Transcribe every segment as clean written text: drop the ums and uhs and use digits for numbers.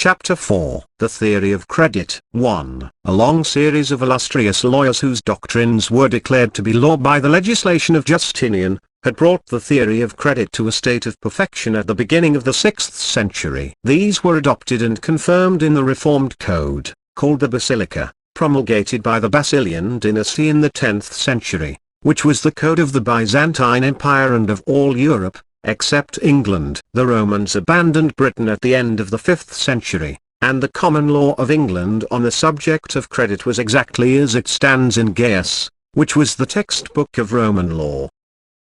Chapter 4. The Theory of Credit. 1. A long series of illustrious lawyers whose doctrines were declared to be law by the legislation of Justinian, had brought the theory of credit to a state of perfection at the beginning of the 6th century. These were adopted and confirmed in the Reformed Code, called the Basilica, promulgated by the Basilian dynasty in the 10th century, which was the code of the Byzantine Empire and of all Europe, except England. The Romans abandoned Britain at the end of the 5th century, and the common law of England on the subject of credit was exactly as it stands in Gaius, which was the textbook of Roman law.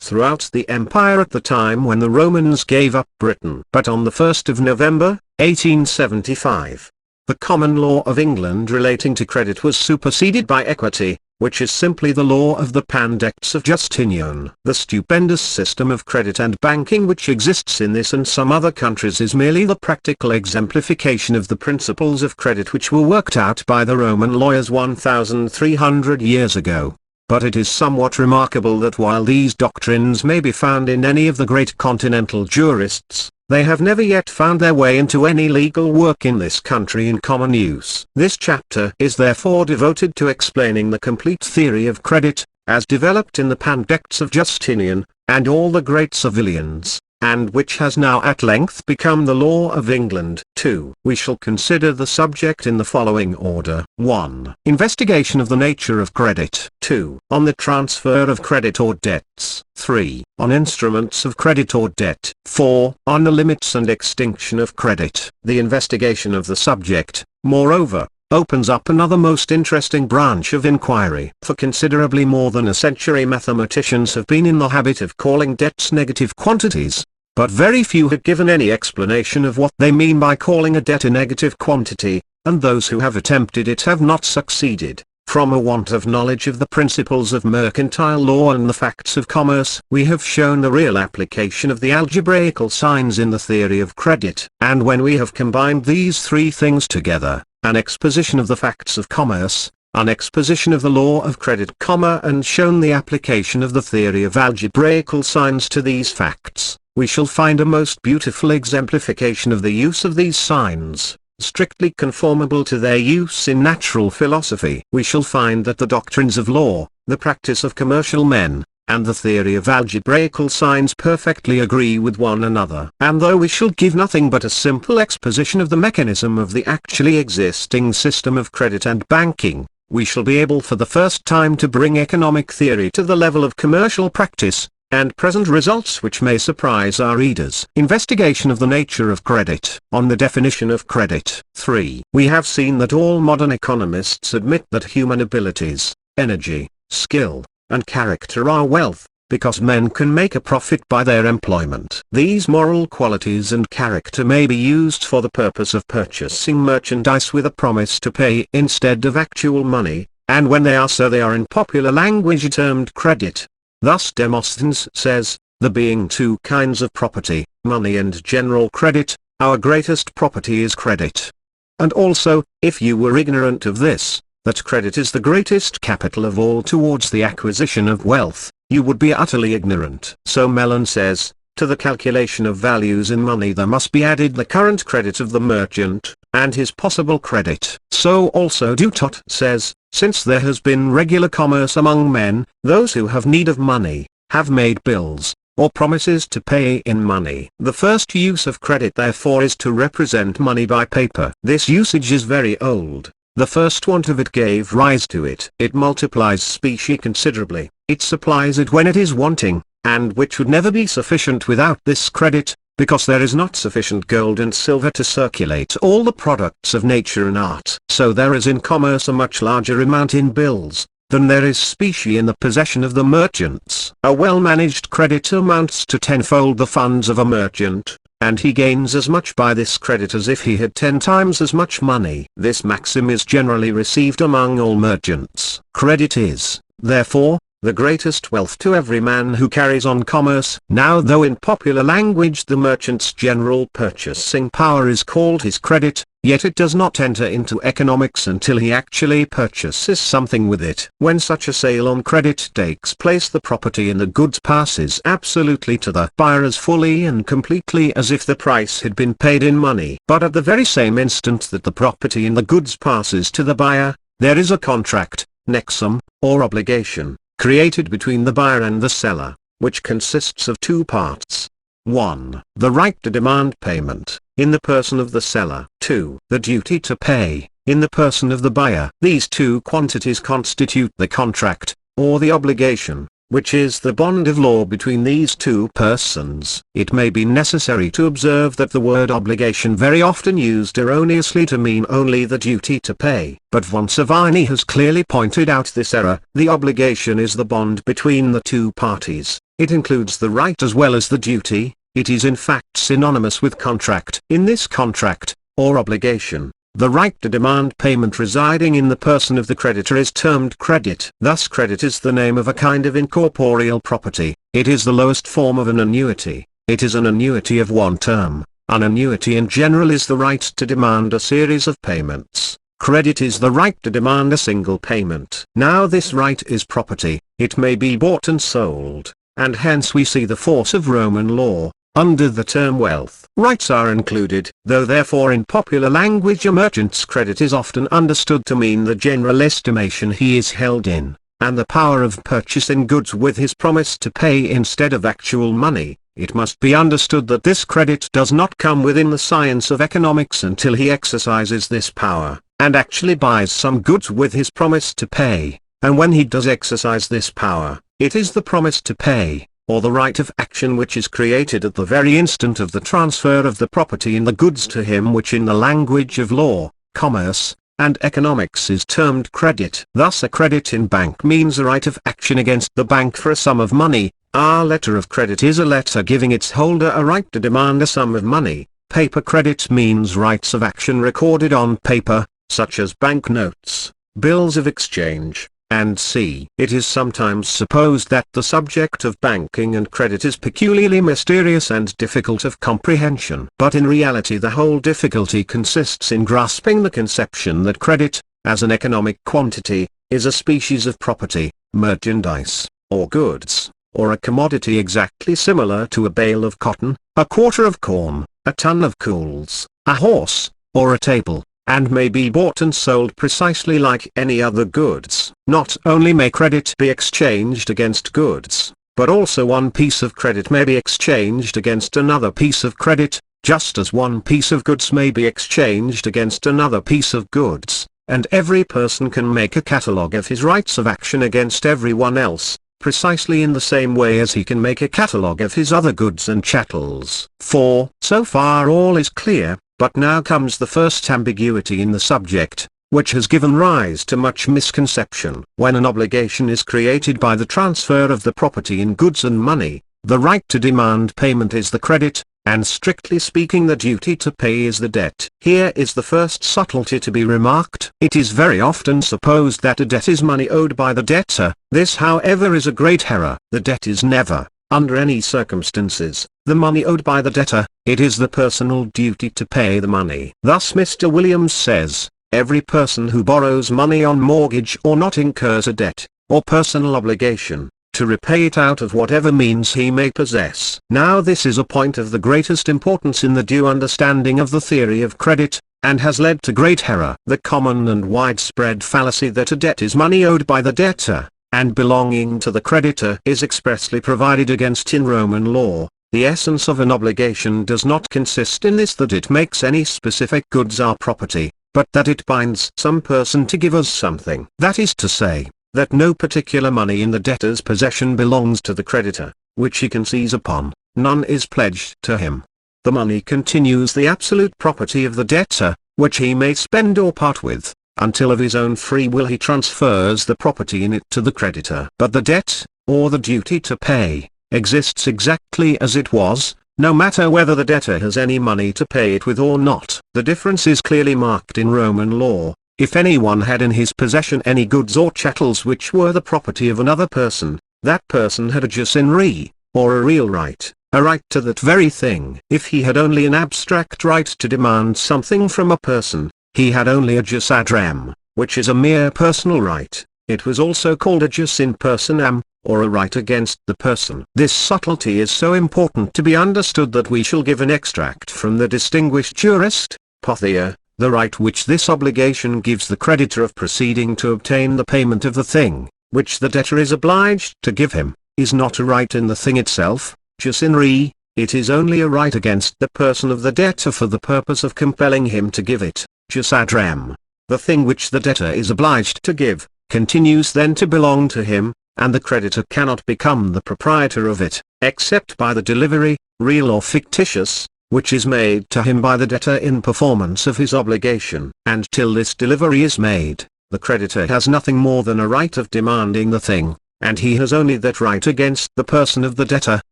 Throughout the empire at the time when the Romans gave up Britain, but on the 1st of November, 1875, the common law of England relating to credit was superseded by equity, which is simply the law of the Pandects of Justinian. The stupendous system of credit and banking which exists in this and some other countries is merely the practical exemplification of the principles of credit which were worked out by the Roman lawyers 1,300 years ago. But it is somewhat remarkable that while these doctrines may be found in any of the great continental jurists, they have never yet found their way into any legal work in this country in common use. This chapter is therefore devoted to explaining the complete theory of credit, as developed in the Pandects of Justinian, and all the great civilians, and which has now at length become the law of England. 2. We shall consider the subject in the following order. 1. Investigation of the nature of credit. 2. On the transfer of credit or debts. 3. On instruments of credit or debt. 4. On the limits and extinction of credit. The investigation of the subject, moreover, opens up another most interesting branch of inquiry. For considerably more than a century mathematicians have been in the habit of calling debts negative quantities, but very few have given any explanation of what they mean by calling a debt a negative quantity, and those who have attempted it have not succeeded. From a want of knowledge of the principles of mercantile law and the facts of commerce, we have shown the real application of the algebraical signs in the theory of credit. And when we have combined these three things together, an exposition of the facts of commerce, an exposition of the law of credit, and shown the application of the theory of algebraical signs to these facts, we shall find a most beautiful exemplification of the use of these signs, strictly conformable to their use in natural philosophy. We shall find that the doctrines of law, the practice of commercial men, and the theory of algebraical signs perfectly agree with one another. And though we shall give nothing but a simple exposition of the mechanism of the actually existing system of credit and banking, we shall be able for the first time to bring economic theory to the level of commercial practice, and present results which may surprise our readers. Investigation of the nature of credit. On the definition of credit. 3. We have seen that all modern economists admit that human abilities, energy, skill, and character are wealth, because men can make a profit by their employment. These moral qualities and character may be used for the purpose of purchasing merchandise with a promise to pay instead of actual money, and when they are so they are in popular language termed credit. Thus Demosthenes says, there being two kinds of property, money and general credit, our greatest property is credit. And also, if you were ignorant of this, that credit is the greatest capital of all towards the acquisition of wealth, you would be utterly ignorant. So Mellon says, to the calculation of values in money there must be added the current credit of the merchant, and his possible credit. So also Dutot says, since there has been regular commerce among men, those who have need of money, have made bills, or promises to pay in money. The first use of credit therefore is to represent money by paper. This usage is very old. The first want of it gave rise to it. It multiplies specie considerably, it supplies it when it is wanting, and which would never be sufficient without this credit, because there is not sufficient gold and silver to circulate all the products of nature and art. So there is in commerce a much larger amount in bills, than there is specie in the possession of the merchants. A well-managed credit amounts to tenfold the funds of a merchant, and he gains as much by this credit as if he had 10 times as much money. This maxim is generally received among all merchants. Credit is, therefore, the greatest wealth to every man who carries on commerce. Now though in popular language the merchant's general purchasing power is called his credit, yet it does not enter into economics until he actually purchases something with it. When such a sale on credit takes place, the property in the goods passes absolutely to the buyer as fully and completely as if the price had been paid in money. But at the very same instant that the property in the goods passes to the buyer, there is a contract, nexum, or obligation, created between the buyer and the seller, which consists of two parts. 1. The right to demand payment, in the person of the seller. 2. The duty to pay, in the person of the buyer. These two quantities constitute the contract, or the obligation, which is the bond of law between these two persons. It may be necessary to observe that the word obligation very often used erroneously to mean only the duty to pay. But von Savini has clearly pointed out this error. The obligation is the bond between the two parties. It includes the right as well as the duty. It is in fact synonymous with contract. In this contract, or obligation, the right to demand payment residing in the person of the creditor is termed credit. Thus credit is the name of a kind of incorporeal property. It is the lowest form of an annuity. It is an annuity of one term. An annuity in general is the right to demand a series of payments. Credit is the right to demand a single payment. Now this right is property. It may be bought and sold, and hence we see the force of Roman law. Under the term wealth, rights are included, though therefore in popular language a merchant's credit is often understood to mean the general estimation he is held in, and the power of purchasing goods with his promise to pay instead of actual money. It must be understood that this credit does not come within the science of economics until he exercises this power, and actually buys some goods with his promise to pay, and when he does exercise this power, it is the promise to pay, or the right of action which is created at the very instant of the transfer of the property in the goods to him, which in the language of law, commerce, and economics is termed credit. Thus a credit in bank means a right of action against the bank for a sum of money. Our letter of credit is a letter giving its holder a right to demand a sum of money. Paper credit means rights of action recorded on paper, such as bank notes, bills of exchange, and c. It is sometimes supposed that the subject of banking and credit is peculiarly mysterious and difficult of comprehension. But in reality the whole difficulty consists in grasping the conception that credit, as an economic quantity, is a species of property, merchandise, or goods, or a commodity exactly similar to a bale of cotton, a quarter of corn, a ton of coals, a horse, or a table, and may be bought and sold precisely like any other goods. Not only may credit be exchanged against goods, but also one piece of credit may be exchanged against another piece of credit, just as one piece of goods may be exchanged against another piece of goods, and every person can make a catalogue of his rights of action against everyone else, precisely in the same way as he can make a catalogue of his other goods and chattels. So far all is clear. But now comes the first ambiguity in the subject, which has given rise to much misconception. When an obligation is created by the transfer of the property in goods and money, the right to demand payment is the credit, and strictly speaking the duty to pay is the debt. Here is the first subtlety to be remarked. It is very often supposed that a debt is money owed by the debtor. This however is a great error. The debt is never, under any circumstances, the money owed by the debtor. It is the personal duty to pay the money. Thus Mr. Williams says, every person who borrows money on mortgage or not incurs a debt, or personal obligation, to repay it out of whatever means he may possess. Now this is a point of the greatest importance in the due understanding of the theory of credit, and has led to great error. The common and widespread fallacy that a debt is money owed by the debtor, and belonging to the creditor is expressly provided against in Roman law. The essence of an obligation does not consist in this, that it makes any specific goods our property, but that it binds some person to give us something. That is to say, that no particular money in the debtor's possession belongs to the creditor, which he can seize upon. None is pledged to him. The money continues the absolute property of the debtor, which he may spend or part with, until of his own free will he transfers the property in it to the creditor. But the debt, or the duty to pay, exists exactly as it was, no matter whether the debtor has any money to pay it with or not. The difference is clearly marked in Roman law, If anyone had in his possession any goods or chattels which were the property of another person, that person had a jus in re, or a real right, a right to that very thing. If he had only an abstract right to demand something from a person, he had only a jus ad rem, which is a mere personal right. It was also called a jus in personam, or a right against the person. This subtlety is so important to be understood that we shall give an extract from the distinguished jurist, Pothier. The right which this obligation gives the creditor of proceeding to obtain the payment of the thing, which the debtor is obliged to give him, is not a right in the thing itself, jus in re, it is only a right against the person of the debtor for the purpose of compelling him to give it, jus ad rem. The thing which the debtor is obliged to give, continues then to belong to him, and the creditor cannot become the proprietor of it, except by the delivery, real or fictitious, which is made to him by the debtor in performance of his obligation. And till this delivery is made, the creditor has nothing more than a right of demanding the thing, and he has only that right against the person of the debtor,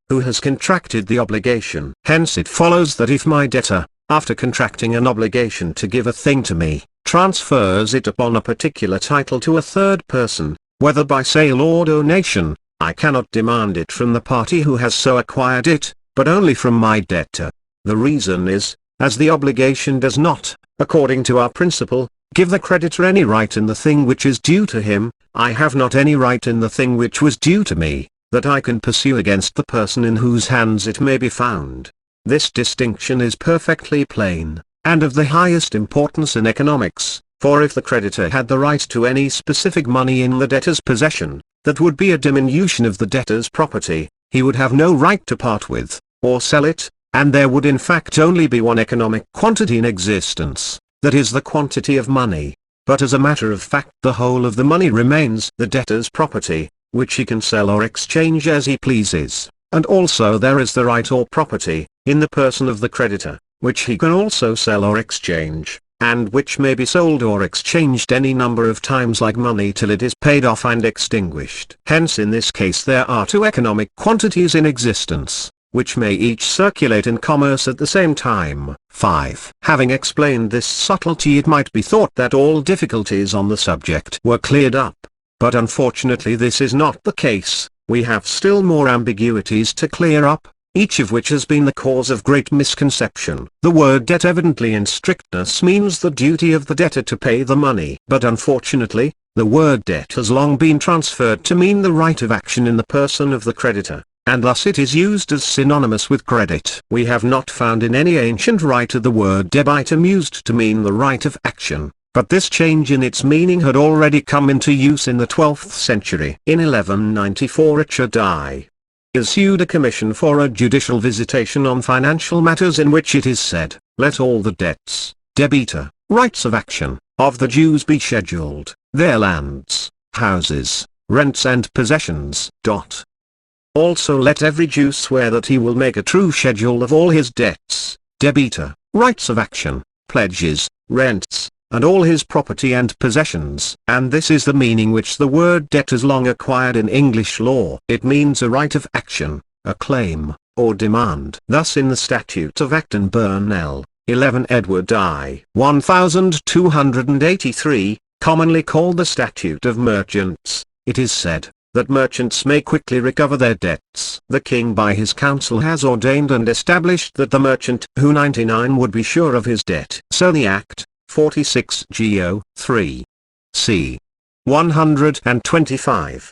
who has contracted the obligation. Hence it follows that if my debtor, after contracting an obligation to give a thing to me, transfers it upon a particular title to a third person, whether by sale or donation, I cannot demand it from the party who has so acquired it, but only from my debtor. The reason is, as the obligation does not, according to our principle, give the creditor any right in the thing which is due to him, I have not any right in the thing which was due to me, that I can pursue against the person in whose hands it may be found. This distinction is perfectly plain, and of the highest importance in economics, for if the creditor had the right to any specific money in the debtor's possession, that would be a diminution of the debtor's property, he would have no right to part with, or sell it, and there would in fact only be one economic quantity in existence, that is the quantity of money. But as a matter of fact the whole of the money remains the debtor's property, which he can sell or exchange as he pleases, and also there is the right or property, in the person of the creditor, which he can also sell or exchange, and which may be sold or exchanged any number of times like money till it is paid off and extinguished. Hence in this case there are two economic quantities in existence, which may each circulate in commerce at the same time. 5. Having explained this subtlety, it might be thought that all difficulties on the subject were cleared up. But unfortunately this is not the case. We have still more ambiguities to clear up, each of which has been the cause of great misconception. The word debt evidently in strictness means the duty of the debtor to pay the money. But unfortunately, the word debt has long been transferred to mean the right of action in the person of the creditor, and thus it is used as synonymous with credit. We have not found in any ancient writer the word debitum used to mean the right of action, but this change in its meaning had already come into use in the 12th century. In 1194 Richard I. issued a commission for a judicial visitation on financial matters in which it is said, "Let all the debts, debita, rights of action, of the Jews be scheduled, their lands, houses, rents and possessions. Also let every Jew swear that he will make a true schedule of all his debts, debita, rights of action, pledges, rents, and all his property and possessions." And this is the meaning which the word debt has long acquired in English law. It means a right of action, a claim, or demand. Thus in the Statute of Acton Burnell, 11 Edward I. 1283, commonly called the Statute of Merchants, it is said, that merchants may quickly recover their debts. The king by his council has ordained and established that the merchant who 99 would be sure of his debt. So the Act, 46 Geo. 3. c. 125.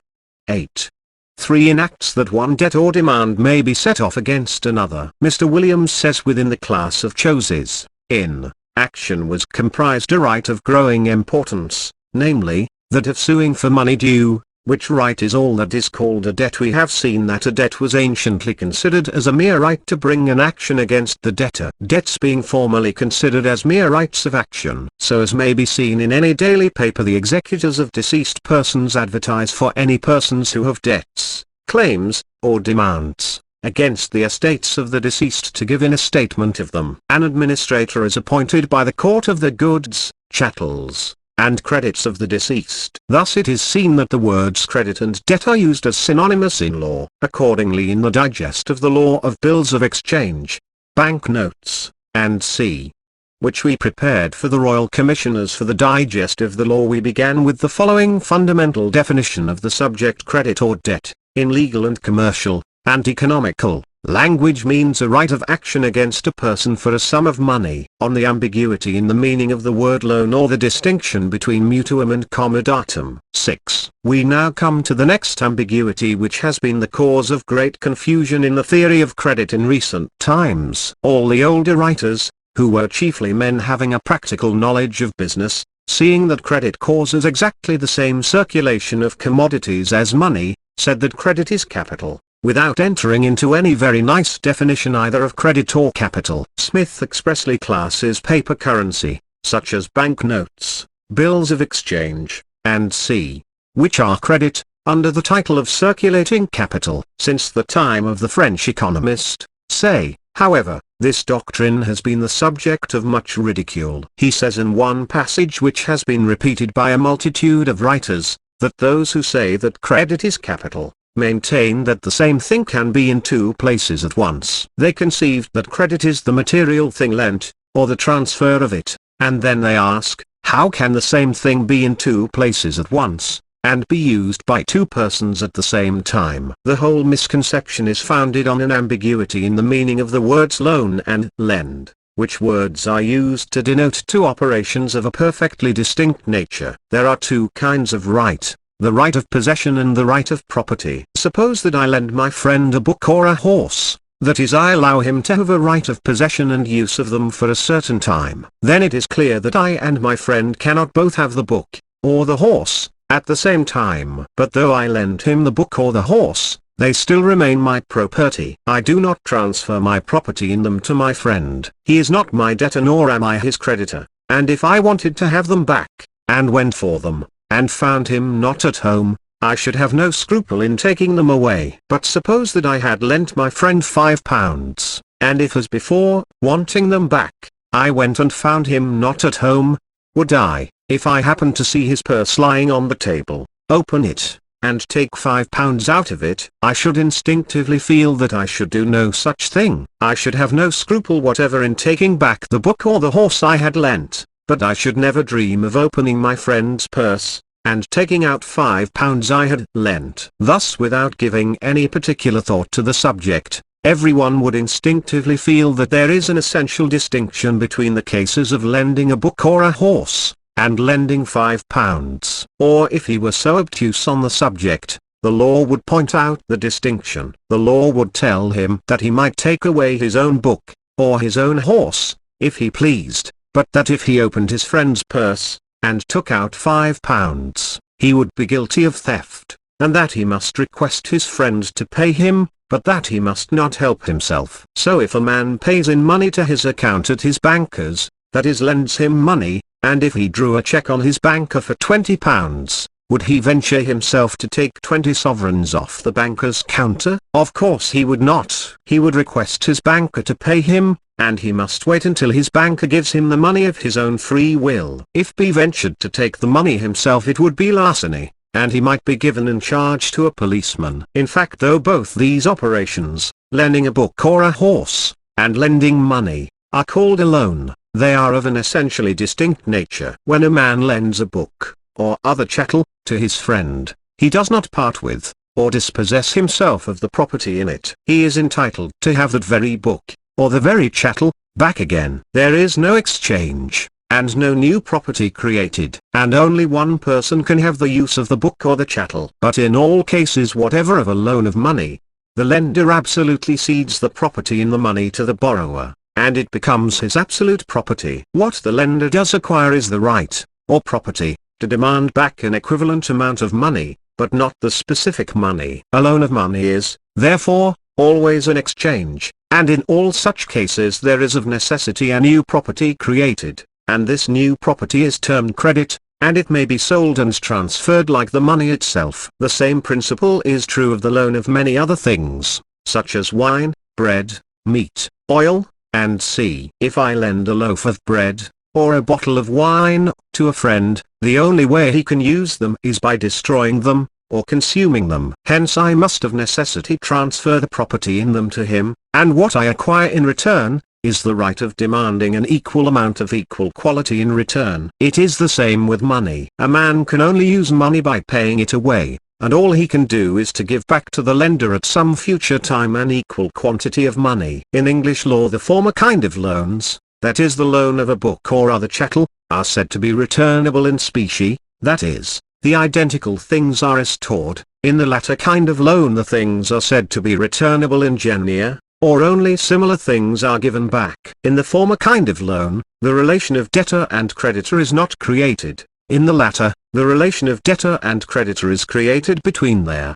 8. 3 enacts that one debt or demand may be set off against another. Mr. Williams says within the class of choses, in action was comprised a right of growing importance, namely, that of suing for money due, which right is all that is called a debt. We have seen that a debt was anciently considered as a mere right to bring an action against the debtor, debts being formerly considered as mere rights of action. So as may be seen in any daily paper, the executors of deceased persons advertise for any persons who have debts, claims, or demands, against the estates of the deceased to give in a statement of them. An administrator is appointed by the court of the goods, chattels, and credits of the deceased. Thus it is seen that the words credit and debt are used as synonymous in law. Accordingly in the digest of the law of bills of exchange, bank notes, and c. which we prepared for the Royal Commissioners for the digest of the law, we began with the following fundamental definition of the subject: credit or debt, in legal and commercial, and economical language, means a right of action against a person for a sum of money. On the ambiguity in the meaning of the word loan, or the distinction between mutuum and comodatum. 6. We now come to the next ambiguity, which has been the cause of great confusion in the theory of credit in recent times. All the older writers, who were chiefly men having a practical knowledge of business, seeing that credit causes exactly the same circulation of commodities as money, said that credit is capital, without entering into any very nice definition either of credit or capital. Smith expressly classes paper currency, such as banknotes, bills of exchange, and c. which are credit, under the title of circulating capital. Since the time of the French economist, Say, however, this doctrine has been the subject of much ridicule. He says in one passage, which has been repeated by a multitude of writers, that those who say that credit is capital, maintain that the same thing can be in two places at once. They conceived that credit is the material thing lent, or the transfer of it, and then they ask, how can the same thing be in two places at once, and be used by two persons at the same time? The whole misconception is founded on an ambiguity in the meaning of the words loan and lend, which words are used to denote two operations of a perfectly distinct nature. There are two kinds of right: the right of possession and the right of property. Suppose that I lend my friend a book or a horse, that is, I allow him to have a right of possession and use of them for a certain time. Then it is clear that I and my friend cannot both have the book, or the horse, at the same time. But though I lend him the book or the horse, they still remain my property. I do not transfer my property in them to my friend. He is not my debtor, nor am I his creditor, and if I wanted to have them back, and went for them, and found him not at home, I should have no scruple in taking them away. But suppose that I had lent my friend £5, and if as before, wanting them back, I went and found him not at home, would I, if I happened to see his purse lying on the table, open it, and take £5 out of it? I should instinctively feel that I should do no such thing. I should have no scruple whatever in taking back the book or the horse I had lent, but I should never dream of opening my friend's purse, and taking out £5 I had lent. Thus, without giving any particular thought to the subject, everyone would instinctively feel that there is an essential distinction between the cases of lending a book or a horse, and lending £5. Or if he were so obtuse on the subject, the law would point out the distinction. The law would tell him that he might take away his own book, or his own horse, if he pleased, but that if he opened his friend's purse, and took out £5, he would be guilty of theft, and that he must request his friend to pay him, but that he must not help himself. So if a man pays in money to his account at his banker's, that is, lends him money, and if he drew a cheque on his banker for £20, would he venture himself to take 20 sovereigns off the banker's counter? Of course he would not. He would request his banker to pay him, and he must wait until his banker gives him the money of his own free will. If he ventured to take the money himself, it would be larceny, and he might be given in charge to a policeman. In fact, though both these operations, lending a book or a horse, and lending money, are called a loan, they are of an essentially distinct nature. When a man lends a book, or other chattel, to his friend, he does not part with, or dispossess himself of the property in it. He is entitled to have that very book, or the very chattel, back again. There is no exchange, and no new property created, and only one person can have the use of the book or the chattel. But in all cases whatever of a loan of money, the lender absolutely cedes the property in the money to the borrower, and it becomes his absolute property. What the lender does acquire is the right, or property, to demand back an equivalent amount of money, but not the specific money. A loan of money is, therefore, always an exchange, and in all such cases there is of necessity a new property created, and this new property is termed credit, and it may be sold and transferred like the money itself. The same principle is true of the loan of many other things, such as wine, bread, meat, oil, and sea. If I lend a loaf of bread, or a bottle of wine, to a friend, the only way he can use them is by destroying them, or consuming them. Hence I must of necessity transfer the property in them to him, and what I acquire in return, is the right of demanding an equal amount of equal quality in return. It is the same with money. A man can only use money by paying it away, and all he can do is to give back to the lender at some future time an equal quantity of money. In English law, the former kind of loans, that is the loan of a book or other chattel, are said to be returnable in specie, that is, the identical things are restored. In the latter kind of loan the things are said to be returnable in genere, or only similar things are given back. In the former kind of loan, the relation of debtor and creditor is not created. In the latter, the relation of debtor and creditor is created between their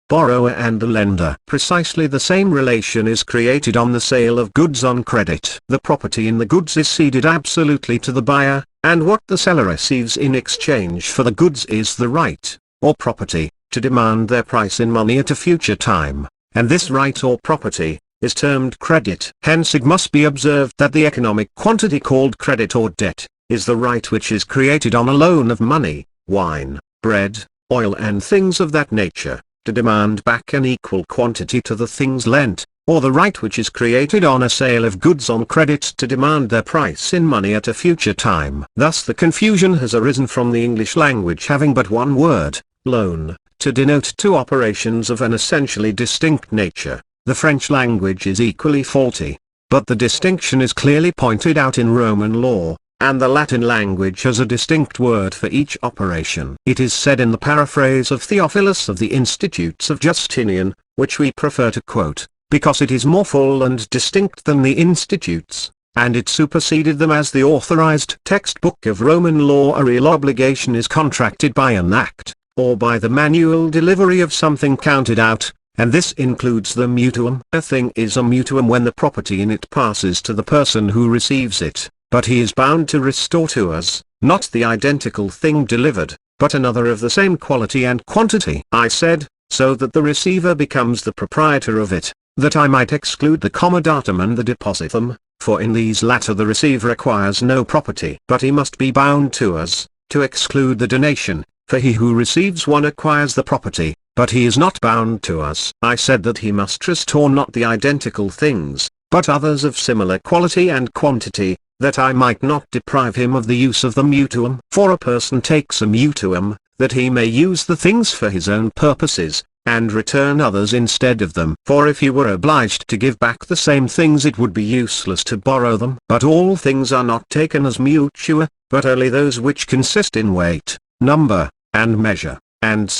borrower and the lender. Precisely the same relation is created on the sale of goods on credit. The property in the goods is ceded absolutely to the buyer, and what the seller receives in exchange for the goods is the right, or property, to demand their price in money at a future time, and this right or property is termed credit. Hence it must be observed that the economic quantity called credit or debt is the right which is created on a loan of money, wine, bread, oil and things of that nature, to demand back an equal quantity to the things lent, or the right which is created on a sale of goods on credit to demand their price in money at a future time. Thus the confusion has arisen from the English language having but one word, loan, to denote two operations of an essentially distinct nature. The French language is equally faulty, but the distinction is clearly pointed out in Roman law, and the Latin language has a distinct word for each operation. It is said in the paraphrase of Theophilus of the Institutes of Justinian, which we prefer to quote, because it is more full and distinct than the Institutes, and it superseded them as the authorized textbook of Roman law. A real obligation is contracted by an act, or by the manual delivery of something counted out, and this includes the mutuum. A thing is a mutuum when the property in it passes to the person who receives it, but he is bound to restore to us, not the identical thing delivered, but another of the same quality and quantity. I said, so that the receiver becomes the proprietor of it, that I might exclude the comodatum and the depositum, for in these latter the receiver acquires no property. But he must be bound to us, to exclude the donation, for he who receives one acquires the property, but he is not bound to us. I said that he must restore not the identical things, but others of similar quality and quantity, that I might not deprive him of the use of the mutuum. For a person takes a mutuum, that he may use the things for his own purposes, and return others instead of them. For if he were obliged to give back the same things it would be useless to borrow them. But all things are not taken as mutua, but only those which consist in weight, number, and measure, and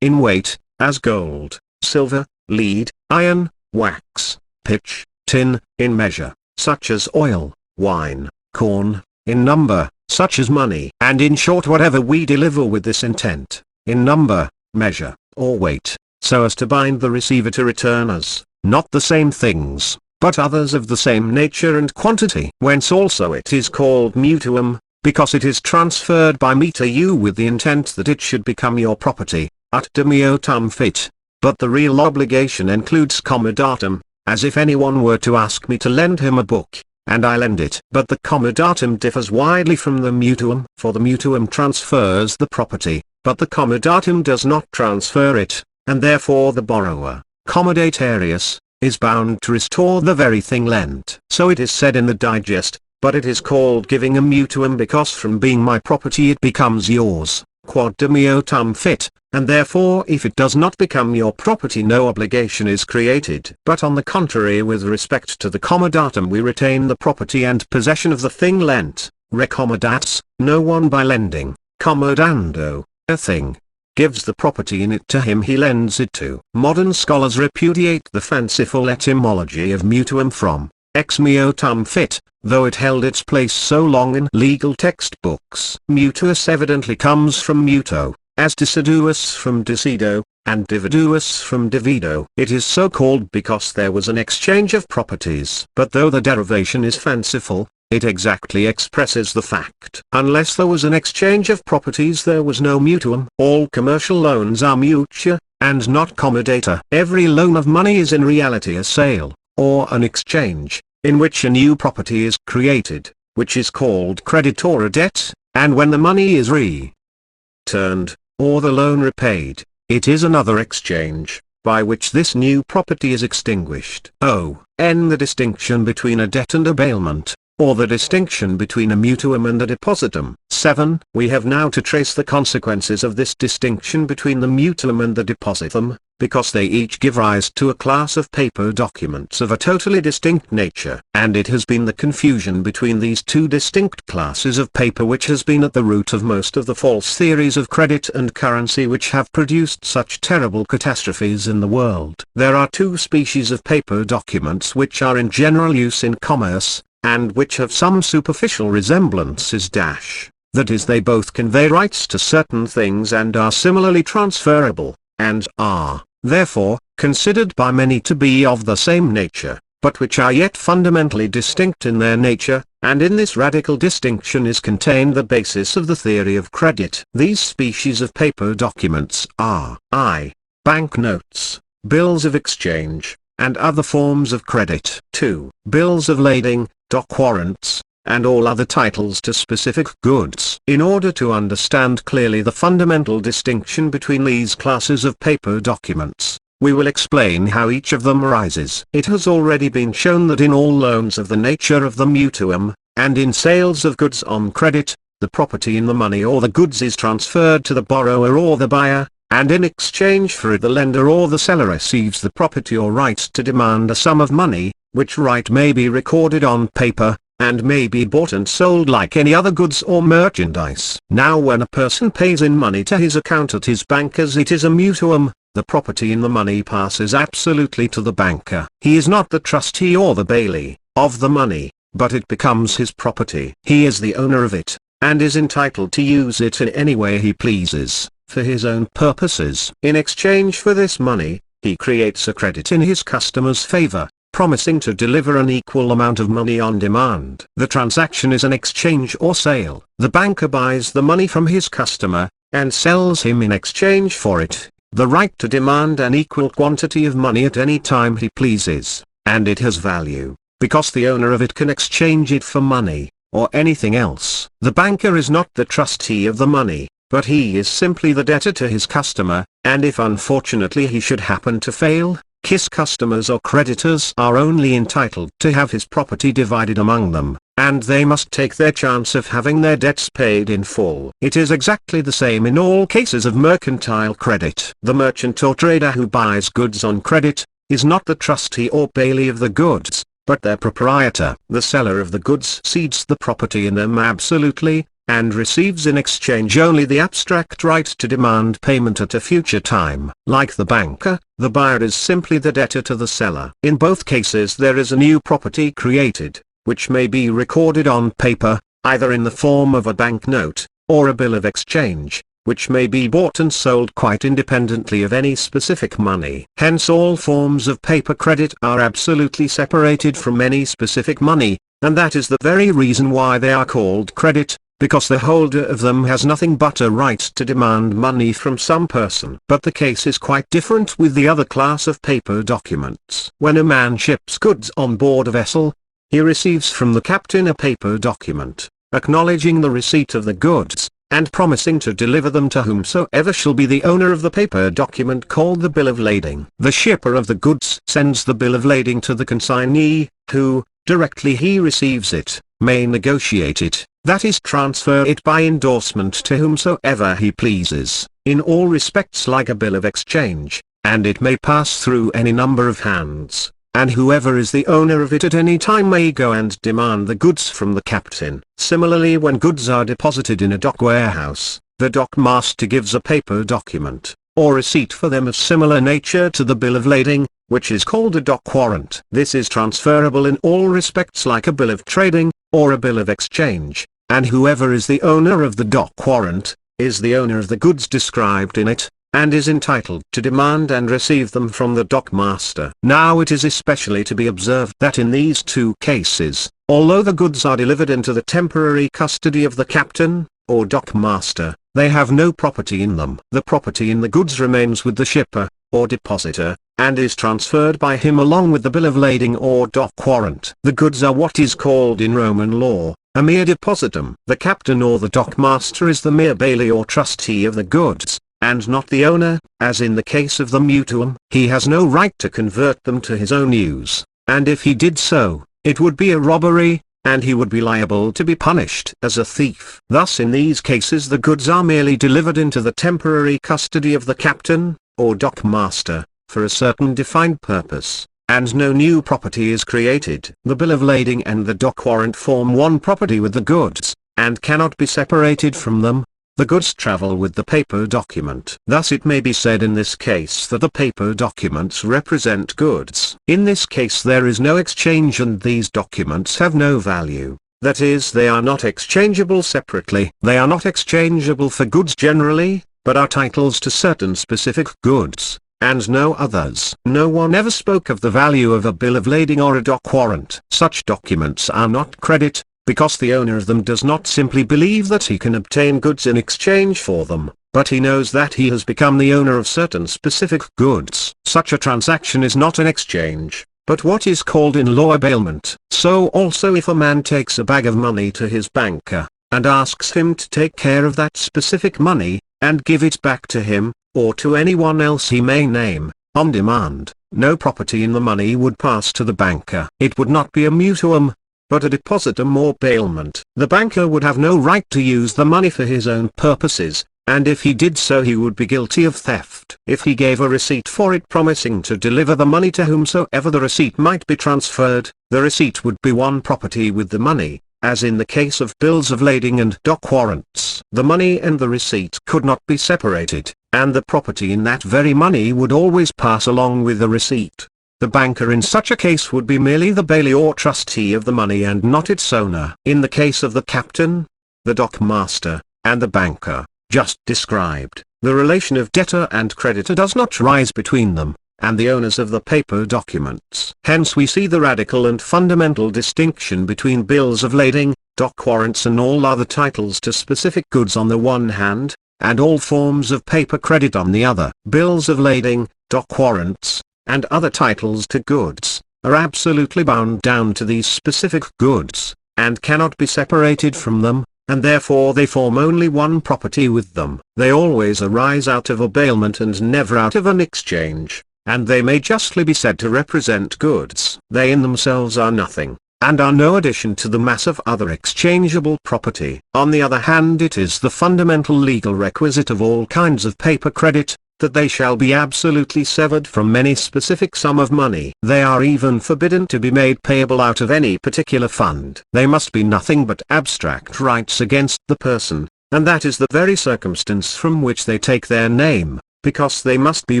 in weight, as gold, silver, lead, iron, wax, pitch, tin; in measure, such as oil, wine, corn; in number, such as money; and in short whatever we deliver with this intent, in number, measure, or weight, so as to bind the receiver to return us, not the same things, but others of the same nature and quantity. Whence also it is called mutuum, because it is transferred by me to you with the intent that it should become your property, ut demiotum fit. But the real obligation includes comodatum, as if anyone were to ask me to lend him a book, and I lend it. But the comodatum differs widely from the mutuum, for the mutuum transfers the property, but the comodatum does not transfer it, and therefore the borrower, commodatarius, is bound to restore the very thing lent. So it is said in the Digest, but it is called giving a mutuum because from being my property it becomes yours, quod demiotum fit, and therefore if it does not become your property no obligation is created. But on the contrary, with respect to the comodatum we retain the property and possession of the thing lent. Recommodats, no one by lending, commodando, a thing, gives the property in it to him he lends it to. Modern scholars repudiate the fanciful etymology of mutuum from ex miotum fit, though it held its place so long in legal textbooks. Mutuus evidently comes from muto, as deciduous from decido, and dividuus from divido. It is so called because there was an exchange of properties. But though the derivation is fanciful, it exactly expresses the fact. Unless there was an exchange of properties there was no mutuum. All commercial loans are mutua, and not commodata. Every loan of money is in reality a sale, or an exchange, in which a new property is created, which is called credit or a debt, and when the money is returned, or the loan repaid, it is another exchange. by which this new property is extinguished. The distinction between a debt and a bailment, or the distinction between a mutuum and a depositum. 7. We have now to trace the consequences of this distinction between the mutuum and the depositum, because they each give rise to a class of paper documents of a totally distinct nature. And it has been the confusion between these two distinct classes of paper which has been at the root of most of the false theories of credit and currency which have produced such terrible catastrophes in the world. There are two species of paper documents which are in general use in commerce, and which have some superficial resemblances. That is, they both convey rights to certain things and are similarly transferable, and are, therefore, considered by many to be of the same nature, but which are yet fundamentally distinct in their nature, and in this radical distinction is contained the basis of the theory of credit. These species of paper documents are I. Banknotes, bills of exchange, and other forms of credit. 2. Bills of lading, dock warrants, and all other titles to specific goods. In order to understand clearly the fundamental distinction between these classes of paper documents, we will explain how each of them arises. It has already been shown that in all loans of the nature of the mutuum, and in sales of goods on credit, the property in the money or the goods is transferred to the borrower or the buyer, and in exchange for it the lender or the seller receives the property or right to demand a sum of money, which right may be recorded on paper, and may be bought and sold like any other goods or merchandise. Now when a person pays in money to his account at his bank as it is a mutuum, the property in the money passes absolutely to the banker. He is not the trustee or the bailee of the money, but it becomes his property. He is the owner of it, and is entitled to use it in any way he pleases, for his own purposes. In exchange for this money, he creates a credit in his customer's favor, promising to deliver an equal amount of money on demand. The transaction is an exchange or sale. The banker buys the money from his customer, and sells him in exchange for it the right to demand an equal quantity of money at any time he pleases, and it has value, because the owner of it can exchange it for money, or anything else. The banker is not the trustee of the money, but he is simply the debtor to his customer, and if unfortunately he should happen to fail, his customers or creditors are only entitled to have his property divided among them, and they must take their chance of having their debts paid in full. It is exactly the same in all cases of mercantile credit. The merchant or trader who buys goods on credit, is not the trustee or bailee of the goods, but their proprietor. The seller of the goods cedes the property in them absolutely, and receives in exchange only the abstract right to demand payment at a future time. Like the banker, the buyer is simply the debtor to the seller. In both cases there is a new property created, which may be recorded on paper, either in the form of a banknote, or a bill of exchange, which may be bought and sold quite independently of any specific money. Hence all forms of paper credit are absolutely separated from any specific money, and that is the very reason why they are called credit, because the holder of them has nothing but a right to demand money from some person. But the case is quite different with the other class of paper documents. When a man ships goods on board a vessel, he receives from the captain a paper document, acknowledging the receipt of the goods, and promising to deliver them to whomsoever shall be the owner of the paper document called the bill of lading. The shipper of the goods sends the bill of lading to the consignee, who, directly he receives it, may negotiate it, that is transfer it by endorsement to whomsoever he pleases, in all respects like a bill of exchange, and it may pass through any number of hands, and whoever is the owner of it at any time may go and demand the goods from the captain. Similarly, when goods are deposited in a dock warehouse, the dock master gives a paper document, or receipt for them of similar nature to the bill of lading, which is called a dock warrant. This is transferable in all respects like a bill of trading, or a bill of exchange, and whoever is the owner of the dock warrant, is the owner of the goods described in it, and is entitled to demand and receive them from the dock master. Now it is especially to be observed that in these two cases, although the goods are delivered into the temporary custody of the captain, or dock master, they have no property in them. The property in the goods remains with the shipper, or depositor, and is transferred by him along with the bill of lading or dock warrant. The goods are what is called in Roman law, a mere depositum. The captain or the dock master is the mere bailee or trustee of the goods, and not the owner, as in the case of the mutuum. He has no right to convert them to his own use, and if he did so, it would be a robbery, and he would be liable to be punished as a thief. Thus in these cases the goods are merely delivered into the temporary custody of the captain, or dock master, for a certain defined purpose, and no new property is created. The bill of lading and the dock warrant form one property with the goods, and cannot be separated from them. The goods travel with the paper document. Thus it may be said in this case that the paper documents represent goods. In this case there is no exchange and these documents have no value. That is, they are not exchangeable separately. They are not exchangeable for goods generally, but are titles to certain specific goods, and no others. No one ever spoke of the value of a bill of lading or a dock warrant. Such documents are not credit, because the owner of them does not simply believe that he can obtain goods in exchange for them, but he knows that he has become the owner of certain specific goods. Such a transaction is not an exchange, but what is called in law a bailment. So also if a man takes a bag of money to his banker, and asks him to take care of that specific money, and give it back to him, or to anyone else he may name, on demand, no property in the money would pass to the banker. It would not be a mutuum, but a depositum or bailment. The banker would have no right to use the money for his own purposes, and if he did so he would be guilty of theft. If he gave a receipt for it promising to deliver the money to whomsoever the receipt might be transferred, the receipt would be one property with the money, as in the case of bills of lading and dock warrants. The money and the receipt could not be separated, and the property in that very money would always pass along with the receipt. The banker in such a case would be merely the bailee or trustee of the money and not its owner. In the case of the captain, the dock master, and the banker, just described, the relation of debtor and creditor does not rise between them, and the owners of the paper documents. Hence we see the radical and fundamental distinction between bills of lading, dock warrants and all other titles to specific goods on the one hand, and all forms of paper credit on the other. Bills of lading, dock warrants, and other titles to goods, are absolutely bound down to these specific goods, and cannot be separated from them, and therefore they form only one property with them. They always arise out of a bailment and never out of an exchange, and they may justly be said to represent goods. They in themselves are nothing, and are no addition to the mass of other exchangeable property. On the other hand, it is the fundamental legal requisite of all kinds of paper credit, that they shall be absolutely severed from any specific sum of money. They are even forbidden to be made payable out of any particular fund. They must be nothing but abstract rights against the person, and that is the very circumstance from which they take their name, because they must be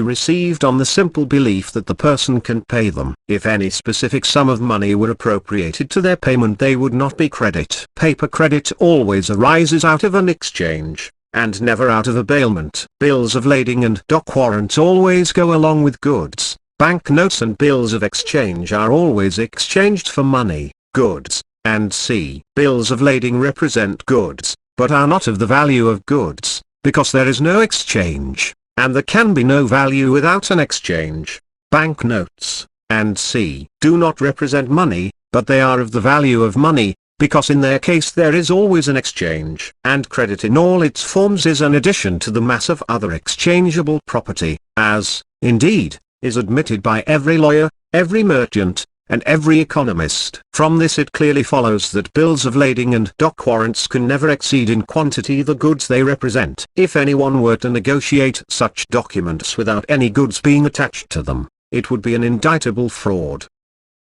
received on the simple belief that the person can pay them. If any specific sum of money were appropriated to their payment, they would not be credit. Paper credit always arises out of an exchange, and never out of a bailment. Bills of lading and dock warrants always go along with goods. Bank notes and bills of exchange are always exchanged for money, goods, and c. Bills of lading represent goods, but are not of the value of goods, because there is no exchange, and there can be no value without an exchange. Bank notes, and c. do not represent money, but they are of the value of money, because in their case there is always an exchange. And credit in all its forms is an addition to the mass of other exchangeable property, as, indeed, is admitted by every lawyer, every merchant, and every economist. From this it clearly follows that bills of lading and dock warrants can never exceed in quantity the goods they represent. If anyone were to negotiate such documents without any goods being attached to them, it would be an indictable fraud.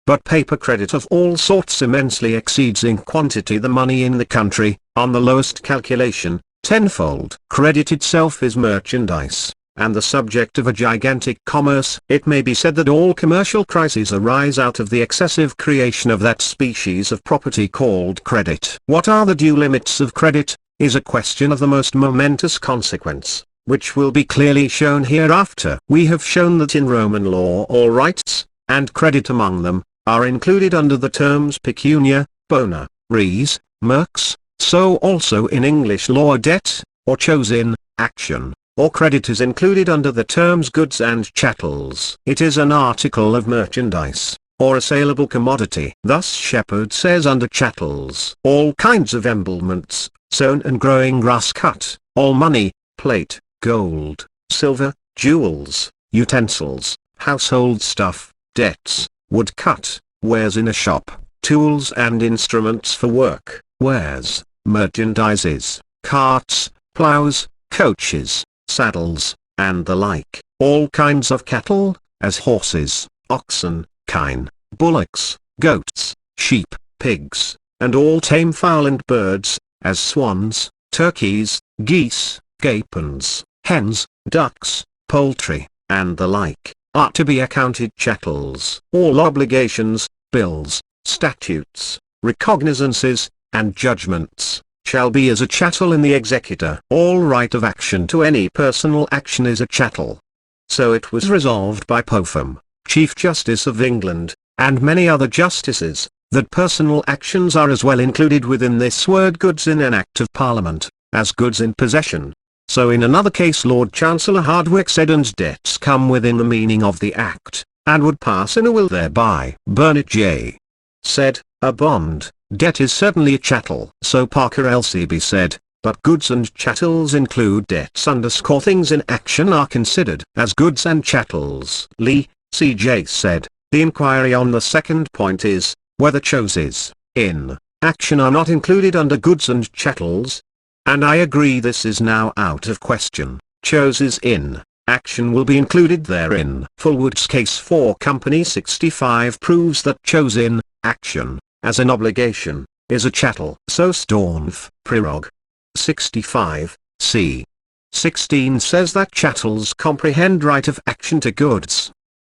But paper credit of all sorts immensely exceeds in quantity the money in the country, on the lowest calculation, tenfold. Credit itself is merchandise, and the subject of a gigantic commerce. It may be said that all commercial crises arise out of the excessive creation of that species of property called credit. What are the due limits of credit, is a question of the most momentous consequence, which will be clearly shown hereafter. We have shown that in Roman law all rights, and credit among them, are included under the terms pecunia, bona, res, merx. So also in English law debt, or chose-in, action, or credit is included under the terms goods and chattels. It is an article of merchandise, or a saleable commodity. Thus Shepherd says under chattels, all kinds of emblements, sown and growing grass cut, all money, plate, gold, silver, jewels, utensils, household stuff, debts, woodcut, wares in a shop, tools and instruments for work, wares, merchandises, carts, ploughs, coaches, saddles, and the like, all kinds of cattle, as horses, oxen, kine, bullocks, goats, sheep, pigs, and all tame fowl and birds, as swans, turkeys, geese, gapons, hens, ducks, poultry, and the like, are to be accounted chattels. All obligations, bills, statutes, recognizances, and judgments, shall be as a chattel in the executor. All right of action to any personal action is a chattel. So it was resolved by Popham, Chief Justice of England, and many other justices, that personal actions are as well included within this word goods in an Act of Parliament, as goods in possession. So in another case Lord Chancellor Hardwicke said and debts come within the meaning of the Act, and would pass in a will thereby. Burnet J. said, a bond, debt is certainly a chattel. So Parker LCB said, but goods and chattels include debts _ things in action are considered as goods and chattels. Lee, C.J. said, the inquiry on the second point is, whether choses in action are not included under goods and chattels. And I agree this is now out of question. Choses in action will be included therein. Fullwood's case for Company 65 proves that chose in action, as an obligation, is a chattel. So Stormf, Prerog. 65, c. 16 says that chattels comprehend right of action to goods.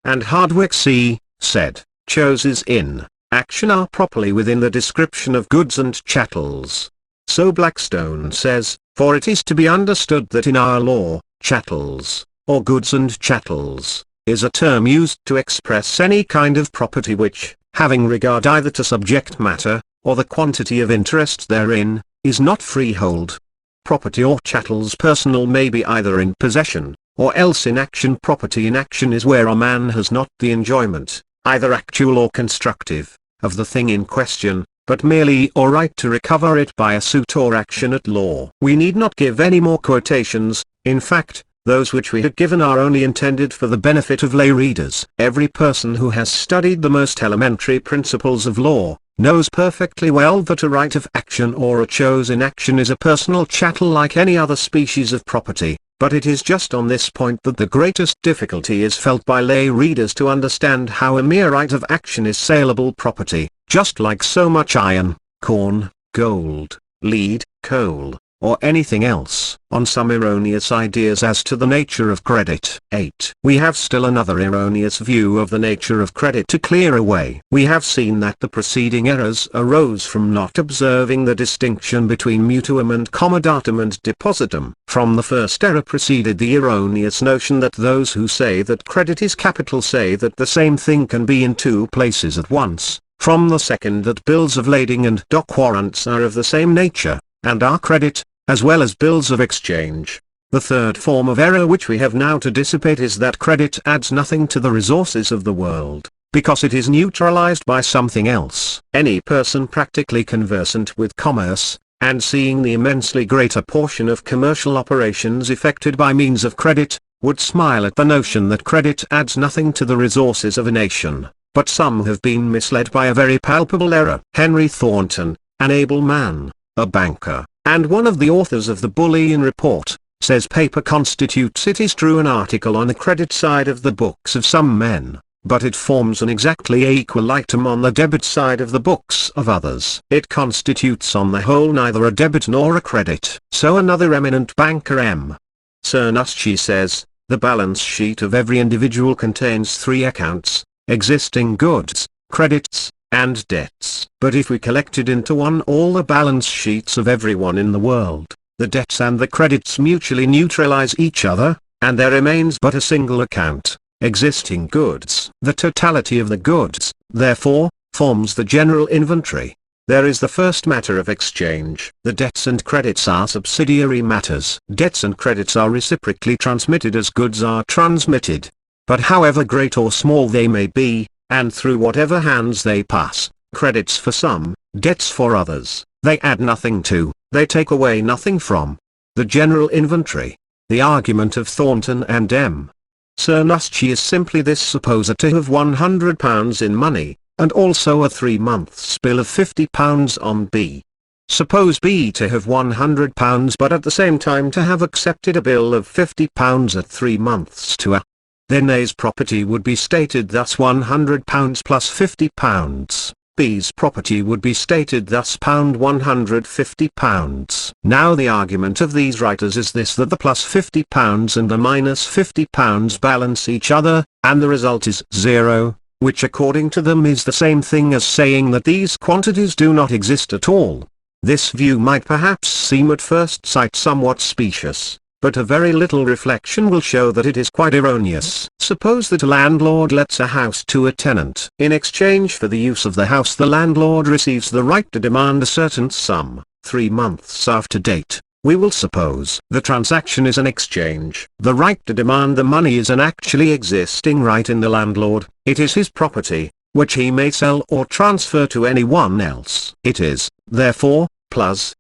And Hardwicke C. said, choses in action are properly within the description of goods and chattels. So Blackstone says, for it is to be understood that in our law, chattels, or goods and chattels, is a term used to express any kind of property which, having regard either to subject matter, or the quantity of interest therein, is not freehold. Property or chattels personal may be either in possession, or else in action. Property in action is where a man has not the enjoyment, either actual or constructive, of the thing in question, but merely or right to recover it by a suit or action at law. We need not give any more quotations. In fact, those which we have given are only intended for the benefit of lay readers. Every person who has studied the most elementary principles of law, knows perfectly well that a right of action or a chose in action is a personal chattel like any other species of property, but it is just on this point that the greatest difficulty is felt by lay readers to understand how a mere right of action is saleable property, just like so much iron, corn, gold, lead, coal, or anything else. On some erroneous ideas as to the nature of credit. 8. We have still another erroneous view of the nature of credit to clear away. We have seen that the preceding errors arose from not observing the distinction between mutuum and comodatum and depositum. From the first error proceeded the erroneous notion that those who say that credit is capital say that the same thing can be in two places at once. From the second that bills of lading and dock warrants are of the same nature, and are credit, as well as bills of exchange. The third form of error which we have now to dissipate is that credit adds nothing to the resources of the world, because it is neutralized by something else. Any person practically conversant with commerce, and seeing the immensely greater portion of commercial operations effected by means of credit, would smile at the notion that credit adds nothing to the resources of a nation. But some have been misled by a very palpable error. Henry Thornton, an able man, a banker, and one of the authors of the Bullion Report, says paper constitutes, it is true, an article on the credit side of the books of some men, but it forms an exactly equal item on the debit side of the books of others. It constitutes on the whole neither a debit nor a credit. So another eminent banker, M. Cernuschi, says, the balance sheet of every individual contains three accounts: existing goods, credits, and debts. But if we collected into one all the balance sheets of everyone in the world, the debts and the credits mutually neutralize each other, and there remains but a single account, existing goods. The totality of the goods, therefore, forms the general inventory. There is the first matter of exchange. The debts and credits are subsidiary matters. Debts and credits are reciprocally transmitted as goods are transmitted. But however great or small they may be, and through whatever hands they pass, credits for some, debts for others, they add nothing to, they take away nothing from, the general inventory. The argument of Thornton and M. Cernuschi is simply this: suppose A to have £100 in money, and also a 3 months bill of £50 on B. Suppose B to have £100 but at the same time to have accepted a bill of £50 at 3 months to A. Then A's property would be stated thus: £100 plus £50. B's property would be stated thus: £150. Now the argument of these writers is this, that the plus £50 and the minus £50 balance each other, and the result is 0, which according to them is the same thing as saying that these quantities do not exist at all. This view might perhaps seem at first sight somewhat specious, but a very little reflection will show that it is quite erroneous. Suppose that a landlord lets a house to a tenant. In exchange for the use of the house, the landlord receives the right to demand a certain sum, 3 months after date. We will suppose the transaction is an exchange. The right to demand the money is an actually existing right in the landlord. It is his property, which he may sell or transfer to anyone else. It is, therefore, plus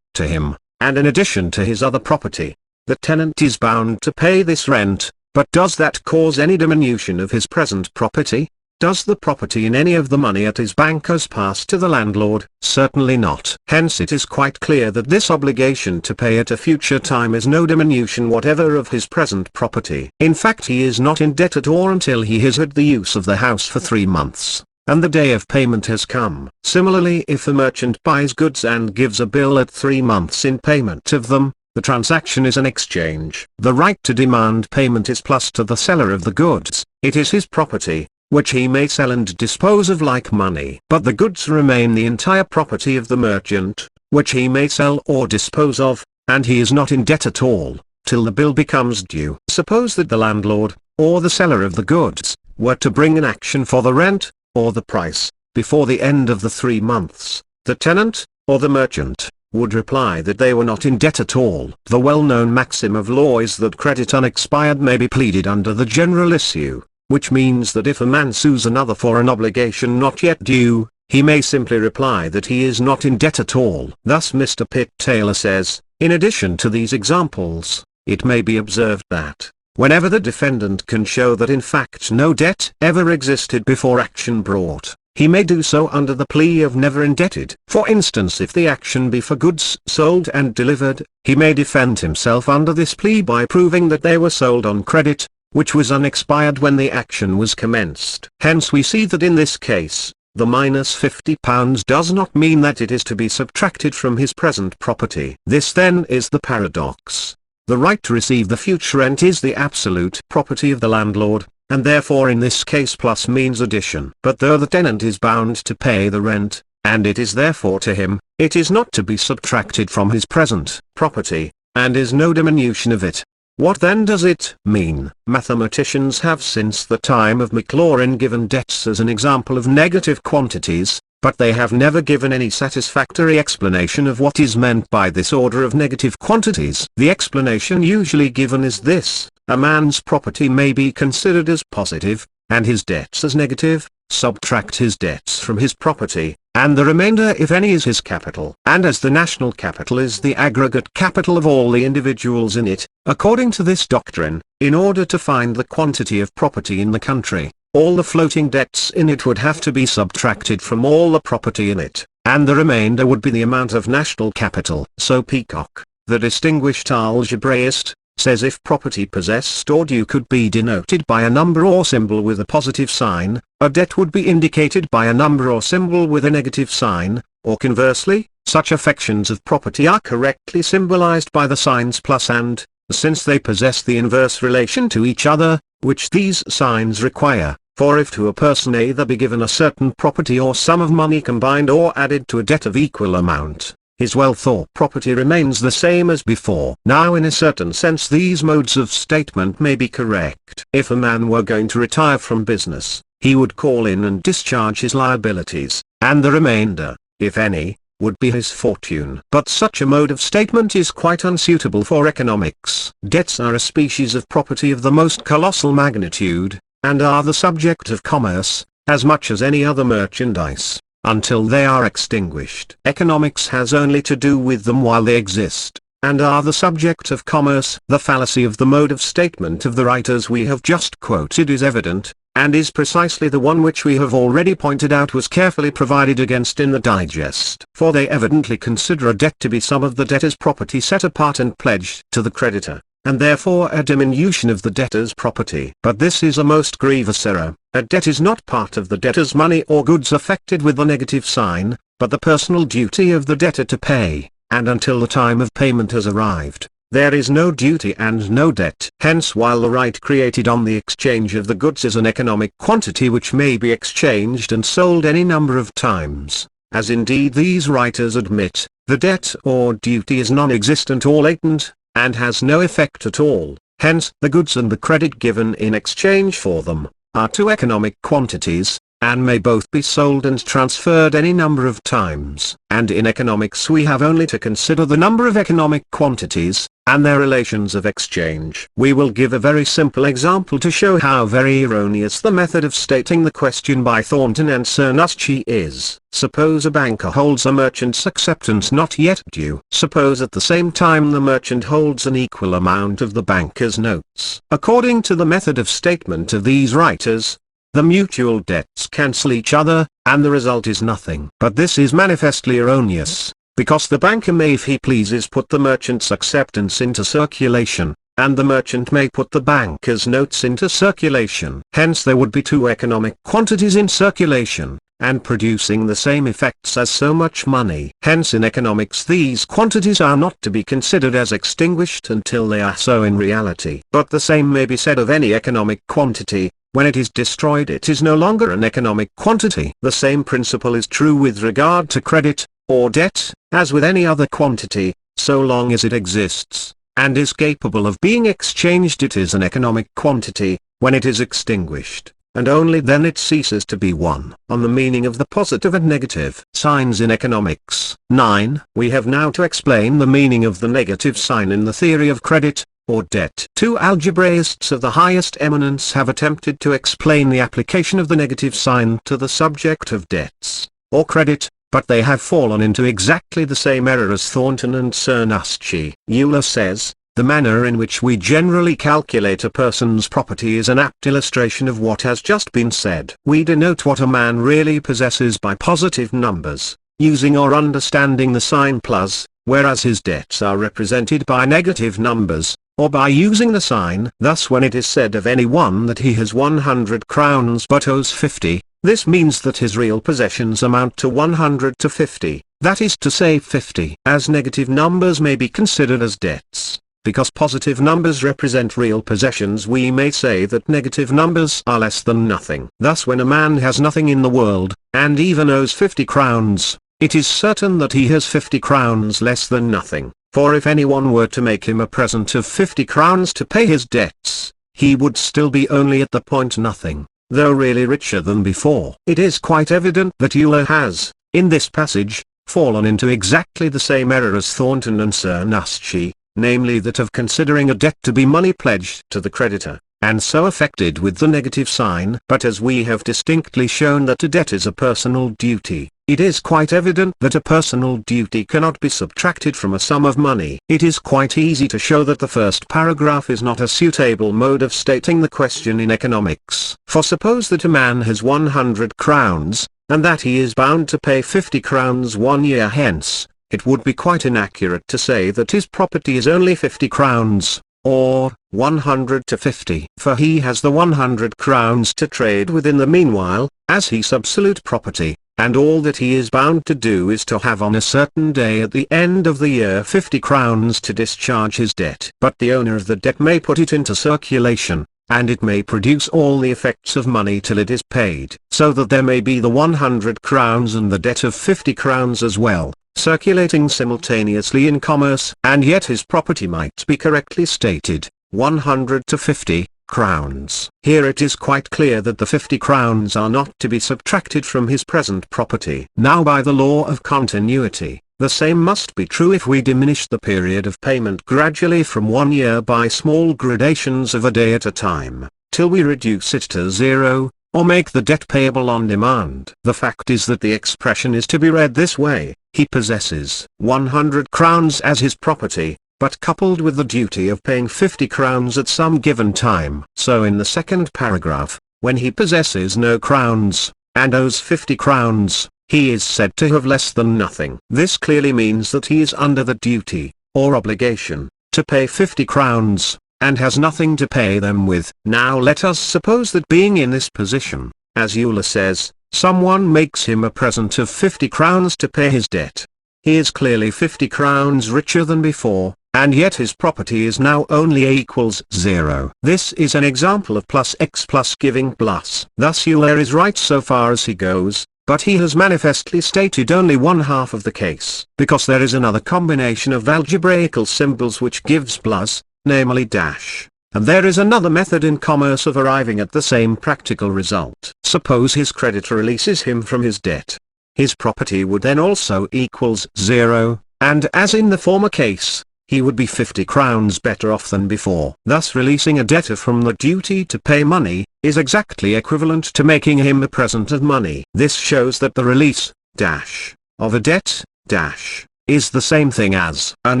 to him, and in addition to his other property. The tenant is bound to pay this rent, but does that cause any diminution of his present property? Does the property in any of the money at his bankers pass to the landlord? Certainly not. Hence it is quite clear that this obligation to pay at a future time is no diminution whatever of his present property. In fact, he is not in debt at all until he has had the use of the house for 3 months, and the day of payment has come. Similarly, if a merchant buys goods and gives a bill at 3 months in payment of them, the transaction is an exchange. The right to demand payment is plus to the seller of the goods. It is his property, which he may sell and dispose of like money. But the goods remain the entire property of the merchant, which he may sell or dispose of, and he is not in debt at all, till the bill becomes due. Suppose that the landlord, or the seller of the goods, were to bring an action for the rent, or the price, before the end of the 3 months. The tenant, or the merchant, would reply that they were not in debt at all. The well-known maxim of law is that credit unexpired may be pleaded under the general issue, which means that if a man sues another for an obligation not yet due, he may simply reply that he is not in debt at all. Thus Mr. Pitt Taylor says, in addition to these examples, it may be observed that, whenever the defendant can show that in fact no debt ever existed before action brought, he may do so under the plea of never indebted. For instance, if the action be for goods sold and delivered, he may defend himself under this plea by proving that they were sold on credit, which was unexpired when the action was commenced. Hence we see that in this case, the minus £50 does not mean that it is to be subtracted from his present property. This then is the paradox. The right to receive the future rent is the absolute property of the landlord, and therefore in this case plus means addition. But though the tenant is bound to pay the rent, and it is therefore to him, it is not to be subtracted from his present property, and is no diminution of it. What then does it mean? Mathematicians have since the time of Maclaurin given debts as an example of negative quantities, but they have never given any satisfactory explanation of what is meant by this order of negative quantities. The explanation usually given is this: a man's property may be considered as positive, and his debts as negative. Subtract his debts from his property, and the remainder if any is his capital. And as the national capital is the aggregate capital of all the individuals in it, according to this doctrine, in order to find the quantity of property in the country, all the floating debts in it would have to be subtracted from all the property in it, and the remainder would be the amount of national capital. So Peacock, the distinguished algebraist, says if property possessed or due could be denoted by a number or symbol with a positive sign, a debt would be indicated by a number or symbol with a negative sign, or conversely, such affections of property are correctly symbolized by the signs plus and, since they possess the inverse relation to each other, which these signs require. For if to a person either be given a certain property or sum of money combined or added to a debt of equal amount, his wealth or property remains the same as before. Now in a certain sense these modes of statement may be correct. If a man were going to retire from business, he would call in and discharge his liabilities, and the remainder, if any, would be his fortune. But such a mode of statement is quite unsuitable for economics. Debts are a species of property of the most colossal magnitude, and are the subject of commerce, as much as any other merchandise, until they are extinguished. Economics has only to do with them while they exist. and are the subject of commerce. The fallacy of the mode of statement of the writers we have just quoted is evident, and is precisely the one which we have already pointed out was carefully provided against in the digest. For they evidently consider a debt to be some of the debtor's property set apart and pledged to the creditor, and therefore a diminution of the debtor's property. But this is a most grievous error. A debt is not part of the debtor's money or goods affected with the negative sign, but the personal duty of the debtor to pay, and until the time of payment has arrived, there is no duty and no debt. Hence, while the right created on the exchange of the goods is an economic quantity which may be exchanged and sold any number of times, as indeed these writers admit, the debt or duty is non-existent or latent, and has no effect at all. Hence, the goods and the credit given in exchange for them, are two economic quantities, and may both be sold and transferred any number of times. And in economics we have only to consider the number of economic quantities, and their relations of exchange. We will give a very simple example to show how very erroneous the method of stating the question by Thornton and Cernuschi is. Suppose a banker holds a merchant's acceptance not yet due. Suppose at the same time the merchant holds an equal amount of the banker's notes. According to the method of statement of these writers, the mutual debts cancel each other, and the result is nothing. But this is manifestly erroneous, because the banker may if he pleases put the merchant's acceptance into circulation, and the merchant may put the banker's notes into circulation. Hence there would be two economic quantities in circulation, and producing the same effects as so much money. Hence in economics these quantities are not to be considered as extinguished until they are so in reality. But the same may be said of any economic quantity. When it is destroyed it is no longer an economic quantity. The same principle is true with regard to credit, or debt, as with any other quantity. So long as it exists, and is capable of being exchanged, it is an economic quantity. When it is extinguished, and only then it ceases to be one. On the meaning of the positive and negative signs in economics. 9. We have now to explain the meaning of the negative sign in the theory of credit, or debt. Two algebraists of the highest eminence have attempted to explain the application of the negative sign to the subject of debts, or credit, but they have fallen into exactly the same error as Thornton and Cernuschi. Euler says, the manner in which we generally calculate a person's property is an apt illustration of what has just been said. We denote what a man really possesses by positive numbers, using or understanding the sign plus, whereas his debts are represented by negative numbers, or by using the sign. Thus when it is said of any one that he has 100 crowns but owes 50, this means that his real possessions amount to 100 to 50, that is to say 50. As negative numbers may be considered as debts, because positive numbers represent real possessions, we may say that negative numbers are less than nothing. Thus when a man has nothing in the world, and even owes 50 crowns, it is certain that he has 50 crowns less than nothing. For if anyone were to make him a present of 50 crowns to pay his debts, he would still be only at the point nothing, though really richer than before. It is quite evident that Euler has, in this passage, fallen into exactly the same error as Thornton and Cernuschi, namely that of considering a debt to be money pledged to the creditor, and so affected with the negative sign. But as we have distinctly shown that a debt is a personal duty, it is quite evident that a personal duty cannot be subtracted from a sum of money. It is quite easy to show that the first paragraph is not a suitable mode of stating the question in economics. For suppose that a man has 100 crowns, and that he is bound to pay 50 crowns 1 year hence, it would be quite inaccurate to say that his property is only 50 crowns, or 100 to 50. For he has the 100 crowns to trade with in the meanwhile, as his absolute property. And all that he is bound to do is to have on a certain day at the end of the year 50 crowns to discharge his debt. But the owner of the debt may put it into circulation, and it may produce all the effects of money till it is paid, so that there may be the 100 crowns and the debt of 50 crowns as well, circulating simultaneously in commerce. And yet his property might be correctly stated, 100 to 50 crowns. Here it is quite clear that the 50 crowns are not to be subtracted from his present property. Now by the law of continuity, the same must be true if we diminish the period of payment gradually from 1 year by small gradations of a day at a time, till we reduce it to 0, or make the debt payable on demand. The fact is that the expression is to be read this way: he possesses 100 crowns as his property, but coupled with the duty of paying 50 crowns at some given time. So in the second paragraph, when he possesses no crowns, and owes 50 crowns, he is said to have less than nothing. This clearly means that he is under the duty, or obligation, to pay 50 crowns, and has nothing to pay them with. Now let us suppose that being in this position, as Euler says, someone makes him a present of 50 crowns to pay his debt. He is clearly 50 crowns richer than before, and yet his property is now only A equals 0. This is an example of plus x plus giving plus. Thus Euler is right so far as he goes, but he has manifestly stated only one half of the case, because there is another combination of algebraical symbols which gives plus, namely dash. And there is another method in commerce of arriving at the same practical result. Suppose his creditor releases him from his debt. His property would then also equals 0, and as in the former case, he would be 50 crowns better off than before. Thus releasing a debtor from the duty to pay money, is exactly equivalent to making him a present of money. This shows that the release, dash, of a debt, dash, is the same thing as an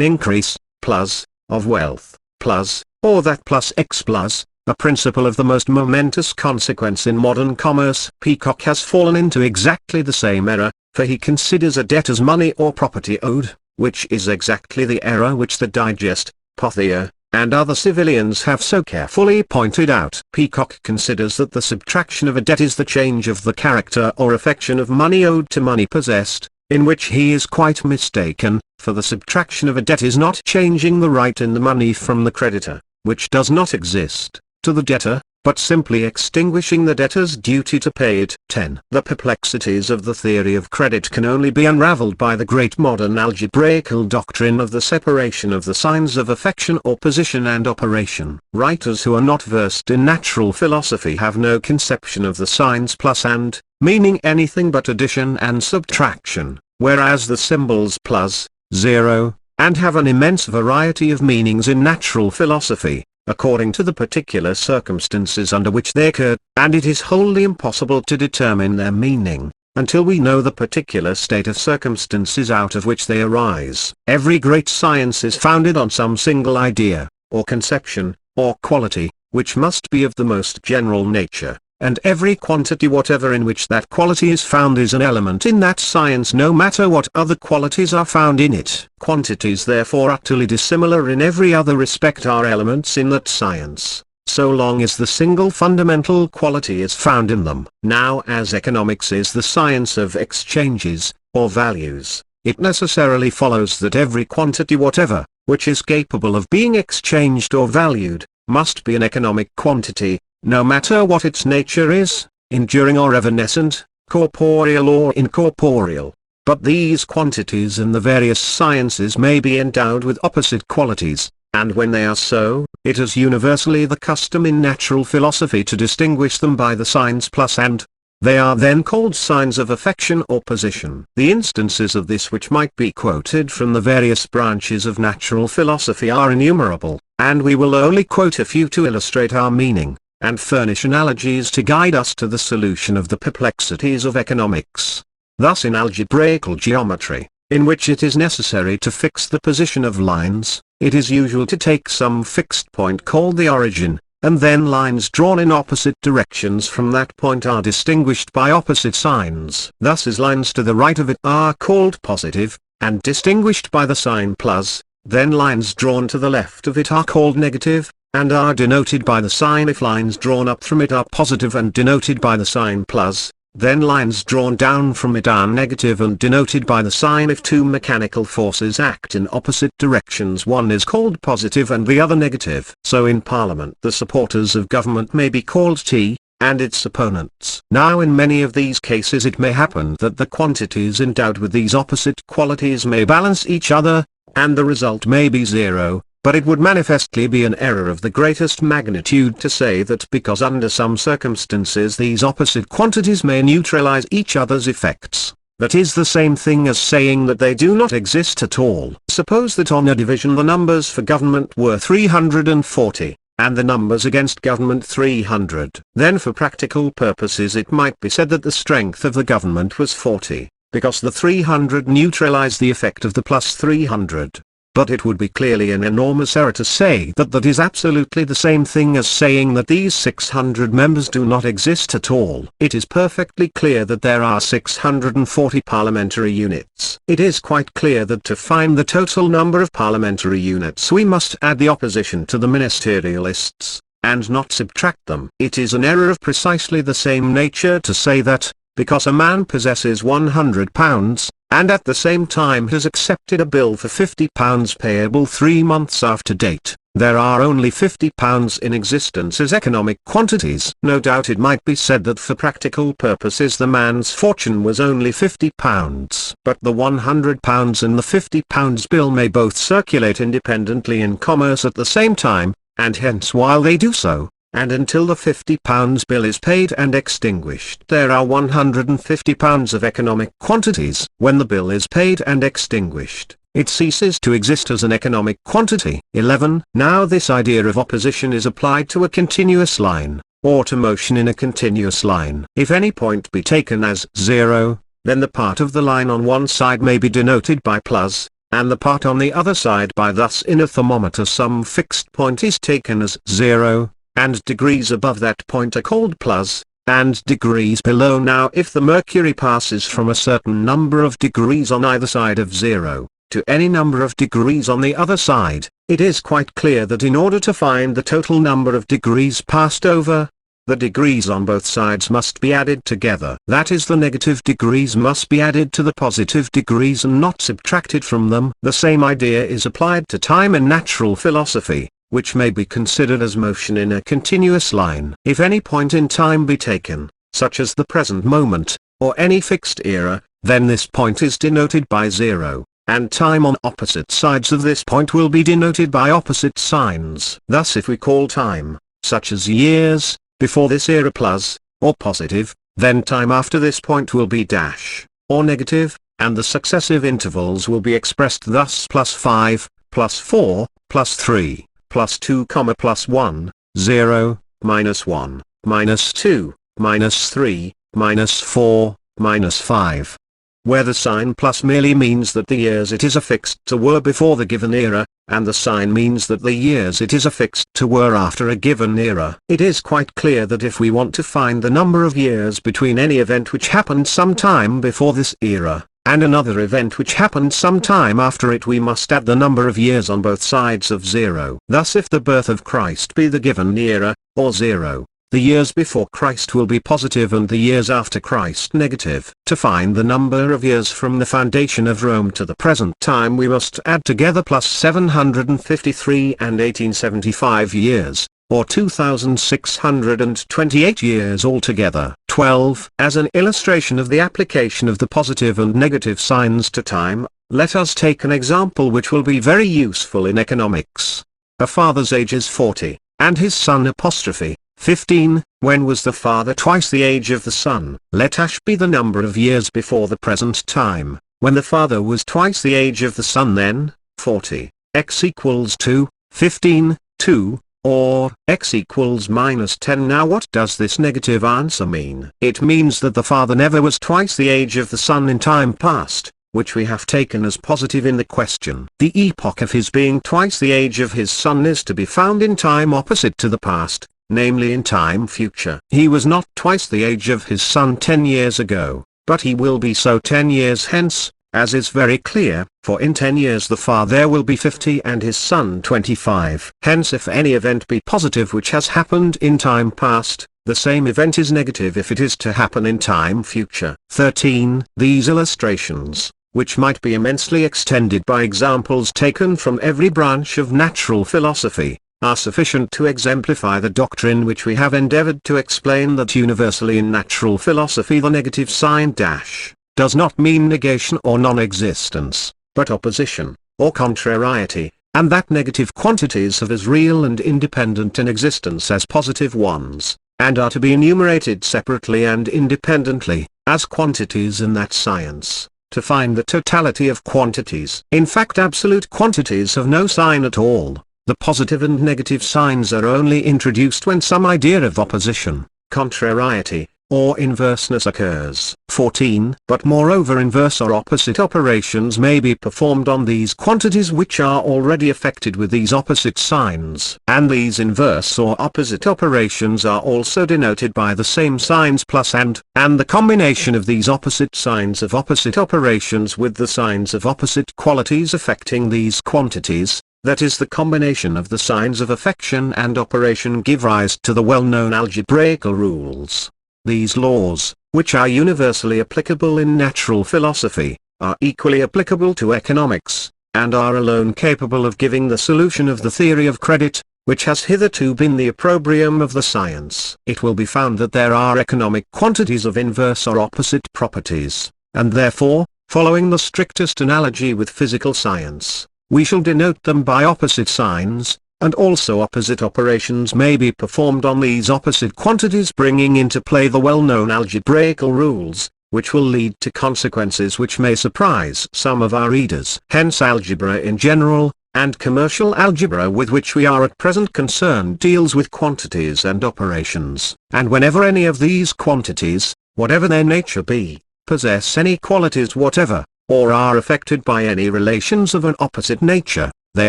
increase, plus, of wealth, plus, or that plus x plus, a principle of the most momentous consequence in modern commerce. Peacock has fallen into exactly the same error, for he considers a debt as money or property owed, which is exactly the error which the Digest, Pothier, and other civilians have so carefully pointed out. Peacock considers that the subtraction of a debt is the change of the character or affection of money owed to money possessed, in which he is quite mistaken, for the subtraction of a debt is not changing the right in the money from the creditor, which does not exist, to the debtor, but simply extinguishing the debtor's duty to pay it. 10. The perplexities of the theory of credit can only be unraveled by the great modern algebraical doctrine of the separation of the signs of affection or position and operation. Writers who are not versed in natural philosophy have no conception of the signs plus and, meaning anything but addition and subtraction, whereas the symbols plus, 0, and have an immense variety of meanings in natural philosophy, according to the particular circumstances under which they occur, and it is wholly impossible to determine their meaning, until we know the particular state of circumstances out of which they arise. Every great science is founded on some single idea, or conception, or quality, which must be of the most general nature, and every quantity whatever in which that quality is found is an element in that science no matter what other qualities are found in it. Quantities therefore utterly dissimilar in every other respect are elements in that science, so long as the single fundamental quality is found in them. Now as economics is the science of exchanges, or values, it necessarily follows that every quantity whatever, which is capable of being exchanged or valued, must be an economic quantity, no matter what its nature is, enduring or evanescent, corporeal or incorporeal. But these quantities in the various sciences may be endowed with opposite qualities, and when they are so, it is universally the custom in natural philosophy to distinguish them by the signs plus and. They are then called signs of affection or position. The instances of this which might be quoted from the various branches of natural philosophy are innumerable, and we will only quote a few to illustrate our meaning, and furnish analogies to guide us to the solution of the perplexities of economics. Thus in algebraical geometry, in which it is necessary to fix the position of lines, it is usual to take some fixed point called the origin, and then lines drawn in opposite directions from that point are distinguished by opposite signs. Thus as lines to the right of it are called positive, and distinguished by the sign plus, then lines drawn to the left of it are called negative, and are denoted by the sign if lines drawn up from it are positive and denoted by the sign plus, then lines drawn down from it are negative and denoted by the sign if two mechanical forces act in opposite directions, one is called positive and the other negative. So in Parliament the supporters of government may be called T, and its opponents. Now in many of these cases it may happen that the quantities endowed with these opposite qualities may balance each other, and the result may be 0. But it would manifestly be an error of the greatest magnitude to say that because under some circumstances these opposite quantities may neutralize each other's effects, that is the same thing as saying that they do not exist at all. Suppose that on a division the numbers for government were 340, and the numbers against government 300. Then for practical purposes it might be said that the strength of the government was 40, because the 300 neutralized the effect of the plus 300. but it would be clearly an enormous error to say that that is absolutely the same thing as saying that these 600 members do not exist at all. It is perfectly clear that there are 640 parliamentary units. It is quite clear that to find the total number of parliamentary units we must add the opposition to the ministerialists, and not subtract them. It is an error of precisely the same nature to say that, because a man possesses £100, and at the same time has accepted a bill for £50 payable 3 months after date, there are only £50 in existence as economic quantities. No doubt it might be said that for practical purposes the man's fortune was only £50, but the £100 and the £50 bill may both circulate independently in commerce at the same time, and hence while they do so, and until the £50 bill is paid and extinguished, there are £150 of economic quantities. When the bill is paid and extinguished, it ceases to exist as an economic quantity. 11. Now this idea of opposition is applied to a continuous line, or to motion in a continuous line. If any point be taken as 0, then the part of the line on one side may be denoted by plus, and the part on the other side by. Thus in a thermometer some fixed point is taken as 0, and degrees above that point are called plus, and degrees below. Now if the mercury passes from a certain number of degrees on either side of 0, to any number of degrees on the other side, it is quite clear that in order to find the total number of degrees passed over, the degrees on both sides must be added together. That is, the negative degrees must be added to the positive degrees and not subtracted from them. The same idea is applied to time in natural philosophy, which may be considered as motion in a continuous line. If any point in time be taken, such as the present moment, or any fixed era, then this point is denoted by 0, and time on opposite sides of this point will be denoted by opposite signs. Thus if we call time, such as years, before this era plus, or positive, then time after this point will be dash, or negative, and the successive intervals will be expressed thus: +5, +4, +3. +2, +1, 0, -1, -2, -3, -4, -5. Where the sign plus merely means that the years it is affixed to were before the given era, and the sign means that the years it is affixed to were after a given era. It is quite clear that if we want to find the number of years between any event which happened some time before this era, and another event which happened some time after it, we must add the number of years on both sides of 0. Thus if the birth of Christ be the given era, or 0, the years before Christ will be positive and the years after Christ negative. To find the number of years from the foundation of Rome to the present time we must add together plus 753 and 1875 years, or 2,628 years altogether. 12. As an illustration of the application of the positive and negative signs to time, let us take an example which will be very useful in economics. A father's age is 40, and his son apostrophe 15. When was the father twice the age of the son? Let h be the number of years before the present time, when the father was twice the age of the son, then 40. X equals 2, 15, 2. Or x equals -10. Now what does this negative answer mean? It means that the father never was twice the age of the son in time past, which we have taken as positive in the question. The epoch of his being twice the age of his son is to be found in time opposite to the past, namely in time future. He was not twice the age of his son 10 years ago, but he will be so 10 years hence, as is very clear, for in 10 years the father will be 50 and his son 25. Hence if any event be positive which has happened in time past, the same event is negative if it is to happen in time future. 13. These illustrations, which might be immensely extended by examples taken from every branch of natural philosophy, are sufficient to exemplify the doctrine which we have endeavored to explain, that universally in natural philosophy the negative sign dash does not mean negation or non-existence, but opposition, or contrariety, and that negative quantities are as real and independent in existence as positive ones, and are to be enumerated separately and independently, as quantities in that science, to find the totality of quantities. In fact, absolute quantities have no sign at all. The positive and negative signs are only introduced when some idea of opposition, contrariety, or inverseness occurs. 14. But moreover inverse or opposite operations may be performed on these quantities which are already affected with these opposite signs. And these inverse or opposite operations are also denoted by the same signs plus and the combination of these opposite signs of opposite operations with the signs of opposite qualities affecting these quantities, that is the combination of the signs of affection and operation, give rise to the well-known algebraical rules. These laws, which are universally applicable in natural philosophy, are equally applicable to economics, and are alone capable of giving the solution of the theory of credit, which has hitherto been the opprobrium of the science. It will be found that there are economic quantities of inverse or opposite properties, and therefore, following the strictest analogy with physical science, we shall denote them by opposite signs, and also opposite operations may be performed on these opposite quantities, bringing into play the well-known algebraical rules, which will lead to consequences which may surprise some of our readers. Hence algebra in general, and commercial algebra with which we are at present concerned, deals with quantities and operations. And whenever any of these quantities, whatever their nature be, possess any qualities whatever, or are affected by any relations of an opposite nature, they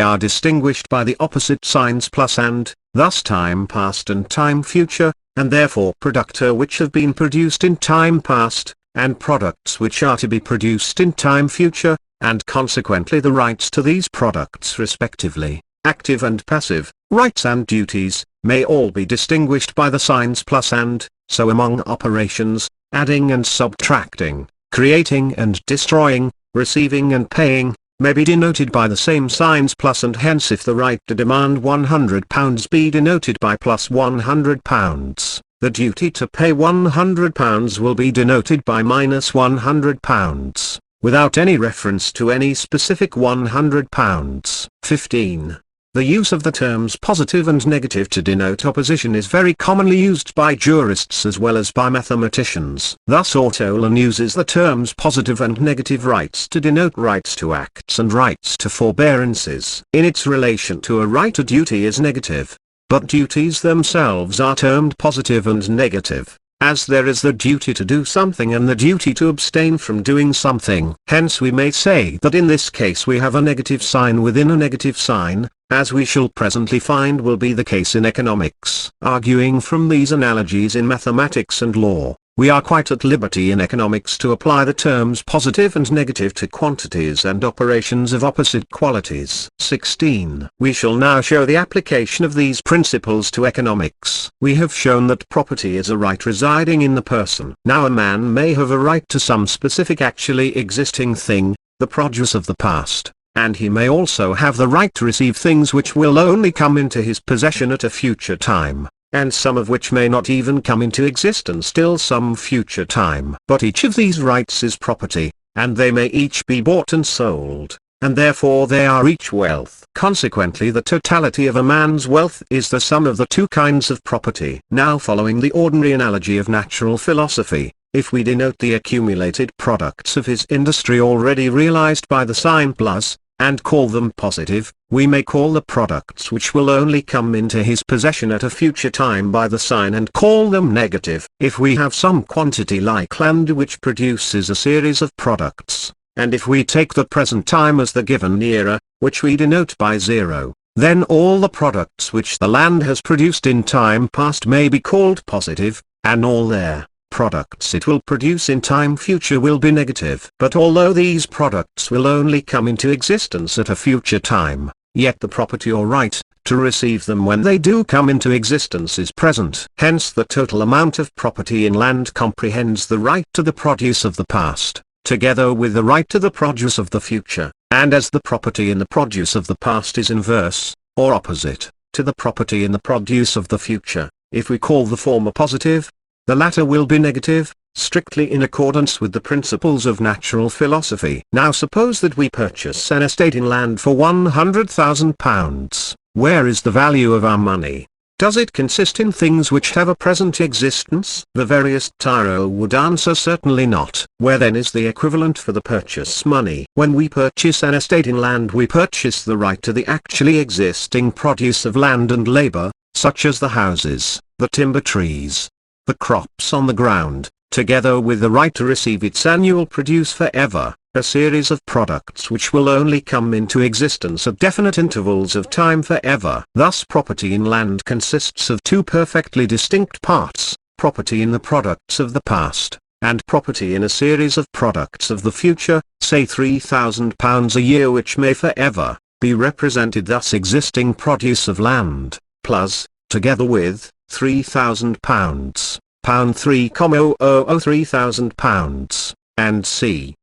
are distinguished by the opposite signs plus and, thus time past and time future, and therefore producta which have been produced in time past, and products which are to be produced in time future, and consequently the rights to these products respectively, active and passive, rights and duties, may all be distinguished by the signs plus and, so among operations, adding and subtracting, creating and destroying, receiving and paying, may be denoted by the same signs plus and. Hence if the right to demand £100 be denoted by plus £100, the duty to pay £100 will be denoted by minus £100, without any reference to any specific £100. 15. The use of the terms positive and negative to denote opposition is very commonly used by jurists as well as by mathematicians. Thus Ortolan uses the terms positive and negative rights to denote rights to acts and rights to forbearances. In its relation to a right, a duty is negative, but duties themselves are termed positive and negative, as there is the duty to do something and the duty to abstain from doing something. Hence we may say that in this case we have a negative sign within a negative sign, as we shall presently find will be the case in economics. Arguing from these analogies in mathematics and law, we are quite at liberty in economics to apply the terms positive and negative to quantities and operations of opposite qualities. 16. We shall now show the application of these principles to economics. We have shown that property is a right residing in the person. Now a man may have a right to some specific actually existing thing, the produce of the past, and he may also have the right to receive things which will only come into his possession at a future time, and some of which may not even come into existence till some future time. But each of these rights is property, and they may each be bought and sold, and therefore they are each wealth. Consequently the totality of a man's wealth is the sum of the two kinds of property. Now following the ordinary analogy of natural philosophy, if we denote the accumulated products of his industry already realized by the sign plus, and call them positive, we may call the products which will only come into his possession at a future time by the sign and call them negative. If we have some quantity like land which produces a series of products, and if we take the present time as the given era, which we denote by 0, then all the products which the land has produced in time past may be called positive, and all their products it will produce in time future will be negative. But although these products will only come into existence at a future time, yet the property or right to receive them when they do come into existence is present. Hence the total amount of property in land comprehends the right to the produce of the past, together with the right to the produce of the future, and as the property in the produce of the past is inverse, or opposite, to the property in the produce of the future, if we call the former positive, the latter will be negative, strictly in accordance with the principles of natural philosophy. Now suppose that we purchase an estate in land for £100,000. Where is the value of our money? Does it consist in things which have a present existence? The veriest tyro would answer certainly not. Where then is the equivalent for the purchase money? When we purchase an estate in land we purchase the right to the actually existing produce of land and labor, such as the houses, the timber trees, the crops on the ground, together with the right to receive its annual produce forever, a series of products which will only come into existence at definite intervals of time forever. Thus property in land consists of two perfectly distinct parts, property in the products of the past, and property in a series of products of the future, say £3,000 a year, which may forever be represented thus: existing produce of land, plus, together with, £3,000, pound 3,000 £3,000, and c.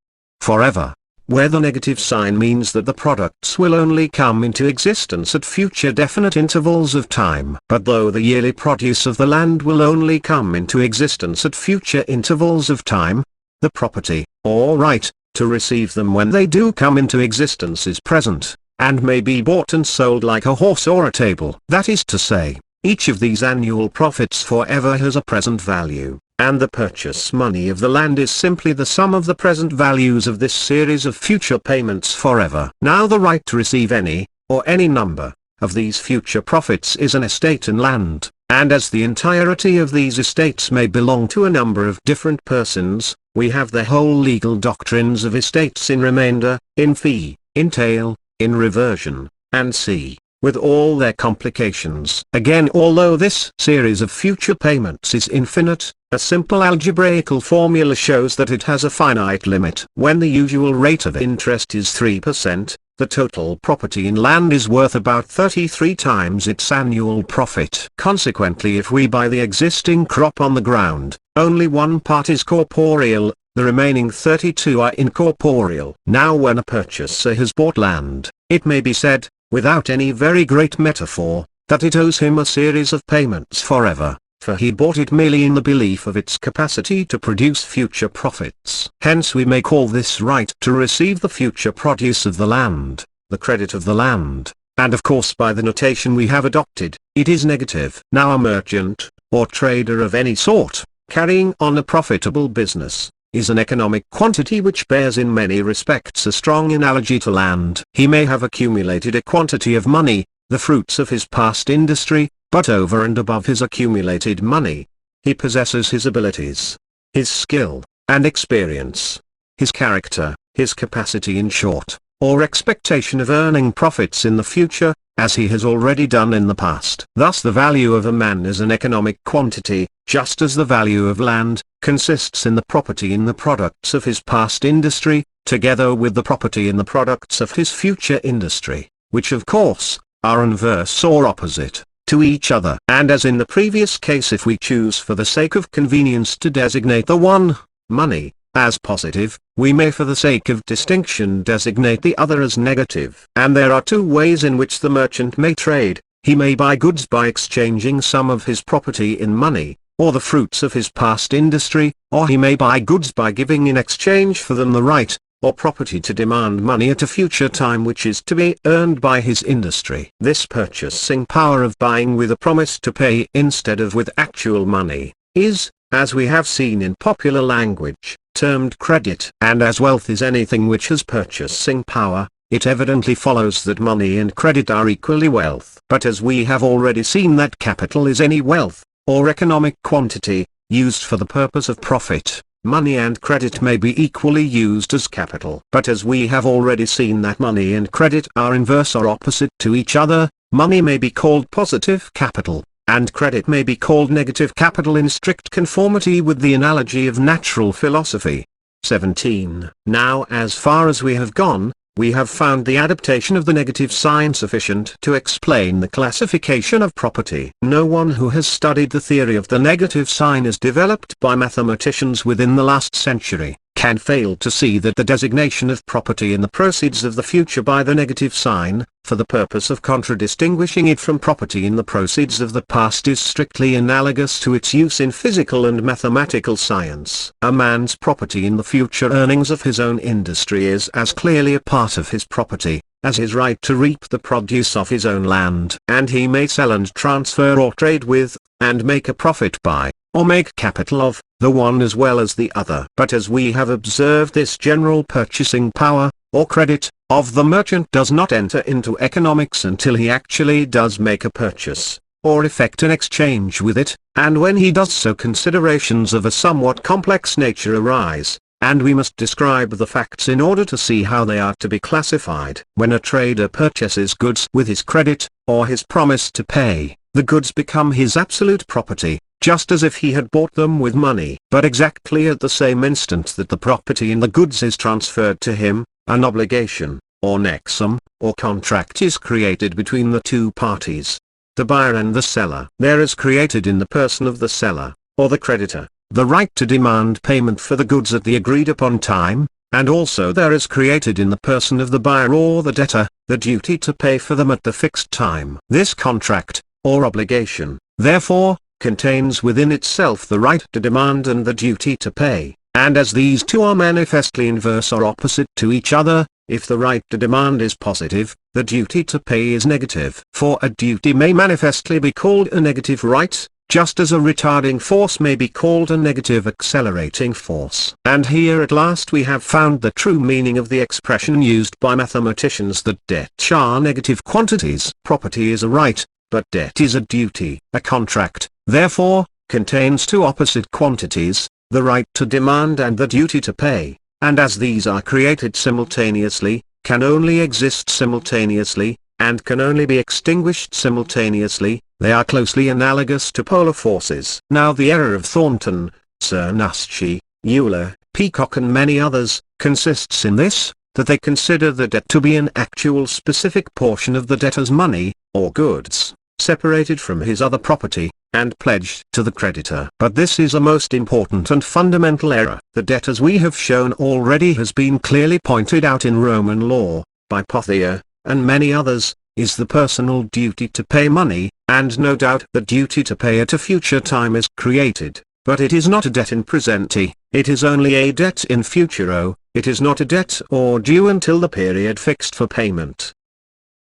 forever, where the negative sign means that the products will only come into existence at future definite intervals of time. But though the yearly produce of the land will only come into existence at future intervals of time, the property, or right, to receive them when they do come into existence is present, and may be bought and sold like a horse or a table. That is to say, each of these annual profits forever has a present value, and the purchase money of the land is simply the sum of the present values of this series of future payments forever. Now the right to receive any, or any number, of these future profits is an estate in land, and as the entirety of these estates may belong to a number of different persons, we have the whole legal doctrines of estates in remainder, in fee, in tail, in reversion, and c. with all their complications. Again, although this series of future payments is infinite, a simple algebraical formula shows that it has a finite limit. When the usual rate of interest is 3%, the total property in land is worth about 33 times its annual profit. Consequently, if we buy the existing crop on the ground, only one part is corporeal, the remaining 32 are incorporeal. Now when a purchaser has bought land, it may be said, without any very great metaphor, that it owes him a series of payments forever, for he bought it merely in the belief of its capacity to produce future profits. Hence we may call this right to receive the future produce of the land, the credit of the land, and of course by the notation we have adopted, it is negative. Now a merchant, or trader of any sort, carrying on a profitable business, is an economic quantity which bears in many respects a strong analogy to land. He may have accumulated a quantity of money, the fruits of his past industry, but over and above his accumulated money, he possesses his abilities, his skill, and experience, his character, his capacity in short, or expectation of earning profits in the future, as he has already done in the past. Thus the value of a man is an economic quantity, just as the value of land consists in the property in the products of his past industry, together with the property in the products of his future industry, which of course, are inverse or opposite to each other. And as in the previous case, if we choose for the sake of convenience to designate the one, money, as positive, we may for the sake of distinction designate the other as negative. And there are two ways in which the merchant may trade. He may buy goods by exchanging some of his property in money, or the fruits of his past industry, or he may buy goods by giving in exchange for them the right, or property to demand money at a future time which is to be earned by his industry. This purchasing power of buying with a promise to pay instead of with actual money, is, as we have seen in popular language, termed credit. And as wealth is anything which has purchasing power, it evidently follows that money and credit are equally wealth. But as we have already seen that capital is any wealth, or economic quantity, used for the purpose of profit, money and credit may be equally used as capital. But as we have already seen that money and credit are inverse or opposite to each other, money may be called positive capital, and credit may be called negative capital in strict conformity with the analogy of natural philosophy. 17. Now as far as we have gone, we have found the adaptation of the negative sign sufficient to explain the classification of property. No one who has studied the theory of the negative sign as developed by mathematicians within the last century, can fail to see that the designation of property in the proceeds of the future by the negative sign, for the purpose of contradistinguishing it from property in the proceeds of the past, is strictly analogous to its use in physical and mathematical science. A man's property in the future earnings of his own industry is as clearly a part of his property, as his right to reap the produce of his own land. And he may sell and transfer or trade with, and make a profit by, or make capital of, the one as well as the other. But as we have observed, this general purchasing power, or credit, of the merchant does not enter into economics until he actually does make a purchase, or effect an exchange with it, and when he does so considerations of a somewhat complex nature arise, and we must describe the facts in order to see how they are to be classified. When a trader purchases goods with his credit, or his promise to pay, the goods become his absolute property, just as if he had bought them with money. But exactly at the same instant that the property in the goods is transferred to him, an obligation, or nexum, or contract is created between the two parties, the buyer and the seller. There is created in the person of the seller, or the creditor, the right to demand payment for the goods at the agreed upon time, and also there is created in the person of the buyer or the debtor, the duty to pay for them at the fixed time. This contract, or obligation, therefore, contains within itself the right to demand and the duty to pay, and as these two are manifestly inverse or opposite to each other, if the right to demand is positive, the duty to pay is negative. For a duty may manifestly be called a negative right, just as a retarding force may be called a negative accelerating force. And here at last we have found the true meaning of the expression used by mathematicians that debts are negative quantities. Property is a right, but debt is a duty. A contract, therefore, contains two opposite quantities, the right to demand and the duty to pay, and as these are created simultaneously, can only exist simultaneously, and can only be extinguished simultaneously, they are closely analogous to polar forces. Now the error of Thornton, Cernuschi, Euler, Peacock and many others, consists in this, that they consider the debt to be an actual specific portion of the debtor's money, or goods, separated from his other property, and pledged to the creditor. But this is a most important and fundamental error. The debt, as we have shown already, has been clearly pointed out in Roman law, by Pothier, and many others, is the personal duty to pay money, and no doubt the duty to pay at a future time is created, but it is not a debt in presente, it is only a debt in futuro, it is not a debt or due until the period fixed for payment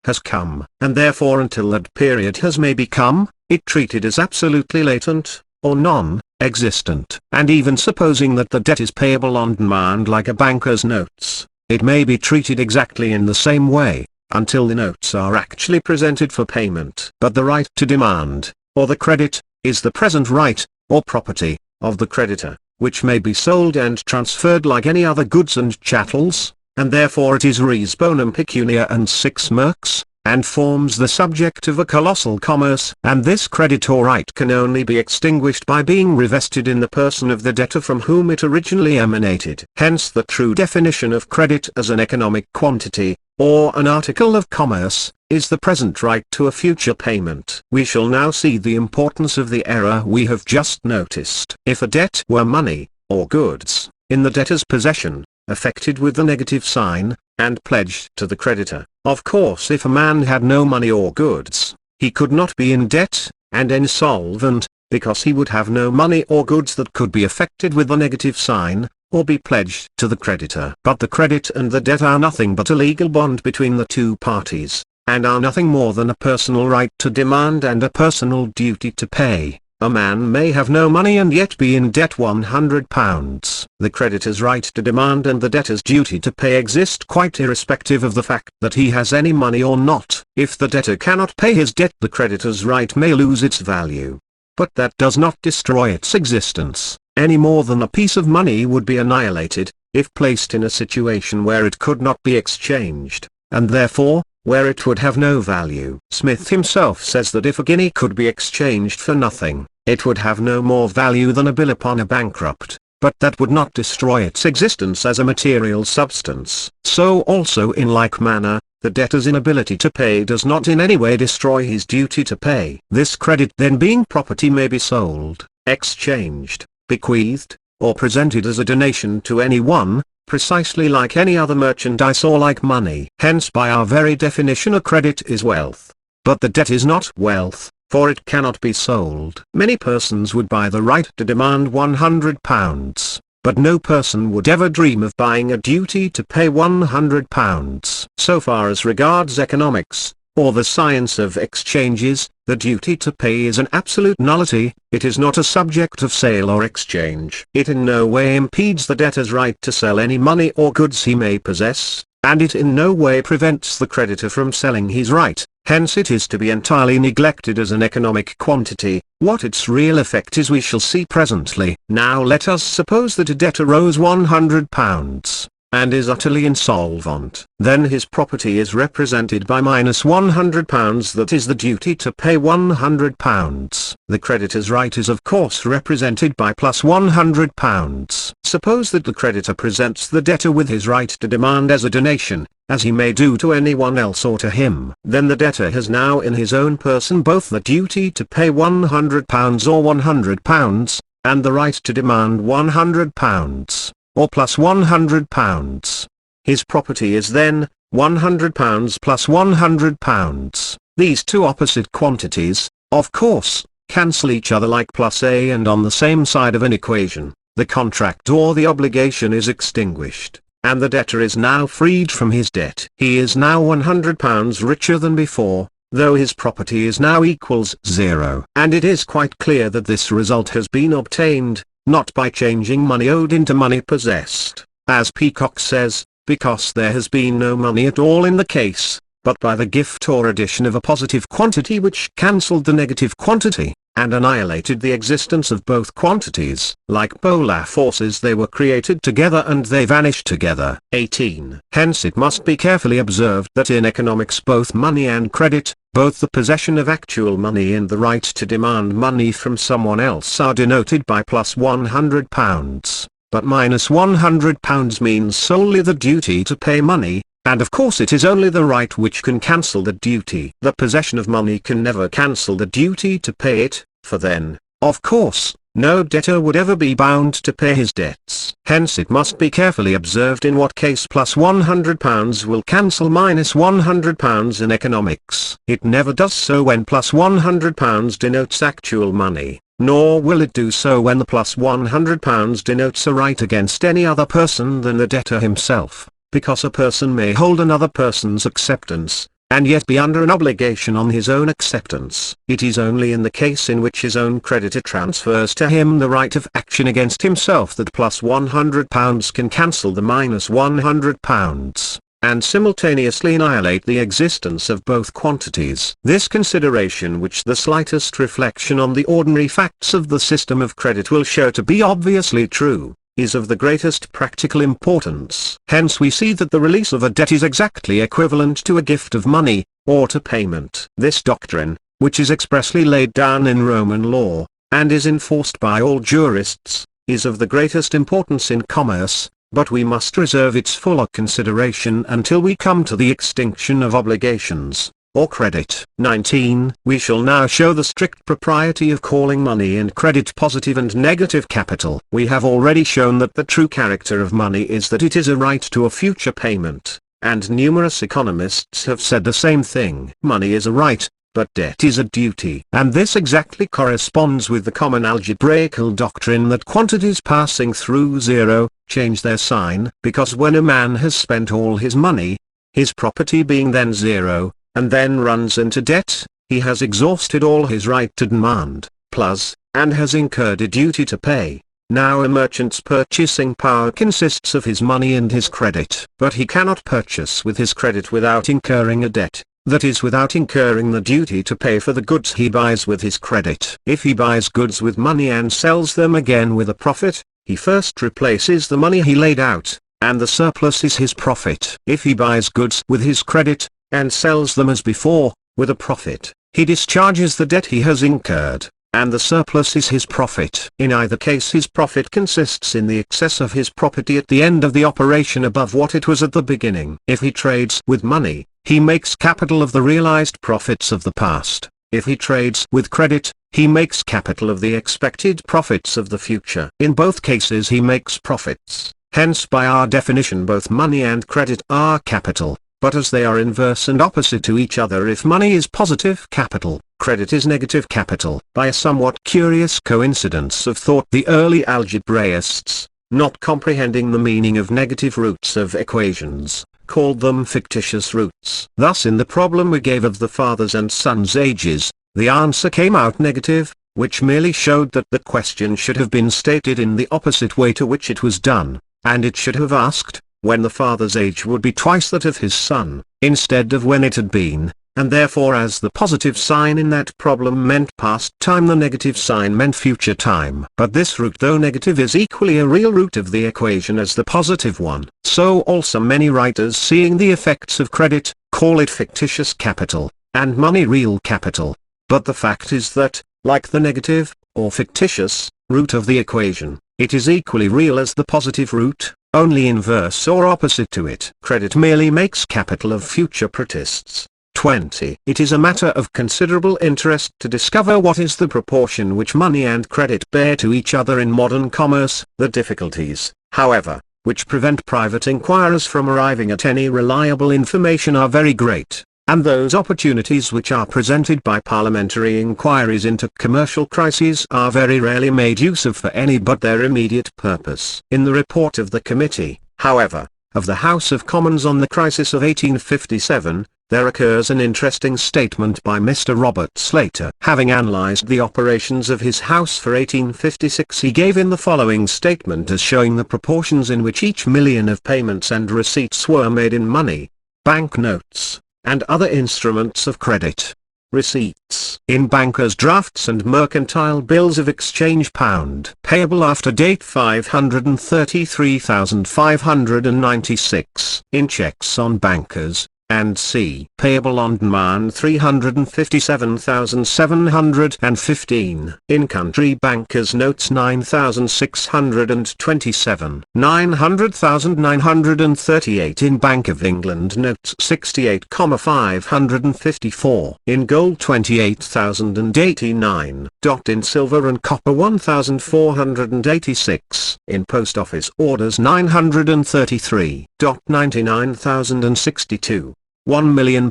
has come, and therefore until that period has maybe come, it treated as absolutely latent, or non-existent. And even supposing that the debt is payable on demand like a banker's notes, it may be treated exactly in the same way, until the notes are actually presented for payment. But the right to demand, or the credit, is the present right, or property, of the creditor, which may be sold and transferred like any other goods and chattels, and therefore it is res bonum pecunia and 6 mercs, and forms the subject of a colossal commerce. And this credit or right can only be extinguished by being revested in the person of the debtor from whom it originally emanated. Hence the true definition of credit as an economic quantity, or an article of commerce, is the present right to a future payment. We shall now see the importance of the error we have just noticed. If a debt were money, or goods, in the debtor's possession, affected with the negative sign, and pledged to the creditor, of course if a man had no money or goods, he could not be in debt, and insolvent, because he would have no money or goods that could be affected with the negative sign, or be pledged to the creditor. But the credit and the debt are nothing but a legal bond between the two parties, and are nothing more than a personal right to demand and a personal duty to pay. A man may have no money and yet be in debt £100. The creditor's right to demand and the debtor's duty to pay exist quite irrespective of the fact that he has any money or not. If the debtor cannot pay his debt, the creditor's right may lose its value. But that does not destroy its existence, any more than a piece of money would be annihilated, if placed in a situation where it could not be exchanged, and therefore, where it would have no value. Smith himself says that if a guinea could be exchanged for nothing, it would have no more value than a bill upon a bankrupt, but that would not destroy its existence as a material substance. So also in like manner, the debtor's inability to pay does not in any way destroy his duty to pay. This credit then being property may be sold, exchanged, bequeathed, or presented as a donation to any one, precisely like any other merchandise or like money. Hence by our very definition a credit is wealth. But the debt is not wealth, for it cannot be sold. Many persons would buy the right to demand £100, but no person would ever dream of buying a duty to pay £100. So far as regards economics, or the science of exchanges, the duty to pay is an absolute nullity. It is not a subject of sale or exchange. It in no way impedes the debtor's right to sell any money or goods he may possess, and it in no way prevents the creditor from selling his right, Hence it is to be entirely neglected as an economic quantity. What its real effect is we shall see presently. Now let us suppose that a debtor owes £100, and is utterly insolvent. Then his property is represented by minus £100, that is the duty to pay £100. The creditor's right is of course represented by plus £100. Suppose that the creditor presents the debtor with his right to demand as a donation, as he may do to anyone else or to him. Then the debtor has now in his own person both the duty to pay £100 or £100, and the right to demand £100, or plus £100. His property is then £100 plus £100. These two opposite quantities, of course, cancel each other like plus A, and on the same side of an equation, the contract or the obligation is extinguished, and the debtor is now freed from his debt. He is now £100 richer than before, though his property is now equals 0. And it is quite clear that this result has been obtained, not by changing money owed into money possessed, as Peacock says, because there has been no money at all in the case, but by the gift or addition of a positive quantity which cancelled the negative quantity, and annihilated the existence of both quantities. Like polar forces, they were created together and they vanished together. 18. Hence it must be carefully observed that in economics both money and credit, both the possession of actual money and the right to demand money from someone else, are denoted by plus £100, but minus £100 means solely the duty to pay money, and of course it is only the right which can cancel the duty. The possession of money can never cancel the duty to pay it, for then, of course, no debtor would ever be bound to pay his debts. Hence it must be carefully observed in what case plus £100 will cancel minus £100 in economics. It never does so when plus £100 denotes actual money, nor will it do so when the plus £100 denotes a right against any other person than the debtor himself, because a person may hold another person's acceptance, and yet be under an obligation on his own acceptance. It is only in the case in which his own creditor transfers to him the right of action against himself that plus £100 can cancel the minus £100, and simultaneously annihilate the existence of both quantities. This consideration, which the slightest reflection on the ordinary facts of the system of credit will show to be obviously true, is of the greatest practical importance. Hence we see that the release of a debt is exactly equivalent to a gift of money, or to payment. This doctrine, which is expressly laid down in Roman law, and is enforced by all jurists, is of the greatest importance in commerce, but we must reserve its fuller consideration until we come to the extinction of obligations, or credit. 19. We shall now show the strict propriety of calling money and credit positive and negative capital. We have already shown that the true character of money is that it is a right to a future payment, and numerous economists have said the same thing. Money is a right, but debt is a duty. And this exactly corresponds with the common algebraical doctrine that quantities passing through zero, change their sign, because when a man has spent all his money, his property being then zero, and then runs into debt, he has exhausted all his right to demand, plus, and has incurred a duty to pay. Now a merchant's purchasing power consists of his money and his credit. But he cannot purchase with his credit without incurring a debt, that is without incurring the duty to pay for the goods he buys with his credit. If he buys goods with money and sells them again with a profit, he first replaces the money he laid out, and the surplus is his profit. If he buys goods with his credit, and sells them as before, with a profit, he discharges the debt he has incurred, and the surplus is his profit. In either case his profit consists in the excess of his property at the end of the operation above what it was at the beginning. If he trades with money, he makes capital of the realized profits of the past. If he trades with credit, he makes capital of the expected profits of the future. In both cases he makes profits. Hence by our definition both money and credit are capital. But as they are inverse and opposite to each other, if money is positive capital, credit is negative capital. By a somewhat curious coincidence of thought, the early algebraists, not comprehending the meaning of negative roots of equations, called them fictitious roots. Thus in the problem we gave of the father's and son's ages, the answer came out negative, which merely showed that the question should have been stated in the opposite way to which it was done, and it should have asked, when the father's age would be twice that of his son, instead of when it had been, and therefore as the positive sign in that problem meant past time, the negative sign meant future time. But this root, though negative, is equally a real root of the equation as the positive one. So also many writers, seeing the effects of credit, call it fictitious capital, and money real capital. But the fact is that, like the negative, or fictitious, root of the equation, it is equally real as the positive root, only inverse or opposite to it. Credit merely makes capital of future protists. 20. It is a matter of considerable interest to discover what is the proportion which money and credit bear to each other in modern commerce. The difficulties, however, which prevent private inquirers from arriving at any reliable information are very great, and those opportunities which are presented by parliamentary inquiries into commercial crises are very rarely made use of for any but their immediate purpose. In the report of the Committee, however, of the House of Commons on the crisis of 1857, there occurs an interesting statement by Mr. Robert Slater. Having analyzed the operations of his House for 1856, he gave in the following statement as showing the proportions in which each million of payments and receipts were made in money, bank notes, and other instruments of credit. Receipts in bankers' drafts and mercantile bills of exchange £, payable after date 533,596. In checks on bankers, and c. payable on demand 357,715. In country bankers' notes 9,627. 900,938. In Bank of England notes 68,554. In gold 28,089. In silver and copper 1,486. In post office orders 933. 99,062. £1 million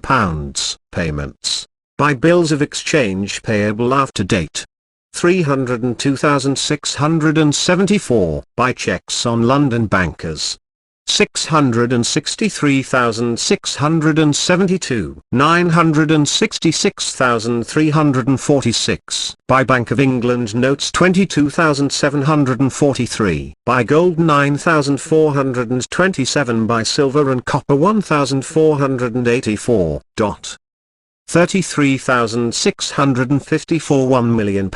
payments by bills of exchange payable after date 302,674 by checks on London bankers 663,672 966,346 by Bank of England notes 22,743 by gold 9,427 by silver and copper 1,484. 33,654 £1 million.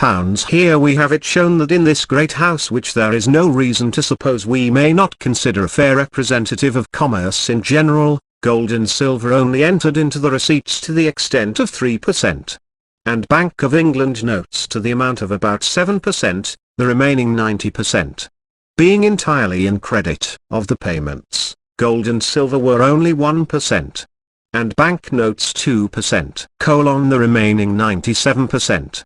Here we have it shown that in this great house, which there is no reason to suppose we may not consider a fair representative of commerce in general, gold and silver only entered into the receipts to the extent of 3%. And Bank of England notes to the amount of about 7%, the remaining 90%. Being entirely in credit of the payments, gold and silver were only 1. And bank notes 2%, the remaining 97%.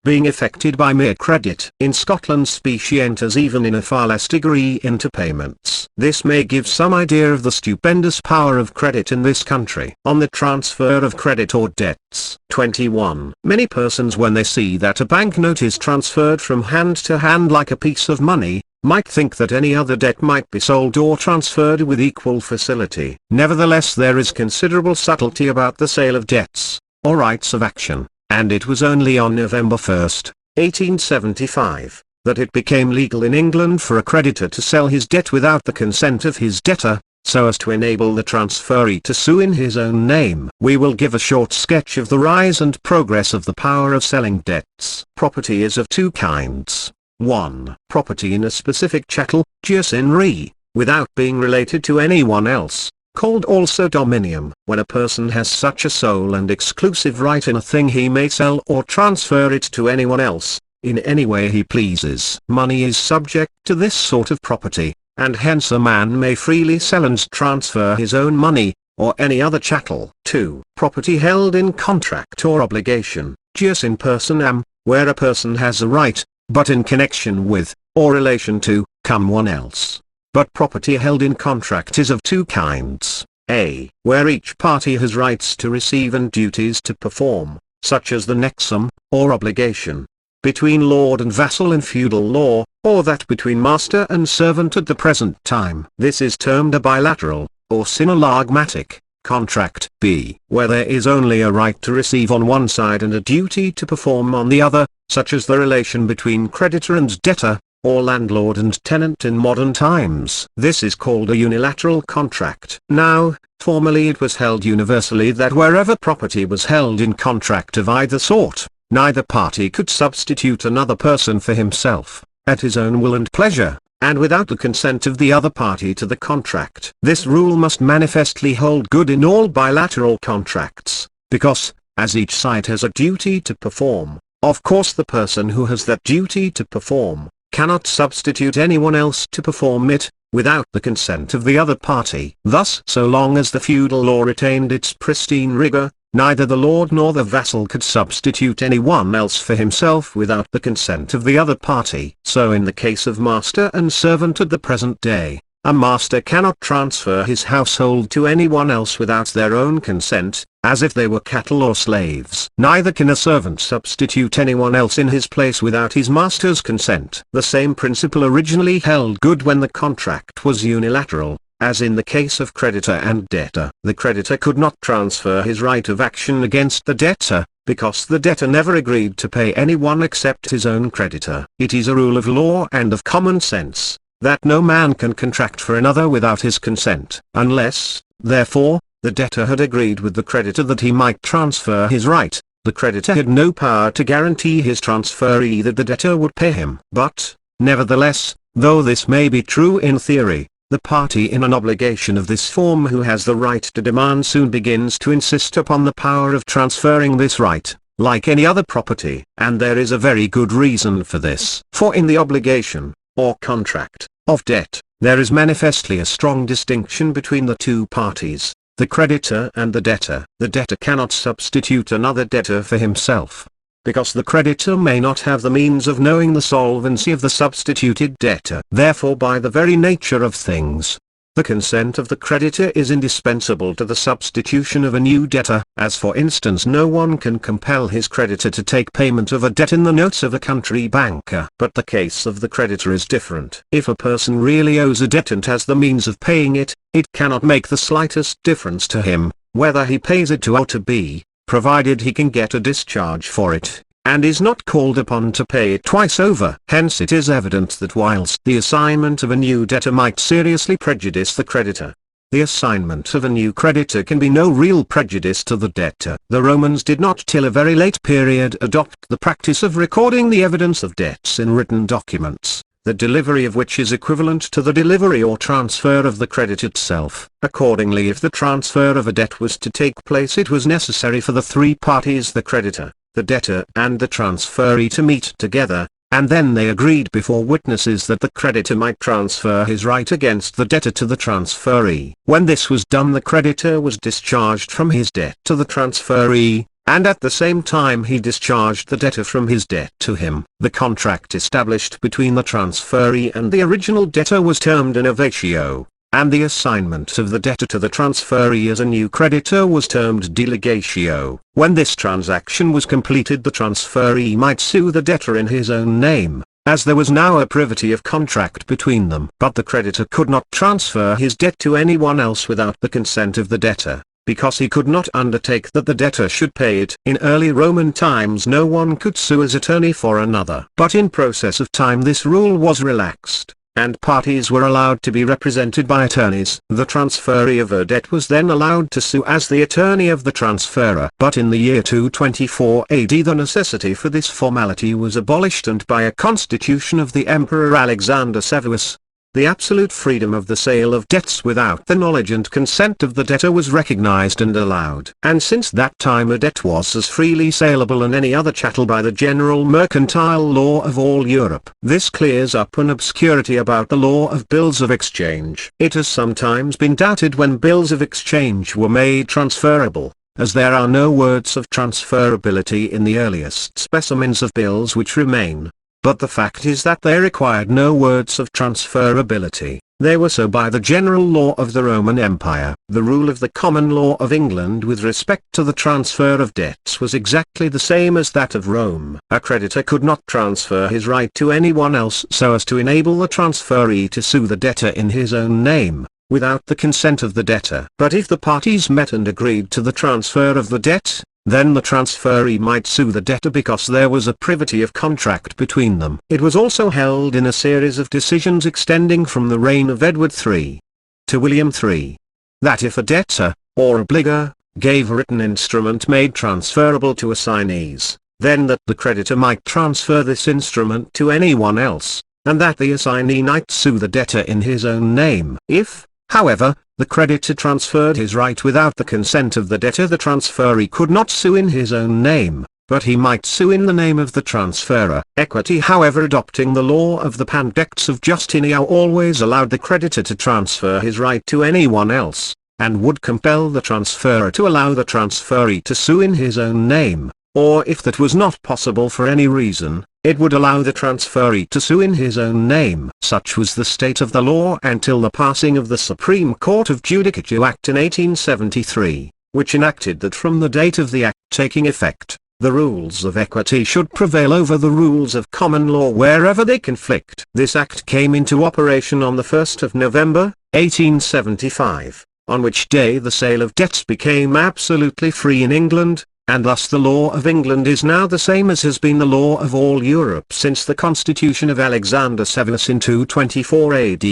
Being affected by mere credit. In Scotland specie enters even in a far less degree into payments. This may give some idea of the stupendous power of credit in this country. On the transfer of credit or debts. 21. Many persons, when they see that a banknote is transferred from hand to hand like a piece of money, might think that any other debt might be sold or transferred with equal facility. Nevertheless, there is considerable subtlety about the sale of debts, or rights of action, and it was only on November 1, 1875, that it became legal in England for a creditor to sell his debt without the consent of his debtor, so as to enable the transferee to sue in his own name. We will give a short sketch of the rise and progress of the power of selling debts. Property is of two kinds. 1. Property in a specific chattel, jus in re, without being related to anyone else, called also dominium. When a person has such a sole and exclusive right in a thing, he may sell or transfer it to anyone else, in any way he pleases. Money is subject to this sort of property, and hence a man may freely sell and transfer his own money, or any other chattel. 2. Property held in contract or obligation, jus in personam, where a person has a right, but in connection with, or relation to, one else. But property held in contract is of two kinds. A. Where each party has rights to receive and duties to perform, such as the nexum, or obligation, between lord and vassal in feudal law, or that between master and servant at the present time. This is termed a bilateral, or synallagmatic, contract. B. Where there is only a right to receive on one side and a duty to perform on the other, such as the relation between creditor and debtor, or landlord and tenant in modern times. This is called a unilateral contract. Now, formerly it was held universally that wherever property was held in contract of either sort, neither party could substitute another person for himself, at his own will and pleasure, and without the consent of the other party to the contract. This rule must manifestly hold good in all bilateral contracts, because, as each side has a duty to perform, of course the person who has that duty to perform, cannot substitute anyone else to perform it, without the consent of the other party. Thus, so long as the feudal law retained its pristine rigor, neither the lord nor the vassal could substitute anyone else for himself without the consent of the other party. So in the case of master and servant at the present day, a master cannot transfer his household to anyone else without their own consent, as if they were cattle or slaves. Neither can a servant substitute anyone else in his place without his master's consent. The same principle originally held good when the contract was unilateral, as in the case of creditor and debtor. The creditor could not transfer his right of action against the debtor, because the debtor never agreed to pay anyone except his own creditor. It is a rule of law and of common sense, that no man can contract for another without his consent. Unless, therefore, the debtor had agreed with the creditor that he might transfer his right, the creditor had no power to guarantee his transferee that the debtor would pay him. But, nevertheless, though this may be true in theory, the party in an obligation of this form who has the right to demand soon begins to insist upon the power of transferring this right, like any other property. And there is a very good reason for this. For in the obligation, or contract, of debt, there is manifestly a strong distinction between the two parties, the creditor and the debtor. The debtor cannot substitute another debtor for himself, because the creditor may not have the means of knowing the solvency of the substituted debtor. Therefore, by the very nature of things, the consent of the creditor is indispensable to the substitution of a new debtor. As for instance, no one can compel his creditor to take payment of a debt in the notes of a country banker. But the case of the creditor is different. If a person really owes a debt and has the means of paying it, it cannot make the slightest difference to him, whether he pays it to A or to B, provided he can get a discharge for it, and is not called upon to pay it twice over. Hence it is evident that whilst the assignment of a new debtor might seriously prejudice the creditor, the assignment of a new creditor can be no real prejudice to the debtor. The Romans did not till a very late period adopt the practice of recording the evidence of debts in written documents, the delivery of which is equivalent to the delivery or transfer of the credit itself. Accordingly, if the transfer of a debt was to take place, it was necessary for the three parties, the creditor, the debtor and the transferee, to meet together, and then they agreed before witnesses that the creditor might transfer his right against the debtor to the transferee. When this was done, the creditor was discharged from his debt to the transferee, and at the same time he discharged the debtor from his debt to him. The contract established between the transferee and the original debtor was termed a novatio, and the assignment of the debtor to the transferee as a new creditor was termed delegatio. When this transaction was completed, the transferee might sue the debtor in his own name, as there was now a privity of contract between them. But the creditor could not transfer his debt to anyone else without the consent of the debtor, because he could not undertake that the debtor should pay it. In early Roman times no one could sue as attorney for another. But in process of time this rule was relaxed, and parties were allowed to be represented by attorneys. The transferee of a debt was then allowed to sue as the attorney of the transferor. But in the year 224 AD the necessity for this formality was abolished, and by a constitution of the Emperor Alexander Severus, the absolute freedom of the sale of debts without the knowledge and consent of the debtor was recognized and allowed. And since that time a debt was as freely saleable as any other chattel by the general mercantile law of all Europe. This clears up an obscurity about the law of bills of exchange. It has sometimes been doubted when bills of exchange were made transferable, as there are no words of transferability in the earliest specimens of bills which remain. But the fact is that they required no words of transferability. They were so by the general law of the Roman Empire. The rule of the common law of England with respect to the transfer of debts was exactly the same as that of Rome. A creditor could not transfer his right to anyone else so as to enable the transferee to sue the debtor in his own name, without the consent of the debtor. But if the parties met and agreed to the transfer of the debt, then the transferee might sue the debtor because there was a privity of contract between them. It was also held in a series of decisions extending from the reign of Edward III to William III, that if a debtor, or obligor, gave a written instrument made transferable to assignees, then that the creditor might transfer this instrument to anyone else, and that the assignee might sue the debtor in his own name. If, however, the creditor transferred his right without the consent of the debtor, the transferee could not sue in his own name, but he might sue in the name of the transferor. Equity, however, adopting the law of the Pandects of Justinian, always allowed the creditor to transfer his right to anyone else, and would compel the transferor to allow the transferee to sue in his own name, or if that was not possible for any reason, it would allow the transferee to sue in his own name. Such was the state of the law until the passing of the Supreme Court of Judicature Act in 1873, which enacted that from the date of the act taking effect, the rules of equity should prevail over the rules of common law wherever they conflict. This act came into operation on the 1st of November, 1875, on which day the sale of debts became absolutely free in England, and thus the law of England is now the same as has been the law of all Europe since the constitution of Alexander Severus in 224 AD.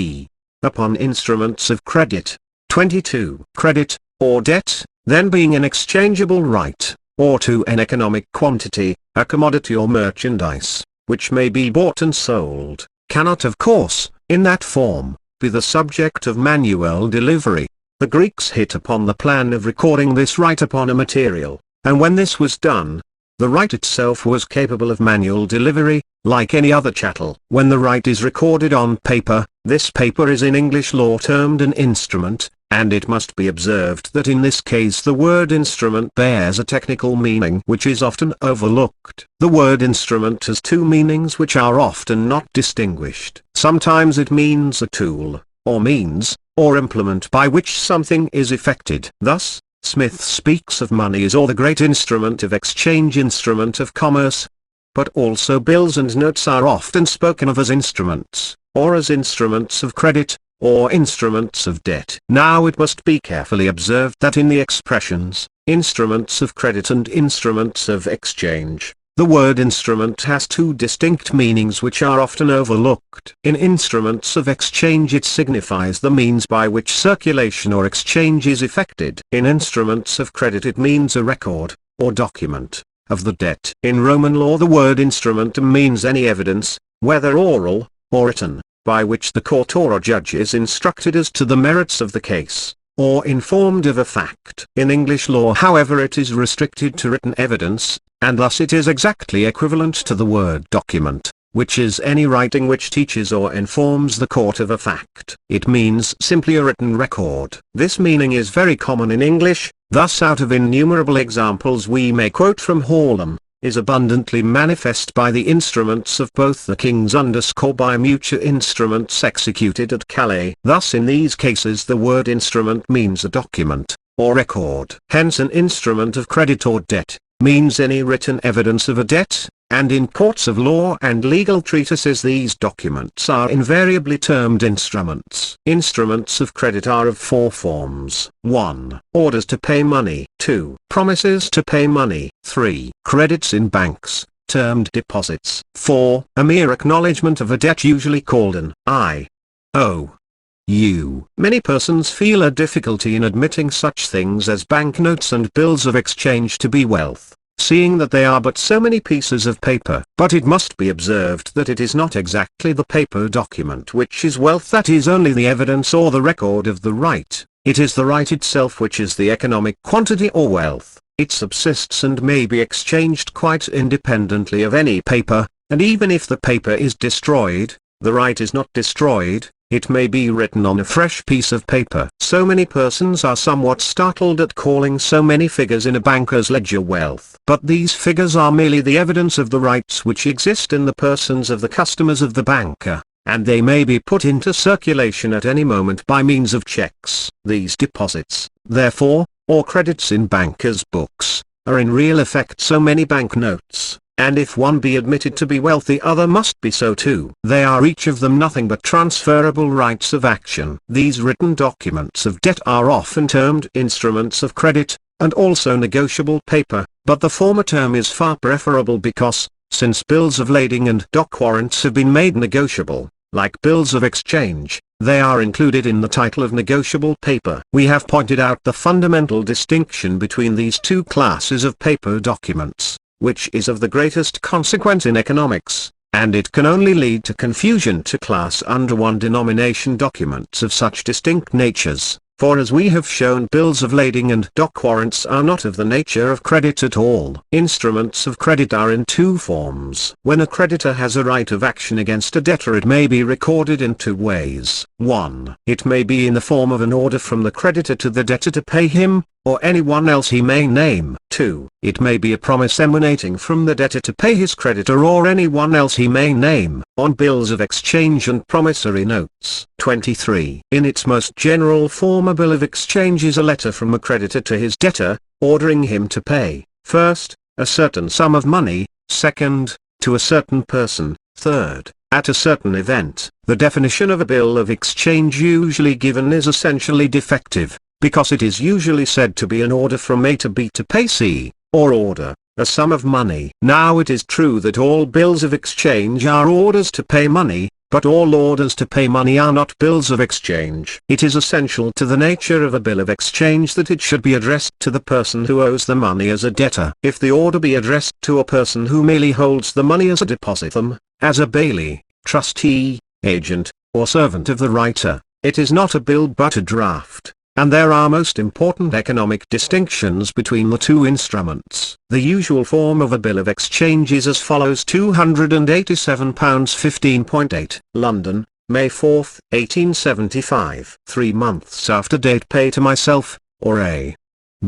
Upon instruments of credit. 22. Credit, or debt, then being an exchangeable right, or to an economic quantity, a commodity or merchandise, which may be bought and sold, cannot of course, in that form, be the subject of manual delivery. The Greeks hit upon the plan of recording this right upon a material, and when this was done, the right itself was capable of manual delivery, like any other chattel. When the right is recorded on paper, this paper is in English law termed an instrument, and it must be observed that in this case the word instrument bears a technical meaning which is often overlooked. The word instrument has two meanings which are often not distinguished. Sometimes it means a tool, or means, or implement by which something is effected. Thus, Smith speaks of money as or the great instrument of exchange, instrument of commerce. But also bills and notes are often spoken of as instruments, or as instruments of credit, or instruments of debt. Now it must be carefully observed that in the expressions, instruments of credit and instruments of exchange, the word instrument has two distinct meanings which are often overlooked. In instruments of exchange it signifies the means by which circulation or exchange is effected. In instruments of credit it means a record, or document, of the debt. In Roman law the word instrument means any evidence, whether oral, or written, by which the court or a judge is instructed as to the merits of the case, or informed of a fact. In English law however it is restricted to written evidence, and thus it is exactly equivalent to the word document, which is any writing which teaches or informs the court of a fact. It means simply a written record. This meaning is very common in English, thus out of innumerable examples we may quote from Hallam, is abundantly manifest by the instruments of both the kings by mutual instruments executed at Calais. Thus in these cases the word instrument means a document, or record. Hence an instrument of credit or debt, means any written evidence of a debt, and in courts of law and legal treatises these documents are invariably termed instruments. Instruments of credit are of four forms. 1. Orders to pay money. 2. Promises to pay money. 3. Credits in banks, termed deposits. 4. A mere acknowledgement of a debt usually called an IOU. Many persons feel a difficulty in admitting such things as banknotes and bills of exchange to be wealth, seeing that they are but so many pieces of paper. But it must be observed that it is not exactly the paper document which is wealth, that is only the evidence or the record of the right. It is the right itself which is the economic quantity or wealth. It subsists and may be exchanged quite independently of any paper, and even if the paper is destroyed, the right is not destroyed. It may be written on a fresh piece of paper. So many persons are somewhat startled at calling so many figures in a banker's ledger wealth. But these figures are merely the evidence of the rights which exist in the persons of the customers of the banker, and they may be put into circulation at any moment by means of checks. These deposits, therefore, or credits in bankers' books, are in real effect so many banknotes. And if one be admitted to be wealth, the other must be so too. They are each of them nothing but transferable rights of action. These written documents of debt are often termed instruments of credit, and also negotiable paper, But the former term is far preferable because, since bills of lading and dock warrants have been made negotiable, like bills of exchange, they are included in the title of negotiable paper. We have pointed out the fundamental distinction between these two classes of paper documents, which is of the greatest consequence in economics, and it can only lead to confusion to class under one denomination documents of such distinct natures. For as we have shown, bills of lading and dock warrants are not of the nature of credit at all. Instruments of credit are in two forms. When a creditor has a right of action against a debtor, it may be recorded in two ways. 1. It may be in the form of an order from the creditor to the debtor to pay him, or anyone else he may name. 2. It may be a promise emanating from the debtor to pay his creditor or anyone else he may name, on bills of exchange and promissory notes. 23. In its most general form, a bill of exchange is a letter from a creditor to his debtor, ordering him to pay, first, a certain sum of money, second, to a certain person, third, at a certain event. The definition of a bill of exchange usually given is essentially defective, because it is usually said to be an order from A to B to pay C, or order, a sum of money. Now it is true that all bills of exchange are orders to pay money, but all orders to pay money are not bills of exchange. It is essential to the nature of a bill of exchange that it should be addressed to the person who owes the money as a debtor. If the order be addressed to a person who merely holds the money as a depositum, as a bailee, trustee, agent, or servant of the writer, it is not a bill but a draft. And there are most important economic distinctions between the two instruments. The usual form of a bill of exchange is as follows: £287.15.8. London, May 4, 1875. 3 months after date, pay to myself, or A.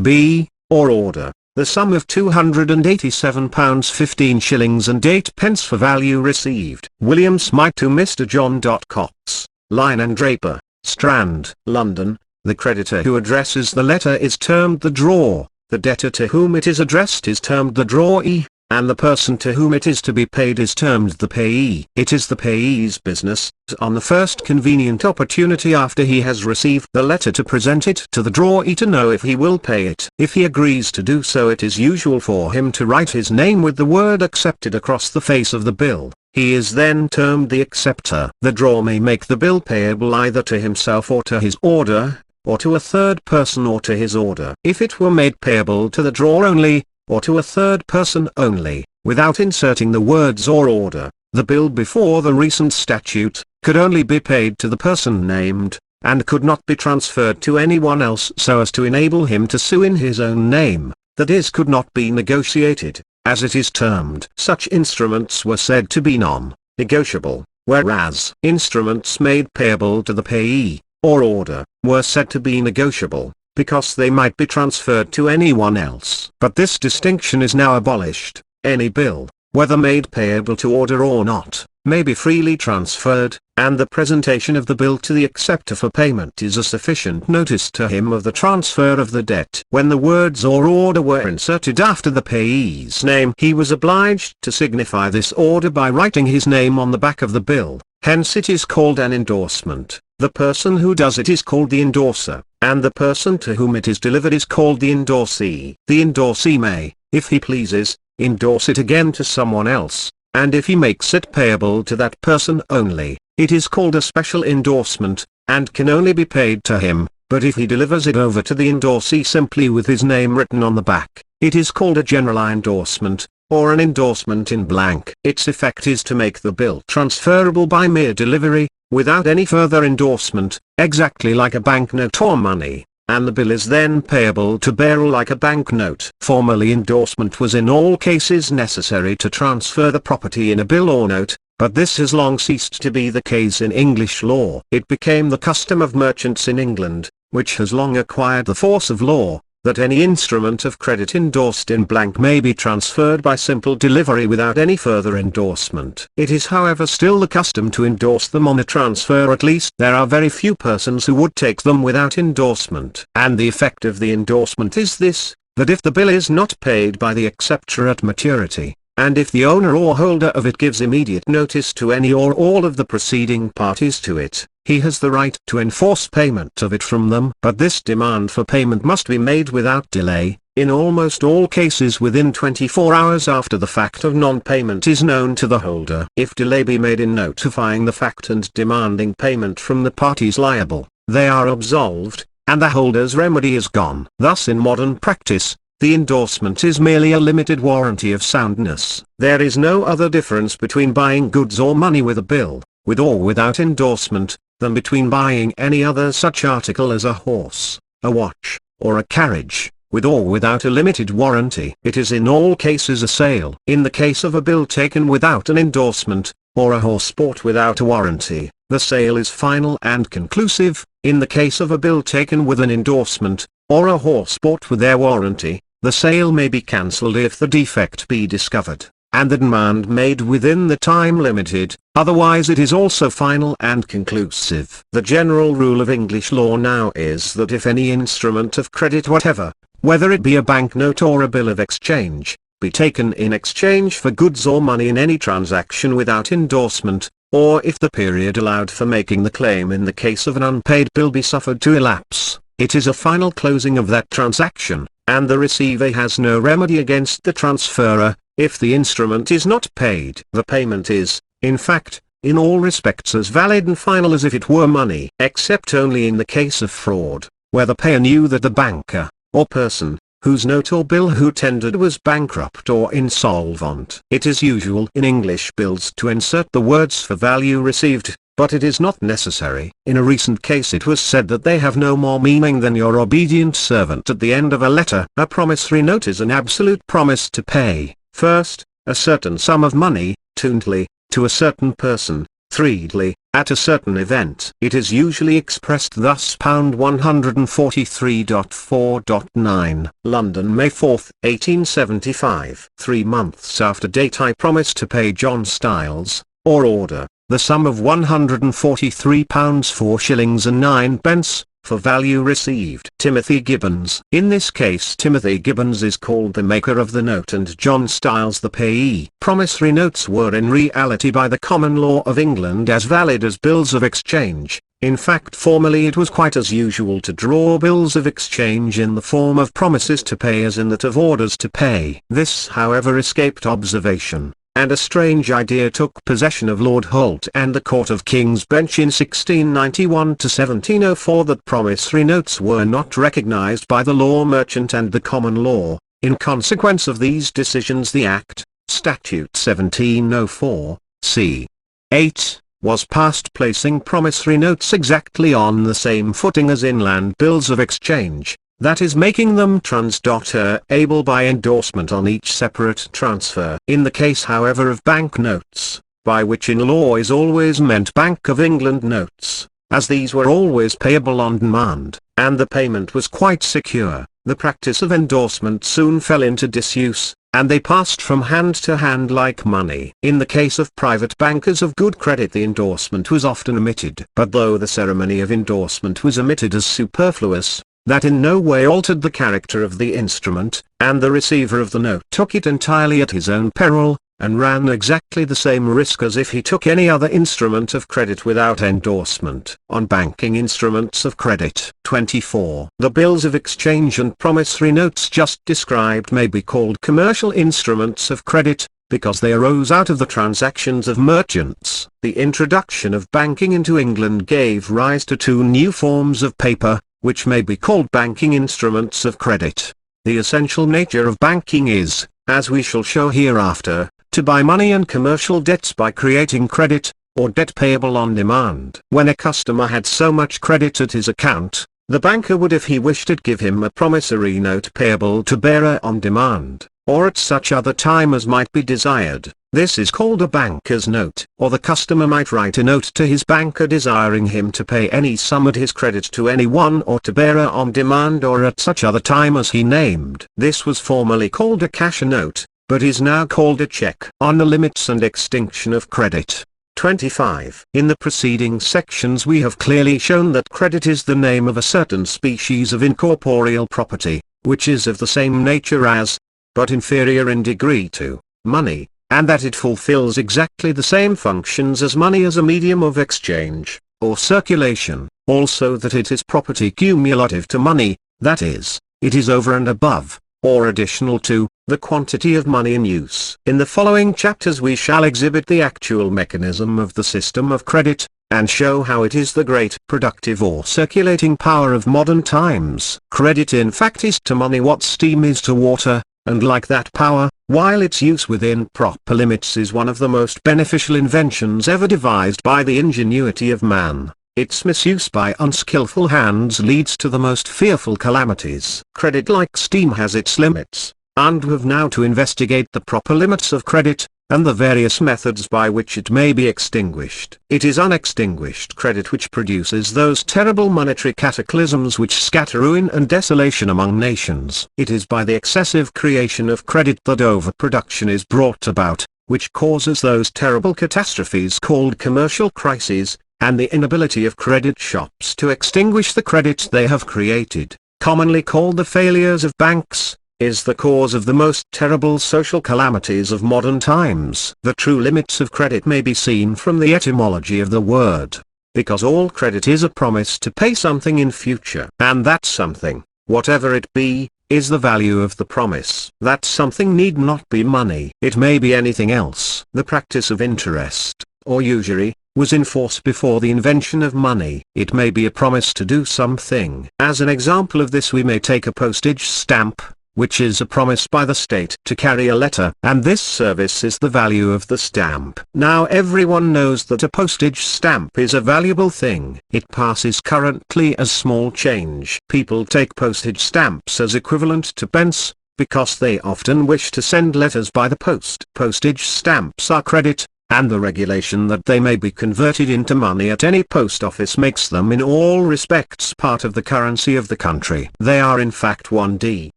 B, or order, the sum of £287 15 and 8 pence for value received. William Smythe to Mr. John Cox, Line and Draper, Strand, London. The creditor who addresses the letter is termed the drawer, the debtor to whom it is addressed is termed the drawee, and the person to whom it is to be paid is termed the payee. It is the payee's business, on the first convenient opportunity after he has received the letter, to present it to the drawee to know if he will pay it. If he agrees to do so, it is usual for him to write his name with the word accepted across the face of the bill. He is then termed the acceptor. The drawer may make the bill payable either to himself or to his order, or to a third person or to his order. If it were made payable to the drawer only, or to a third person only, without inserting the words or order, the bill before the recent statute, could only be paid to the person named, and could not be transferred to anyone else so as to enable him to sue in his own name, that is, could not be negotiated, as it is termed. Such instruments were said to be non-negotiable, whereas instruments made payable to the payee, or order, were said to be negotiable, because they might be transferred to anyone else. But this distinction is now abolished. Any bill, whether made payable to order or not, may be freely transferred, and the presentation of the bill to the acceptor for payment is a sufficient notice to him of the transfer of the debt. When the words or order were inserted after the payee's name, he was obliged to signify this order by writing his name on the back of the bill. Hence it is called an endorsement. The person who does it is called the endorser, and the person to whom it is delivered is called the endorsee. The endorsee may, if he pleases, endorse it again to someone else, and if he makes it payable to that person only, it is called a special endorsement, and can only be paid to him. But if he delivers it over to the endorsee simply with his name written on the back, it is called a general endorsement, or an endorsement in blank. Its effect is to make the bill transferable by mere delivery, without any further endorsement, exactly like a banknote or money, and the bill is then payable to bearer like a banknote. Formerly, endorsement was in all cases necessary to transfer the property in a bill or note, but this has long ceased to be the case in English law. It became the custom of merchants in England, which has long acquired the force of law, that any instrument of credit endorsed in blank may be transferred by simple delivery without any further endorsement. It is however still the custom to endorse them on a transfer. At least there are very few persons who would take them without endorsement. And the effect of the endorsement is this, that if the bill is not paid by the acceptor at maturity, and if the owner or holder of it gives immediate notice to any or all of the preceding parties to it, he has the right to enforce payment of it from them. But this demand for payment must be made without delay. in almost all cases within 24 hours after the fact of non-payment is known to the holder. If delay be made in notifying the fact and demanding payment from the parties liable, they are absolved, and the holder's remedy is gone. Thus in modern practice, the endorsement is merely a limited warranty of soundness. There is no other difference between buying goods or money with a bill, with or without endorsement, than between buying any other such article as a horse, a watch, or a carriage, with or without a limited warranty. It is in all cases a sale. In the case of a bill taken without an endorsement, or a horse bought without a warranty, the sale is final and conclusive. In the case of a bill taken with an endorsement, or a horse bought with their warranty, the sale may be cancelled if the defect be discovered, and the demand made within the time limited, otherwise it is also final and conclusive. The general rule of English law now is that if any instrument of credit whatever, whether it be a banknote or a bill of exchange, be taken in exchange for goods or money in any transaction without endorsement, or if the period allowed for making the claim in the case of an unpaid bill be suffered to elapse, it is a final closing of that transaction, and the receiver has no remedy against the transferor. If the instrument is not paid, the payment is, in fact, in all respects as valid and final as if it were money, except only in the case of fraud, where the payer knew that the banker, or person, whose note or bill who tendered was bankrupt or insolvent. It is usual in English bills to insert the words "for value received," but it is not necessary. In a recent case it was said that they have no more meaning than "your obedient servant" at the end of a letter. A promissory note is an absolute promise to pay, first, a certain sum of money, secondly, to a certain person, thirdly, at a certain event. It is usually expressed thus: £. 143.4.9. London, May 4, 1875. 3 months after date I promise to pay John Styles, or order, the sum of £143 4 shillings and 9 pence, for value received. Timothy Gibbons. In this case Timothy Gibbons is called the maker of the note and John Styles the payee. Promissory notes were in reality by the common law of England as valid as bills of exchange. In fact formerly it was quite as usual to draw bills of exchange in the form of promises to pay as in that of orders to pay. This however escaped observation, and a strange idea took possession of Lord Holt and the Court of King's Bench in 1691–1704 that promissory notes were not recognised by the law merchant and the common law. In consequence of these decisions the Act, Statute 1704, c. 8, was passed placing promissory notes exactly on the same footing as inland bills of exchange, that is making them transferable by endorsement on each separate transfer. In the case however of bank notes, by which in law is always meant Bank of England notes, as these were always payable on demand, and the payment was quite secure, the practice of endorsement soon fell into disuse, and they passed from hand to hand like money. In the case of private bankers of good credit the endorsement was often omitted. But though the ceremony of endorsement was omitted as superfluous, that in no way altered the character of the instrument, and the receiver of the note took it entirely at his own peril, and ran exactly the same risk as if he took any other instrument of credit without endorsement. On banking instruments of credit. 24. The bills of exchange and promissory notes just described may be called commercial instruments of credit, because they arose out of the transactions of merchants. The introduction of banking into England gave rise to 2 new forms of paper, which may be called banking instruments of credit. The essential nature of banking is, as we shall show hereafter, to buy money and commercial debts by creating credit, or debt payable on demand. When a customer had so much credit at his account, the banker would if he wished it give him a promissory note payable to bearer on demand, or at such other time as might be desired. This is called a banker's note. Or the customer might write a note to his banker desiring him to pay any sum at his credit to any one or to bearer on demand or at such other time as he named. This was formerly called a cash note, but is now called a check. On the limits and extinction of credit. 25. In the preceding sections we have clearly shown that credit is the name of a certain species of incorporeal property, which is of the same nature as, but inferior in degree to, money, and that it fulfills exactly the same functions as money as a medium of exchange, or circulation, also that it is property cumulative to money, that is, it is over and above, or additional to, the quantity of money in use. In the following chapters we shall exhibit the actual mechanism of the system of credit, and show how it is the great productive or circulating power of modern times. Credit in fact is to money what steam is to water, and like that power, while its use within proper limits is one of the most beneficial inventions ever devised by the ingenuity of man, its misuse by unskillful hands leads to the most fearful calamities. Credit like steam has its limits, and we have now to investigate the proper limits of credit, and the various methods by which it may be extinguished. It is unextinguished credit which produces those terrible monetary cataclysms which scatter ruin and desolation among nations. It is by the excessive creation of credit that overproduction is brought about, which causes those terrible catastrophes called commercial crises, and the inability of credit shops to extinguish the credit they have created, commonly called the failures of banks, is the cause of the most terrible social calamities of modern times. The true limits of credit may be seen from the etymology of the word, because all credit is a promise to pay something in future. And that something, whatever it be, is the value of the promise. That something need not be money. It may be anything else. The practice of interest, or usury, was in force before the invention of money. It may be a promise to do something. As an example of this we may take a postage stamp, which is a promise by the state to carry a letter, and this service is the value of the stamp. Now everyone knows that a postage stamp is a valuable thing. It passes currently as small change. People take postage stamps as equivalent to pence, because they often wish to send letters by the post. Postage stamps are credit, and the regulation that they may be converted into money at any post office makes them in all respects part of the currency of the country. They are in fact 1d.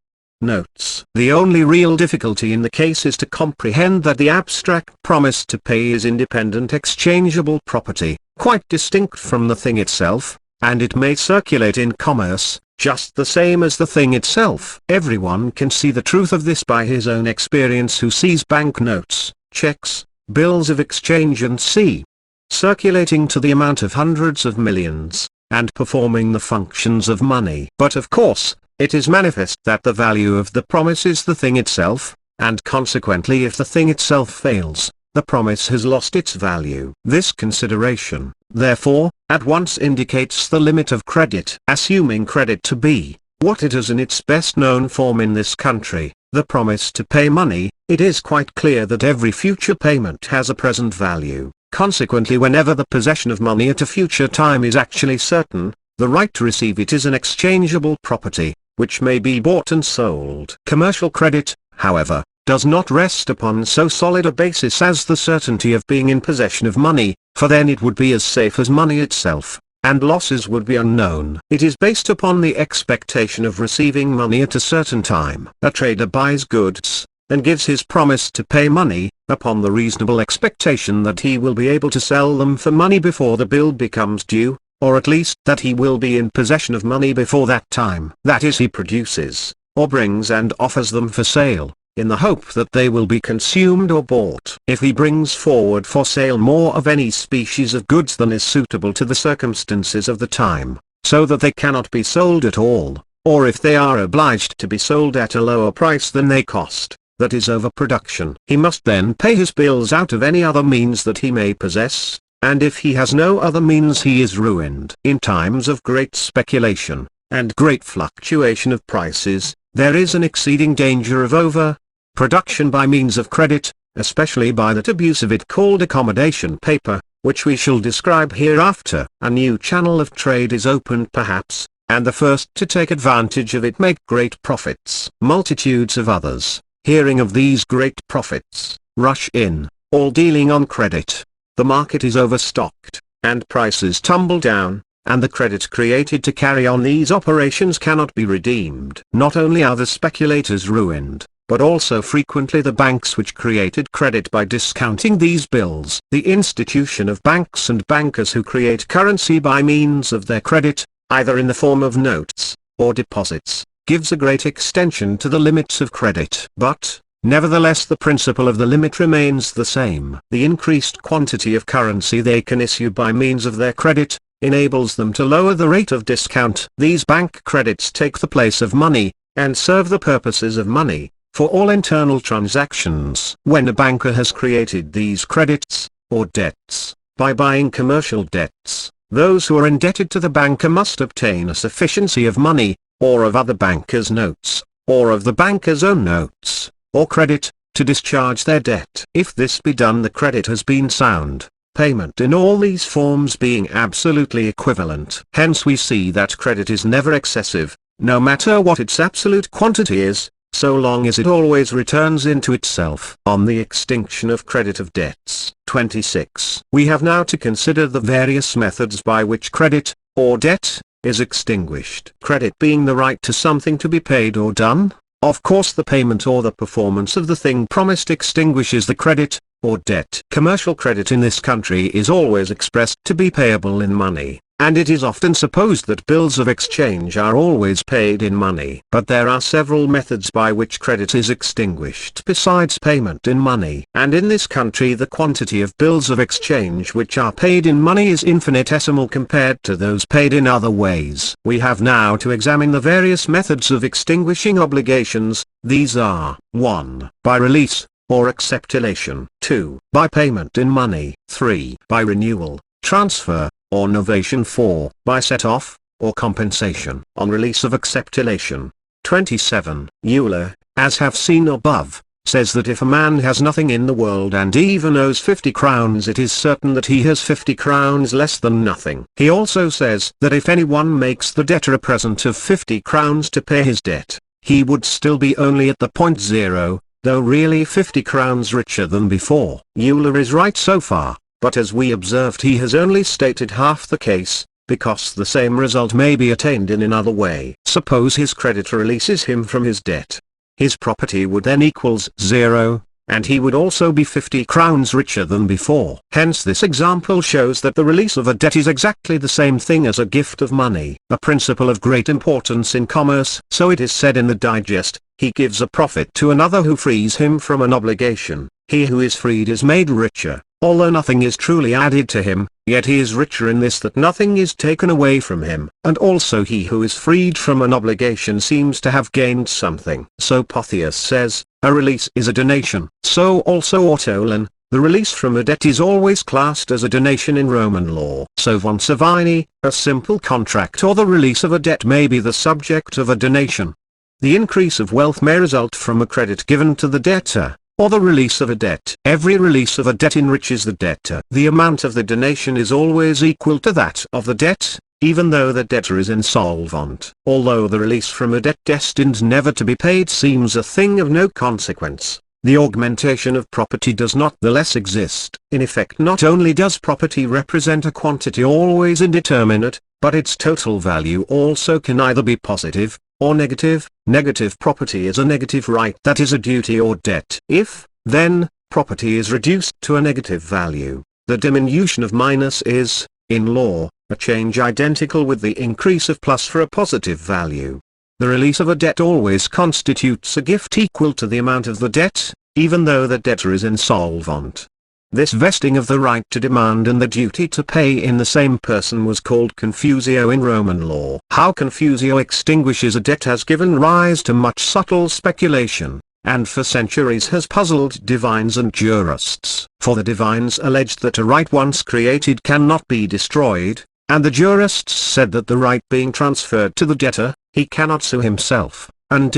Notes. The only real difficulty in the case is to comprehend that the abstract promise to pay is independent exchangeable property, quite distinct from the thing itself, and it may circulate in commerce, just the same as the thing itself. Everyone can see the truth of this by his own experience who sees banknotes, checks, bills of exchange and circulating to the amount of hundreds of millions, and performing the functions of money. But of course, it is manifest that the value of the promise is the thing itself, and consequently if the thing itself fails, the promise has lost its value. This consideration, therefore, at once indicates the limit of credit. Assuming credit to be, what it is in its best known form in this country, the promise to pay money, it is quite clear that every future payment has a present value. Consequently whenever the possession of money at a future time is actually certain, the right to receive it is an exchangeable property, which may be bought and sold. Commercial credit, however, does not rest upon so solid a basis as the certainty of being in possession of money, for then it would be as safe as money itself, and losses would be unknown. It is based upon the expectation of receiving money at a certain time. A trader buys goods, and gives his promise to pay money, upon the reasonable expectation that he will be able to sell them for money before the bill becomes due, or at least that he will be in possession of money before that time. That is, he produces, or brings and offers them for sale, in the hope that they will be consumed or bought. If he brings forward for sale more of any species of goods than is suitable to the circumstances of the time, so that they cannot be sold at all, or if they are obliged to be sold at a lower price than they cost, that is overproduction. He must then pay his bills out of any other means that he may possess, and if he has no other means he is ruined. In times of great speculation, and great fluctuation of prices, there is an exceeding danger of over-production by means of credit, especially by that abuse of it called accommodation paper, which we shall describe hereafter. A new channel of trade is opened perhaps, and the first to take advantage of it make great profits. Multitudes of others, hearing of these great profits, rush in, all dealing on credit. The market is overstocked, and prices tumble down, and the credit created to carry on these operations cannot be redeemed. Not only are the speculators ruined, but also frequently the banks which created credit by discounting these bills. The institution of banks and bankers who create currency by means of their credit, either in the form of notes, or deposits, gives a great extension to the limits of credit. But, nevertheless the principle of the limit remains the same. The increased quantity of currency they can issue by means of their credit, enables them to lower the rate of discount. These bank credits take the place of money, and serve the purposes of money, for all internal transactions. When a banker has created these credits, or debts, by buying commercial debts, those who are indebted to the banker must obtain a sufficiency of money, or of other bankers' notes, or of the banker's own notes, or credit, to discharge their debt. If this be done, the credit has been sound, payment in all these forms being absolutely equivalent. Hence we see that credit is never excessive, no matter what its absolute quantity is, so long as it always returns into itself. On the extinction of credit of debts. 26. We have now to consider the various methods by which credit, or debt, is extinguished. Credit being the right to something to be paid or done, of course the payment or the performance of the thing promised extinguishes the credit, or debt. Commercial credit in this country is always expressed to be payable in money, and it is often supposed that bills of exchange are always paid in money. But there are several methods by which credit is extinguished besides payment in money. And in this country the quantity of bills of exchange which are paid in money is infinitesimal compared to those paid in other ways. We have now to examine the various methods of extinguishing obligations. These are: 1. By release, or acceptulation. 2. By payment in money. 3. By renewal, transfer, or novation. 4. By set-off, or compensation. On release of acceptulation. 27. Euler, as have seen above, says that if a man has nothing in the world and even owes 50 crowns, it is certain that he has 50 crowns less than nothing. He also says that if anyone makes the debtor a present of 50 crowns to pay his debt, he would still be only at the point zero, though really 50 crowns richer than before. Euler is right so far, but as we observed he has only stated half the case, because the same result may be attained in another way. Suppose his creditor releases him from his debt. His property would then equals zero, and he would also be 50 crowns richer than before. Hence this example shows that the release of a debt is exactly the same thing as a gift of money, a principle of great importance in commerce. So it is said in the Digest, he gives a profit to another who frees him from an obligation. He who is freed is made richer, although nothing is truly added to him, yet he is richer in this that nothing is taken away from him. And also he who is freed from an obligation seems to have gained something. So Pythias says, a release is a donation. So also Ortolan, the release from a debt is always classed as a donation in Roman law. So von Savini, a simple contract or the release of a debt may be the subject of a donation. The increase of wealth may result from a credit given to the debtor, or the release of a debt. Every release of a debt enriches the debtor. The amount of the donation is always equal to that of the debt, even though the debtor is insolvent. Although the release from a debt destined never to be paid seems a thing of no consequence, the augmentation of property does not the less exist. In effect, not only does property represent a quantity always indeterminate, but its total value also can either be positive, or negative. Negative property is a negative right, that is a duty or debt. If, then, property is reduced to a negative value, the diminution of minus is, in law, a change identical with the increase of plus for a positive value. The release of a debt always constitutes a gift equal to the amount of the debt, even though the debtor is insolvent. This vesting of the right to demand and the duty to pay in the same person was called confusio in Roman law. How confusio extinguishes a debt has given rise to much subtle speculation, and for centuries has puzzled divines and jurists. For the divines alleged that a right once created cannot be destroyed, and the jurists said that the right being transferred to the debtor, he cannot sue himself, and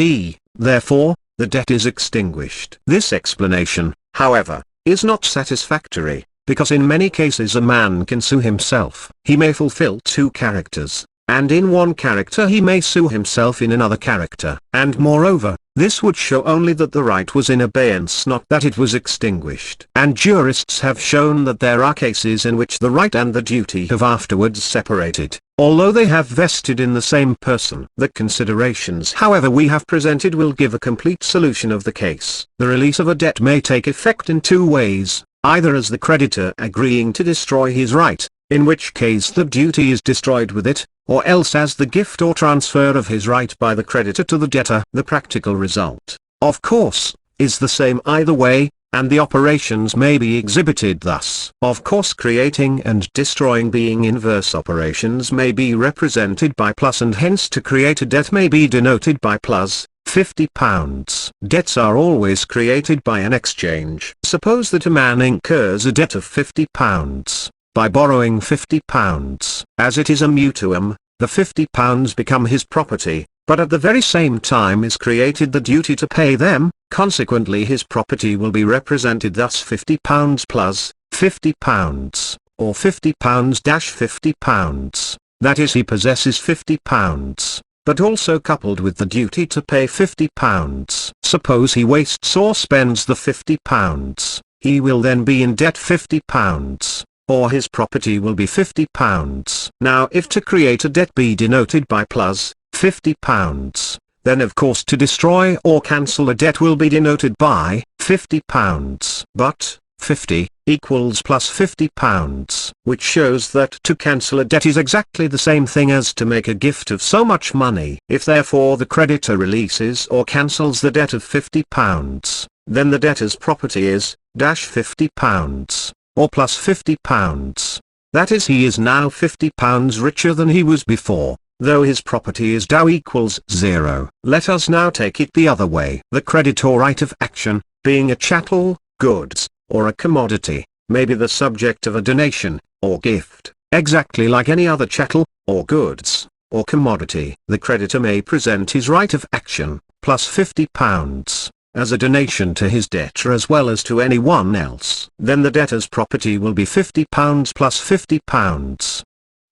therefore, the debt is extinguished. This explanation, however, is not satisfactory, because in many cases a man can sue himself. He may fulfill two characters, and in one character he may sue himself in another character. And moreover, this would show only that the right was in abeyance, not that it was extinguished. And jurists have shown that there are cases in which the right and the duty have afterwards separated, although they have vested in the same person. The considerations however we have presented will give a complete solution of the case. The release of a debt may take effect in two ways, either as the creditor agreeing to destroy his right, in which case the duty is destroyed with it, or else as the gift or transfer of his right by the creditor to the debtor. The practical result, of course, is the same either way, and the operations may be exhibited thus. Of course, creating and destroying being inverse operations may be represented by plus, and hence to create a debt may be denoted by plus £50. Debts are always created by an exchange. Suppose that a man incurs a debt of £50 by borrowing £50. As it is a mutuum, the £50 become his property, but at the very same time is created the duty to pay them. Consequently, his property will be represented thus: £50 plus £50, or £50-£50. That is, he possesses £50, but also coupled with the duty to pay £50. Suppose he wastes or spends the £50, he will then be in debt £50, or his property will be £50. Now, if to create a debt be denoted by plus £50, then of course to destroy or cancel a debt will be denoted by £50. But 50 equals plus £50, which shows that to cancel a debt is exactly the same thing as to make a gift of so much money. If therefore the creditor releases or cancels the debt of £50, then the debtor's property is £50, or plus £50. That is, he is now £50 richer than he was before, though his property is equals 0. Let us now take it the other way. The credit or right of action, being a chattel, goods, or a commodity, may be the subject of a donation, or gift, exactly like any other chattel, or goods, or commodity. The creditor may present his right of action, plus £50, as a donation to his debtor as well as to anyone else. Then the debtor's property will be £50 plus £50.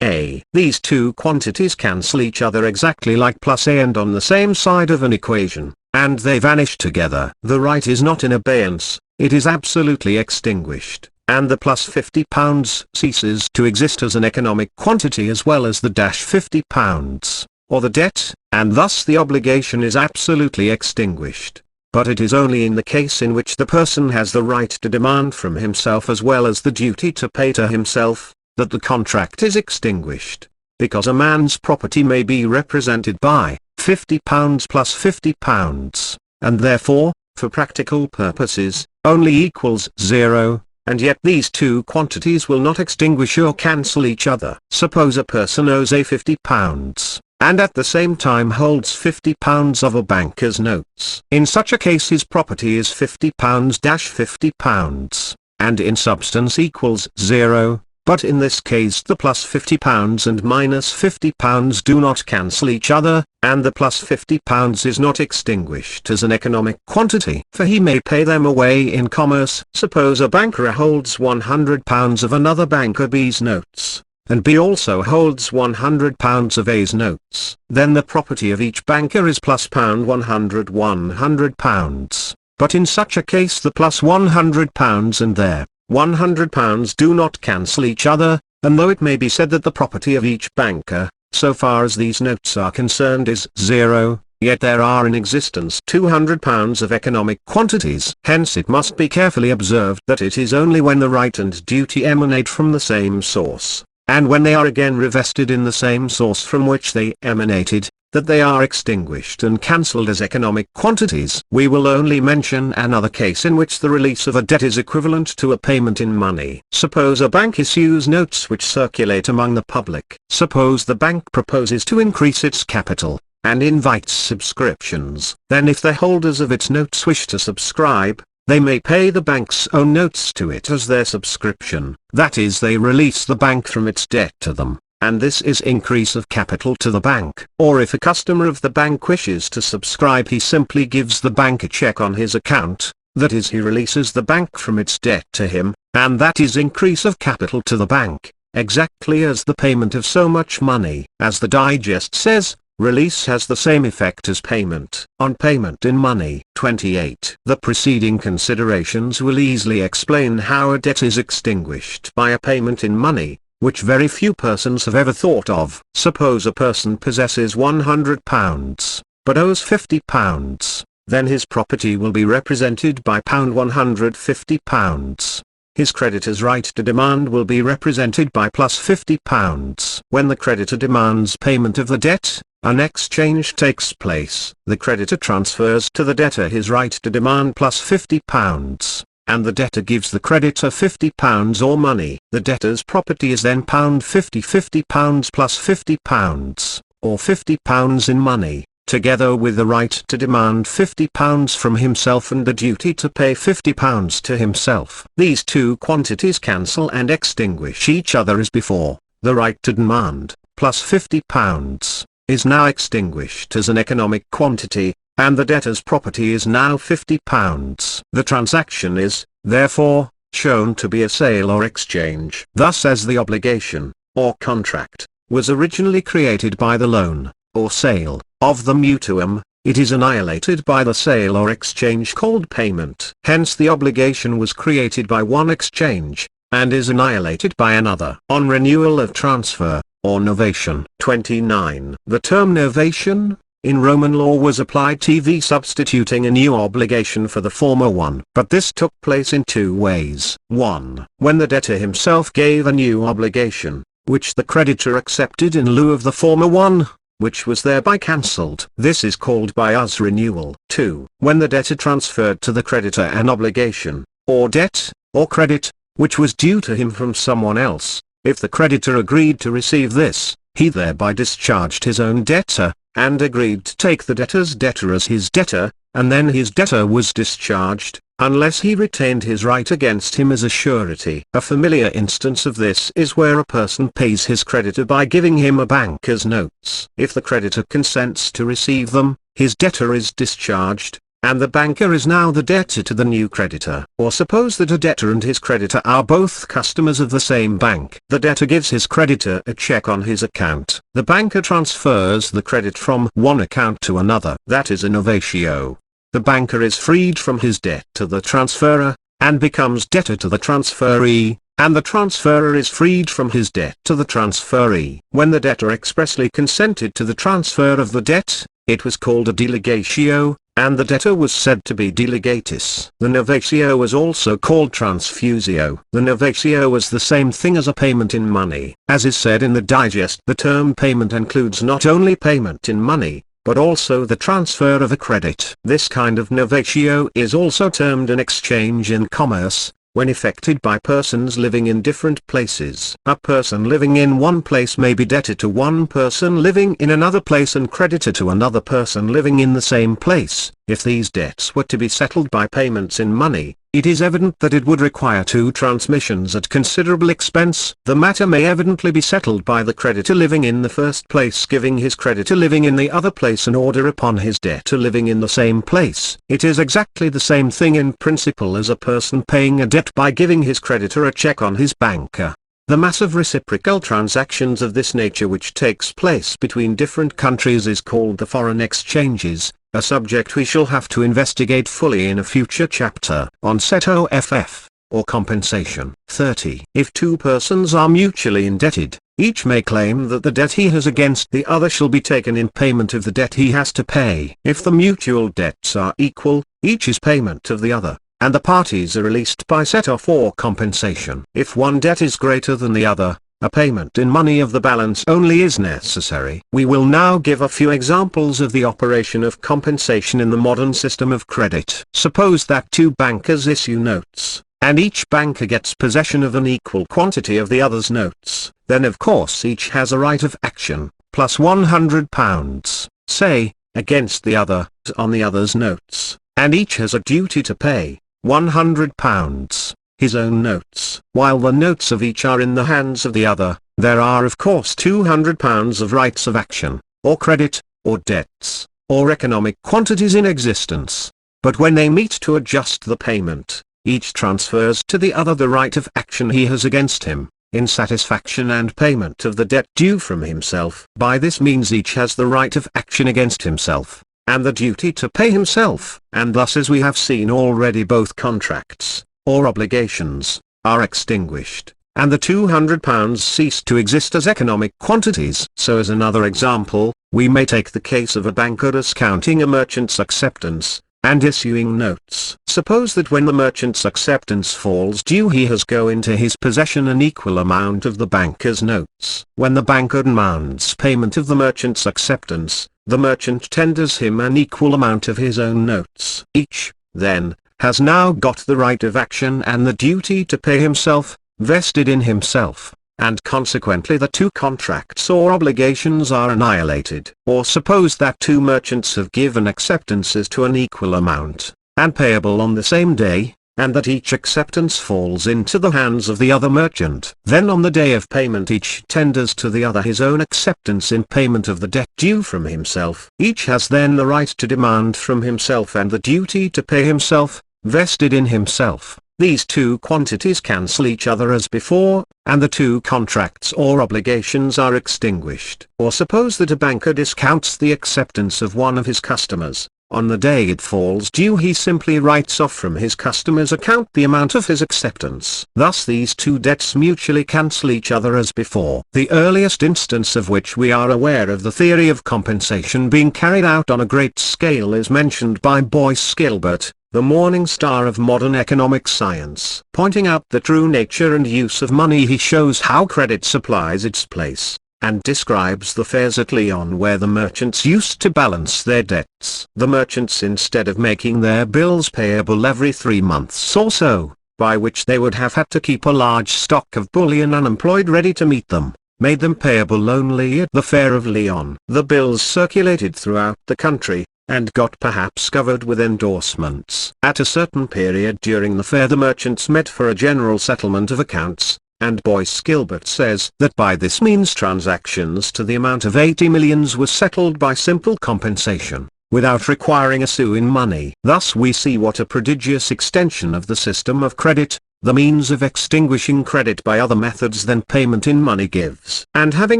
A. These two quantities cancel each other exactly like plus a and on the same side of an equation, and they vanish together. The right is not in abeyance, it is absolutely extinguished, and the plus £50 ceases to exist as an economic quantity as well as the £50, or the debt, and thus the obligation is absolutely extinguished. But it is only in the case in which the person has the right to demand from himself as well as the duty to pay to himself, that the contract is extinguished, because a man's property may be represented by £50 plus £50, and therefore, for practical purposes, only equals 0, and yet these two quantities will not extinguish or cancel each other. Suppose a person owes a £50, and at the same time holds £50 of a banker's notes. In such a case his property is £50-£50, and in substance equals 0. But in this case the plus £50 and minus £50 do not cancel each other, and the plus £50 is not extinguished as an economic quantity, for he may pay them away in commerce. Suppose a banker A holds £100 of another banker B's notes, and B also holds £100 of A's notes. Then the property of each banker is plus £100. But in such a case the plus £100 and their £100 do not cancel each other, and though it may be said that the property of each banker, so far as these notes are concerned, is 0, yet there are in existence £200 of economic quantities. Hence it must be carefully observed that it is only when the right and duty emanate from the same source, and when they are again revested in the same source from which they emanated, that they are extinguished and cancelled as economic quantities. We will only mention another case in which the release of a debt is equivalent to a payment in money. Suppose a bank issues notes which circulate among the public. Suppose the bank proposes to increase its capital, and invites subscriptions. Then if the holders of its notes wish to subscribe, they may pay the bank's own notes to it as their subscription. That is, they release the bank from its debt to them, and this is increase of capital to the bank. Or if a customer of the bank wishes to subscribe, he simply gives the bank a check on his account, that is, he releases the bank from its debt to him, and that is increase of capital to the bank, exactly as the payment of so much money. As the digest says, release has the same effect as payment on payment in money. 28. The preceding considerations will easily explain how a debt is extinguished by a payment in money, which very few persons have ever thought of. Suppose a person possesses £100, but owes £50, then his property will be represented by £150. His creditor's right to demand will be represented by plus £50. When the creditor demands payment of the debt, an exchange takes place. The creditor transfers to the debtor his right to demand plus £50, and the debtor gives the creditor £50 or money. The debtor's property is then £50 plus £50, or £50 in money, together with the right to demand £50 from himself and the duty to pay £50 to himself. These two quantities cancel and extinguish each other as before. The right to demand, plus £50, is now extinguished as an economic quantity, and the debtor's property is now £50. The transaction is, therefore, shown to be a sale or exchange. Thus, as the obligation, or contract, was originally created by the loan, or sale, of the mutuum, it is annihilated by the sale or exchange called payment. Hence the obligation was created by one exchange, and is annihilated by another. On renewal of transfer, or novation. 29. The term novation, in Roman law was applied to substituting a new obligation for the former one. But this took place in two ways. 1. When the debtor himself gave a new obligation, which the creditor accepted in lieu of the former one, which was thereby cancelled. This is called by us renewal. 2. When the debtor transferred to the creditor an obligation, or debt, or credit, which was due to him from someone else. If the creditor agreed to receive this, he thereby discharged his own debtor, and agreed to take the debtor's debtor as his debtor, and then his debtor was discharged, unless he retained his right against him as a surety. A familiar instance of this is where a person pays his creditor by giving him a banker's notes. If the creditor consents to receive them, his debtor is discharged, and the banker is now the debtor to the new creditor. Or suppose that a debtor and his creditor are both customers of the same bank. The debtor gives his creditor a check on his account. The banker transfers the credit from one account to another. That is a novatio. The banker is freed from his debt to the transferor, and becomes debtor to the transferee, and the transferor is freed from his debt to the transferee. When the debtor expressly consented to the transfer of the debt, it was called a delegatio, and the debtor was said to be delegatis. The novatio was also called transfusio. The novatio was the same thing as a payment in money. As is said in the digest, the term payment includes not only payment in money, but also the transfer of a credit. This kind of novatio is also termed an exchange in commerce, when effected by persons living in different places. A person living in one place may be debtor to one person living in another place and creditor to another person living in the same place. If these debts were to be settled by payments in money, it is evident that it would require two transmissions at considerable expense. The matter may evidently be settled by the creditor living in the first place giving his creditor living in the other place an order upon his debtor living in the same place. It is exactly the same thing in principle as a person paying a debt by giving his creditor a check on his banker. The mass of reciprocal transactions of this nature which takes place between different countries is called the foreign exchanges, a subject we shall have to investigate fully in a future chapter on SET-OFF, or compensation. 30. If two persons are mutually indebted, each may claim that the debt he has against the other shall be taken in payment of the debt he has to pay. If the mutual debts are equal, each is payment of the other, and the parties are released by set-off or compensation. If one debt is greater than the other, a payment in money of the balance only is necessary. We will now give a few examples of the operation of compensation in the modern system of credit. Suppose that two bankers issue notes, and each banker gets possession of an equal quantity of the other's notes. Then of course each has a right of action, plus £100, say, against the other, on the other's notes, and each has a duty to pay £100, his own notes. While the notes of each are in the hands of the other, there are of course £200 of rights of action, or credit, or debts, or economic quantities in existence. But when they meet to adjust the payment, each transfers to the other the right of action he has against him, in satisfaction and payment of the debt due from himself. By this means each has the right of action against himself, and the duty to pay himself. And thus, as we have seen already, both contracts, or obligations, are extinguished, and the £200 cease to exist as economic quantities. So as another example, we may take the case of a banker discounting a merchant's acceptance, and issuing notes. Suppose that when the merchant's acceptance falls due he has go into his possession an equal amount of the banker's notes. When the banker demands payment of the merchant's acceptance, the merchant tenders him an equal amount of his own notes. Each, then, has now got the right of action and the duty to pay himself, vested in himself, and consequently the two contracts or obligations are annihilated. Or suppose that two merchants have given acceptances to an equal amount, and payable on the same day, and that each acceptance falls into the hands of the other merchant. Then on the day of payment each tenders to the other his own acceptance in payment of the debt due from himself. Each has then the right to demand from himself and the duty to pay himself, vested in himself. These two quantities cancel each other as before, and the two contracts or obligations are extinguished. Or suppose that a banker discounts the acceptance of one of his customers. On the day it falls due he simply writes off from his customer's account the amount of his acceptance. Thus these two debts mutually cancel each other as before. The earliest instance of which we are aware of the theory of compensation being carried out on a great scale is mentioned by Boyce Gilbert, the morning star of modern economic science. Pointing out the true nature and use of money, he shows how credit supplies its place, and describes the fairs at Lyon where the merchants used to balance their debts. The merchants, instead of making their bills payable every 3 months or so, by which they would have had to keep a large stock of bullion unemployed ready to meet them, made them payable only at the fair of Lyon. The bills circulated throughout the country, and got perhaps covered with endorsements. At a certain period during the fair the merchants met for a general settlement of accounts, and Boyce Gilbert says that by this means transactions to the amount of 80 millions were settled by simple compensation, without requiring a sou in money. Thus we see what a prodigious extension of the system of credit, the means of extinguishing credit by other methods than payment in money gives. And having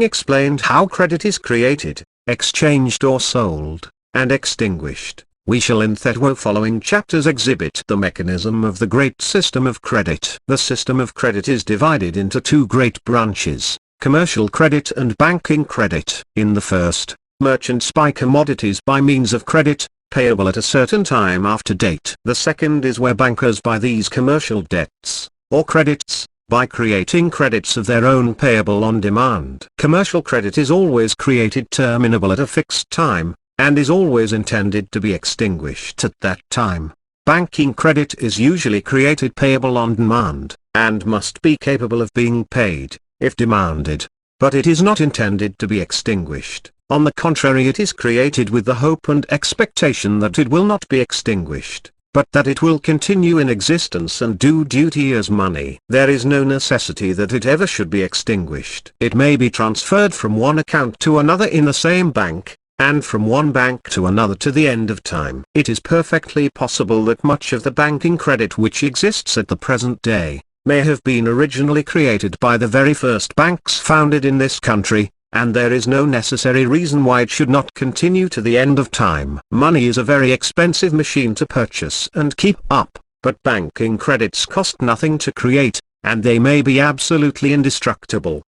explained how credit is created, exchanged or sold, and extinguished, we shall in the following chapters exhibit the mechanism of the great system of credit. The system of credit is divided into two great branches, commercial credit and banking credit. In the first, merchants buy commodities by means of credit, payable at a certain time after date. The second is where bankers buy these commercial debts, or credits, by creating credits of their own payable on demand. Commercial credit is always created terminable at a fixed time, and is always intended to be extinguished at that time. Banking credit is usually created payable on demand, and must be capable of being paid, if demanded, but it is not intended to be extinguished. On the contrary, it is created with the hope and expectation that it will not be extinguished, but that it will continue in existence and do duty as money. There is no necessity that it ever should be extinguished. It may be transferred from one account to another in the same bank, and from one bank to another to the end of time. It is perfectly possible that much of the banking credit which exists at the present day, may have been originally created by the very first banks founded in this country, and there is no necessary reason why it should not continue to the end of time. Money is a very expensive machine to purchase and keep up, but banking credits cost nothing to create, and they may be absolutely indestructible.